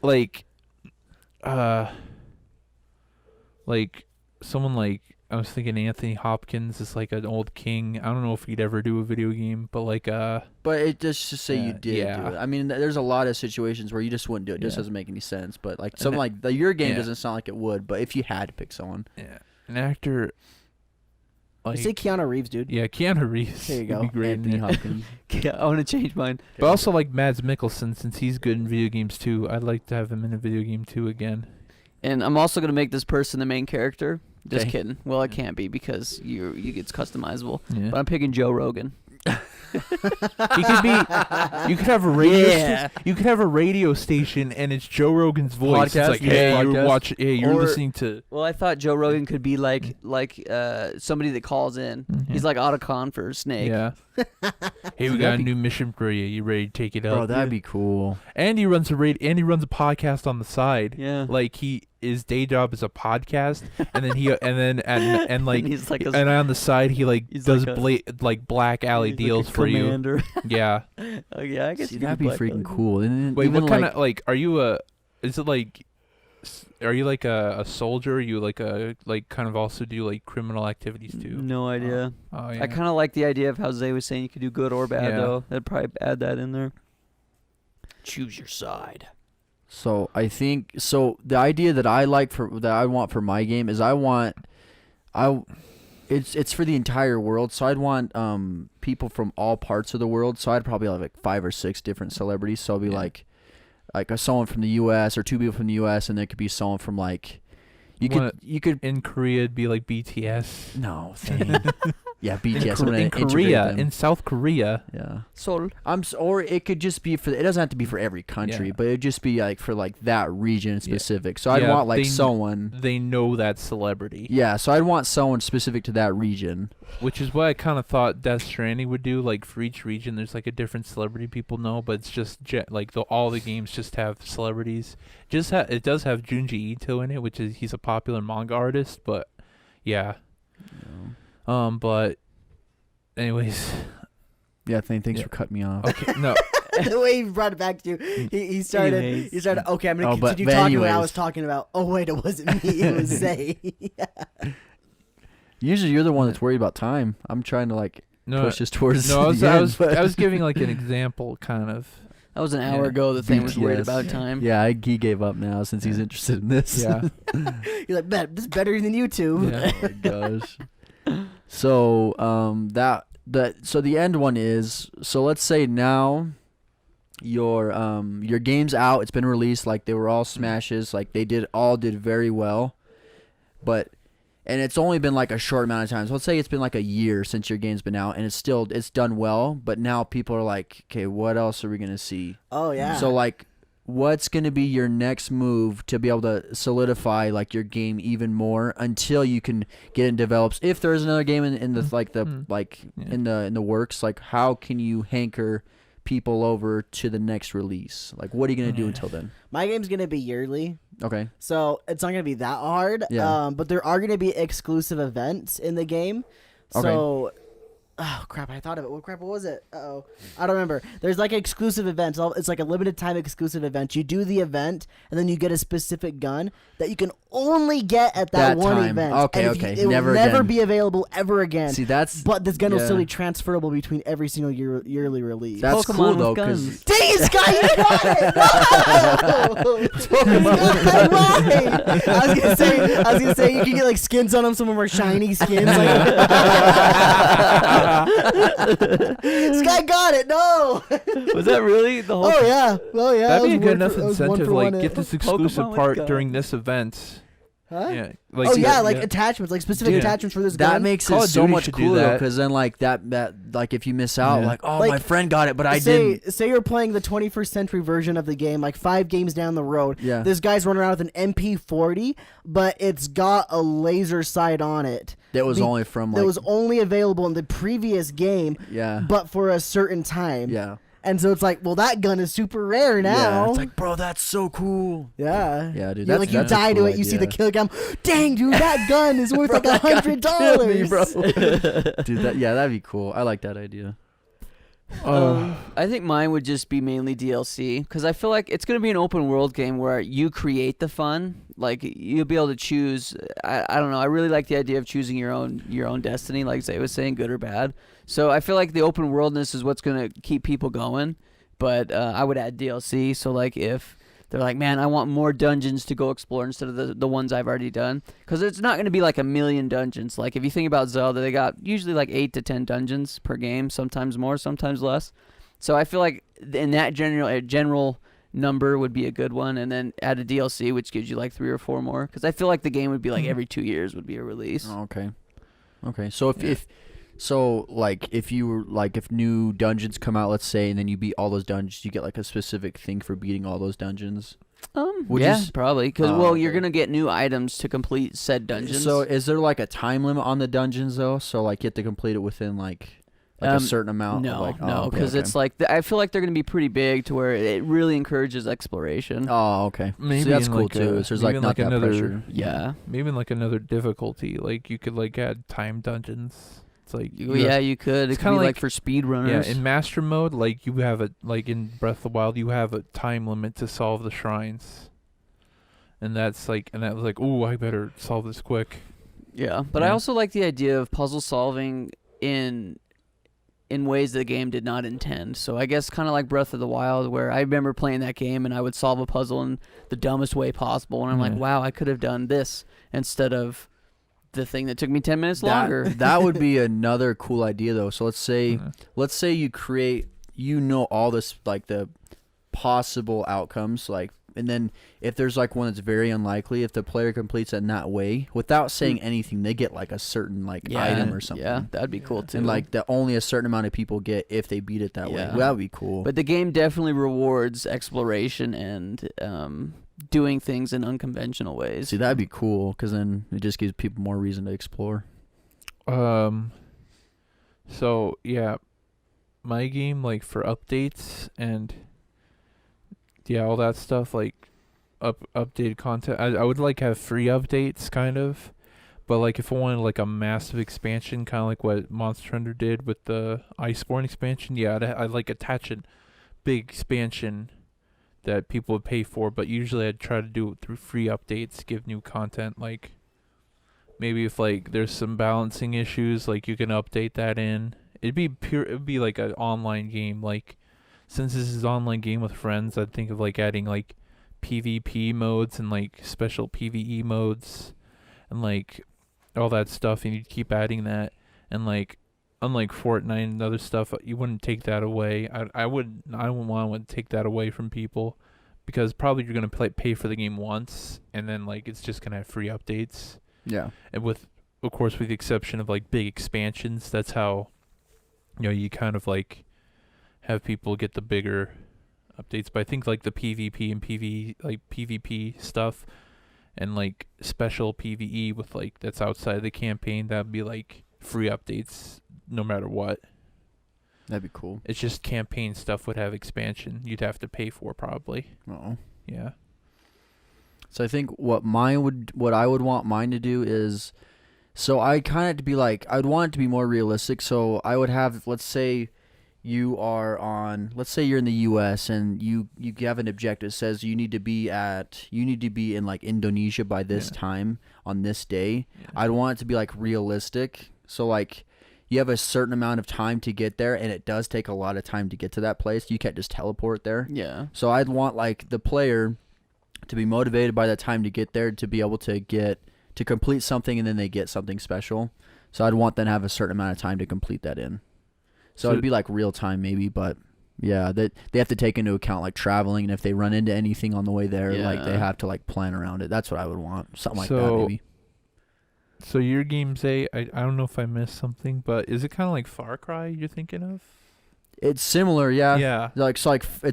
Like like someone like I was thinking Anthony Hopkins is like an old king. I don't know if he'd ever do a video game, but like But it just to say you Yeah, did yeah. do it. I mean, there's a lot of situations where you just wouldn't do it. It just Yeah. doesn't make any sense. But like something like your game yeah. doesn't sound like it would. But if you had to pick someone, yeah, an actor I like say Keanu Reeves, dude. yeah, Keanu Reeves. There you would go. be great in Anthony it. Hopkins. Yeah, I want to change mine. But also like Mads Mikkelsen, since he's good in video games too. I'd like to have him in a video game too again. And I'm also gonna make this person the main character. Just Okay. kidding. Well, it can't be because it's customizable. Yeah. But I'm picking Joe Rogan. He could be. You could have a radio. Yeah. You could have a radio station, and it's Joe Rogan's voice. Podcast? It's like, Yeah, hey, you're podcast. watching. Hey, you're Or- listening to. Well, I thought Joe Rogan could be like somebody that calls in. Mhm. He's like Otacon for Snake. Yeah. Hey, we got a new mission for you. You ready to take it Bro, up? that'd be cool. And he runs a podcast on the side. Yeah. Like his day job is a podcast, and then and like And he's like a- and on the side he like he's does like black alley he's like deals a for you. commander. Yeah. Oh yeah, I guess See, you could that'd be Black freaking Dog. cool. And then Wait, even what kind of like are you a? Is it like? Are you like a soldier? Are you like a kind of also do like criminal activities too? No idea. Oh yeah. I kind of like the idea of how Zay was saying you could do good or bad Yeah. though. I'd probably add that in there. Choose your side. So I think the idea that I want for my game is it's for the entire world. So I'd want people from all parts of the world. So I'd probably have like 5 or 6 different celebrities. So it'd be like someone from the U.S. or 2 people from the U.S. and there could be someone from like you could in Korea it'd be like BTS. no thing. Yeah, BTS. I'm gonna in integrate Korea, them. in South Korea. Yeah. Soul. Or it could just be it doesn't have to be for every country, Yeah. but it'd just be like for like that region specific. So I'd Yeah, want like they- someone. They know that celebrity. Yeah, so I'd want someone specific to that region. Which is what I kind of thought Death Stranding would do. Like for each region, there's like a different celebrity people know, but it's just like all the games just have celebrities. It does have Junji Ito in it, which is he's a popular manga artist. But yeah, but anyways, Yeah, thanks Yeah. for cutting me off. okay, no, The way he brought it back to you, he started. Anyways. He started. Okay, I'm gonna Oh, but continue talking what I anyways. was talking about. Oh wait, it wasn't me. It was Zay. Usually you're the one that's worried about time. I'm trying to like no, push us towards no. the end, I was but- I was giving like an example, kind of. That was an hour ago. The thing was worried BTS. about time. Yeah, he gave up now since he's interested in this. Yeah. You're like, man, this is better than YouTube. Yeah. Oh my gosh. So so the end one is, so let's say now your game's out, it's been released, like they were all smashes, like they did very well, and it's only been like a short amount of time. So let's say it's been like a year since your game's been out, and it's done well, but now people are like, okay, what else are we gonna see? Oh yeah. So like, what's gonna be your next move to be able to solidify like your game even more until you can get it developed? If there is another game in the in the works, like how can you hanker people over to the next release? Like, what are you gonna do until then? My game's gonna be yearly. Okay. So it's not gonna be that hard. Yeah. But there are gonna be exclusive events in the game. Okay. So, oh crap! I thought of it. What crap? What was it? Oh, I don't remember. There's like exclusive events. It's like a limited time exclusive event. You do the event, and then you get a specific gun that you can only get at that one time. event. Okay, And okay. it will Never never again. be available ever again. See, that's But this gun will still yeah. be transferable between every single yearly release. That's Pokemon cool with though, guns. because Dang it, Sky, you got it! No! Sky, why? I was gonna say you can get like skins on them, some of them are shiny skins. Like, Sky got it. No. Was that really the whole? Oh yeah. Oh yeah. That'd be a That was good enough one for incentive. one Like, it. get this exclusive Pokemon with part guns. during this event. Huh? Yeah. Like, Oh yeah, like yeah. attachments, like specific Yeah. attachments for this that gun. makes Call it of so Duty much should do cooler. that. Because then like that like if you miss out, Yeah. like oh Like, my friend got it, but I didn't. Say you're playing the 21st century version of the game, like 5 games down the road. Yeah. This guy's running around with an MP40, but it's got a laser sight on it. That was Be- only from like That was only available in the previous game, yeah but for a certain time. yeah. And so it's like, well, that gun is super rare now. Yeah, it's like, bro, that's so cool. yeah. Yeah, dude. You're That's like you that's a die cool to it, you see the idea. kilogram. Dang, dude, that gun is worth like $100. Dude, that'd be cool. I like that idea. I think mine would just be mainly DLC because I feel like it's going to be an open world game where you create the fun. Like you'll be able to choose. I don't know. I really like the idea of choosing your own destiny, like Zay was saying, good or bad. So I feel like the open worldness is what's going to keep people going. But I would add DLC. So like if they're like, man, I want more dungeons to go explore instead of the ones I've already done. Because it's not going to be like 1,000,000 dungeons. Like if you think about Zelda, they got usually like 8 to 10 dungeons per game, sometimes more, sometimes less. So I feel like in that general number would be a good one. And then add a DLC, which gives you like 3 or 4 more. Because I feel like the game would be like every 2 years would be a release. Oh, okay. So if you were like if new dungeons come out, let's say, and then you beat all those dungeons, you get like a specific thing for beating all those dungeons. Would yeah, you s- probably. Because Oh, you're okay. gonna get new items to complete said dungeons. So is there like a time limit on the dungeons though? So like you have to complete it within like a certain amount. No, of, like, no, okay, because okay. it's like I feel like they're gonna be pretty big to where it really encourages exploration. Oh, okay. Maybe See, that's in cool like too. a- So there's maybe like in not like that another- pressure. Yeah. Maybe in like another difficulty. Like you could like add time dungeons. It's like You could. It it's could kinda be like like- for speed Yeah, runners. in master mode, like you have a like in Breath of the Wild, you have a time limit to solve the shrines, and that was like, ooh, I better solve this quick. Yeah, but I Yeah. also like the idea of puzzle solving in ways the game did not intend. So I guess kind of like Breath of the Wild, where I remember playing that game and I would solve a puzzle in the dumbest way possible, and I'm like, Yeah. wow, I could have done this instead of the thing that took me 10 minutes longer. That would be another cool idea though. So let's say you create, all this like the possible outcomes, like, and then if there's like one that's very unlikely, if the player completes it in that way without saying anything, they get like a certain like item or something. Yeah, that'd be cool too. And like that only a certain amount of people get if they beat it that way. Yeah. Well, that would be cool. But the game definitely rewards exploration and doing things in unconventional ways. see, that'd be cool because then it just gives people more reason to explore. So yeah, my game like for updates and yeah, all that stuff like updated content. I would like have free updates kind of, but like if I wanted like a massive expansion, kind of like what Monster Hunter did with the Iceborne expansion, yeah, I'd like attach a big expansion that people would pay for, but usually I'd try to do it through free updates, give new content, like maybe if like there's some balancing issues, like you can update that in. It'd be like an online game, like since this is online game with friends, I'd think of like adding like PvP modes and like special PvE modes and like all that stuff, and you'd keep adding that. And like unlike Fortnite and other stuff, you wouldn't take that away. I wouldn't want to take that away from people, because probably you're gonna pay for the game once, and then like it's just gonna have free updates. Yeah. And with the exception of like big expansions, that's how you kind of like have people get the bigger updates. But I think like the PvP and PvP stuff and like special PvE with like that's outside of the campaign, that'd be like free updates no matter what. That'd be cool. It's just campaign stuff would have expansion you'd have to pay for probably. Oh. Yeah. So I think what I would want mine to do is, so I kind of to be like, I'd want it to be more realistic. So I would have, let's say let's say you're in the U.S. and you have an objective that says you need to be in like Indonesia by this time on this day. Yeah. I'd want it to be like realistic. So like you have a certain amount of time to get there, and it does take a lot of time to get to that place. You can't just teleport there. Yeah. So I'd want like the player to be motivated by that time to get there, to be able to complete something, and then they get something special. So I'd want them to have a certain amount of time to complete that in. So it'd be like real time maybe, but yeah, they have to take into account like traveling, and if they run into anything on the way there, like they have to like plan around it. That's what I would want. Something like that maybe. So your games, I don't know if I missed something, but is it kind of like Far Cry you're thinking of? It's similar, yeah. Yeah. It's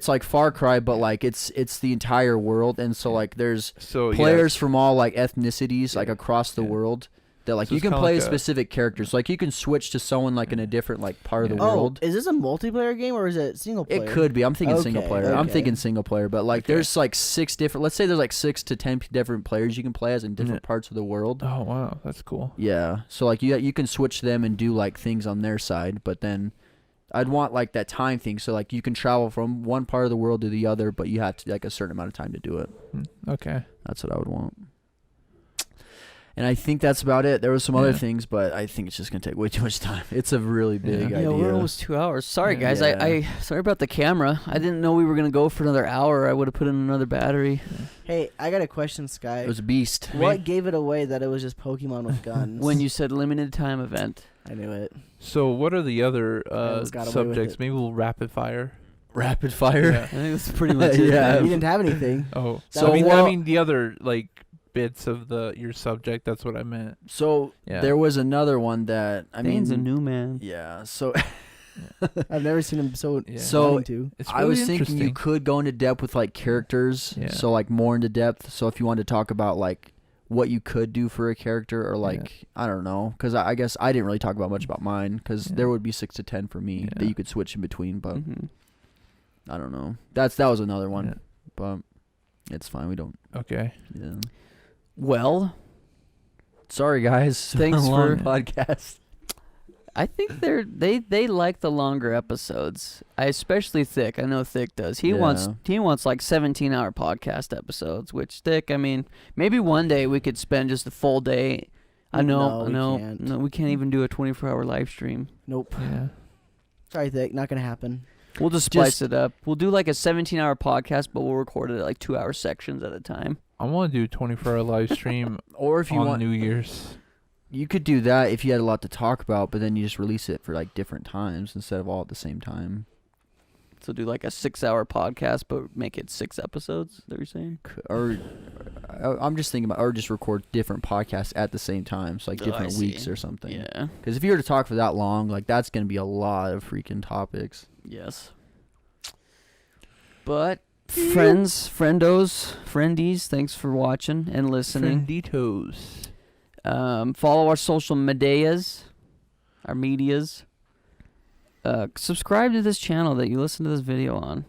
like Far Cry, but like it's the entire world, and so like there's players from all like ethnicities like across the world that like you can play like specific characters. Like you can switch to someone like in a different like part of the world. Is this a multiplayer game or is it single player? It could be. I'm thinking single player. I'm thinking single player, but like there's like 6 different. Let's say there's like 6 to 10 different players you can play as in different parts of the world. Oh wow, that's cool. Yeah. So like you can switch them and do like things on their side, but then I'd want like that time thing, so like you can travel from one part of the world to the other, but you have to like a certain amount of time to do it. Okay. That's what I would want. And I think that's about it. There was some other things, but I think it's just gonna take way too much time. It's a really big idea. Yeah, we're almost 2 hours. Sorry guys, I sorry about the camera. I didn't know we were gonna go for another hour. I would have put in another battery. Hey, I got a question, Sky. It was a beast. What gave it away that it was just Pokemon with guns? When you said limited time event. I knew it. So what are the other subjects? Maybe we'll rapid fire. Rapid fire? Yeah. I think that's pretty much it. Yeah, you didn't have anything. Oh, so I mean the other like bits of your subject. That's what I meant. So there was another one that Dane's a new man. Yeah. So I've never seen him so. So really I was thinking you could go into depth with like characters. Yeah. So like more into depth. So if you wanted to talk about like what you could do for a character, or like I don't know, because I guess I didn't really talk about much about mine, because there would be 6 to 10 for me that you could switch in between, but I don't know. That was another one, but it's fine. We don't. Okay. Yeah. Well, sorry guys. Thanks for podcast. I think they like the longer episodes. Especially Thick. I know Thick does. He wants like 17-hour podcast episodes. Which Thick, I mean, maybe one day we could spend just a full day. No, we can't even do a 24-hour live stream. Nope. Yeah. Sorry, Thick. Not gonna happen. We'll just splice it up. We'll do like a 17-hour podcast, but we'll record it at like 2-hour sections at a time. I want to do a 24-hour live stream or if you on want New Year's. You could do that if you had a lot to talk about, but then you just release it for like different times instead of all at the same time. So do like a 6-hour podcast, but make it 6 episodes, that you're saying? Or I'm just thinking about, or just record different podcasts at the same time, so like different weeks or something. Yeah. Because if you were to talk for that long, like that's going to be a lot of freaking topics. Yes. But friends, friendies, thanks for watching and listening. Frienditos. Follow our social medias, our medias. Subscribe to this channel that you listen to this video on,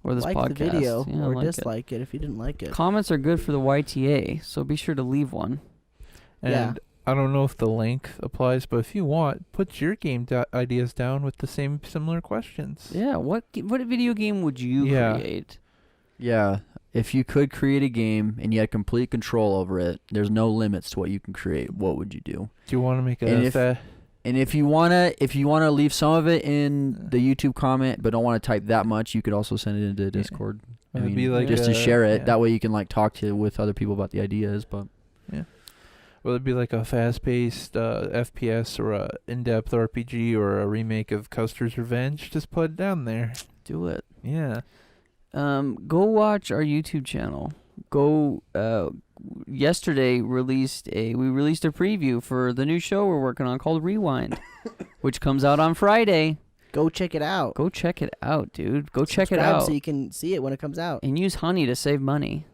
or this podcast. Like the video, yeah, or like dislike it if you didn't like it. Comments are good for the YTA, so be sure to leave one. And I don't know if the length applies, but if you want, put your game ideas down with the similar questions. Yeah, what video game would you create? Yeah, if you could create a game and you had complete control over it, there's no limits to what you can create. What would you do? Do you want to make a And if you wanna leave some of it in the YouTube comment, but don't want to type that much, you could also send it into Discord. I It'd mean, be like just to share it. yeah. That way you can like talk with other people about the ideas. But Will it be like a fast-paced FPS or a in-depth RPG or a remake of Custer's Revenge? Just put it down there. Do it. Yeah. Go watch our YouTube channel. Go. Yesterday we released a preview for the new show we're working on called Rewind, which comes out on Friday. Go check it out. Go check it out, dude. Go check it Subscribe out. so you can see it when it comes out. And use Honey to save money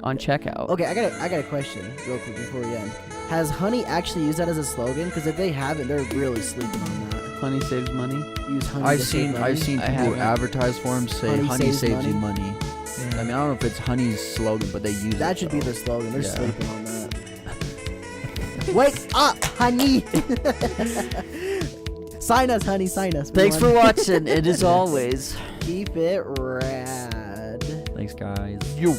on checkout. Okay, I got a question real quick before we end. Has Honey actually used that as a slogan? Because if they haven't, they're really sleeping on that. Honey saves money. Use Honey. I've to save money. seen I people haven't. advertise for him say Honey saves money. you money. I mean, I don't know if it's Honey's slogan, but they use That it. should be their slogan. They're Yeah. sleeping on that. Wake up, honey! Sign us, honey. Sign us. We Thanks for want- watching. And as always, Keep it rad. Thanks, guys. Yo.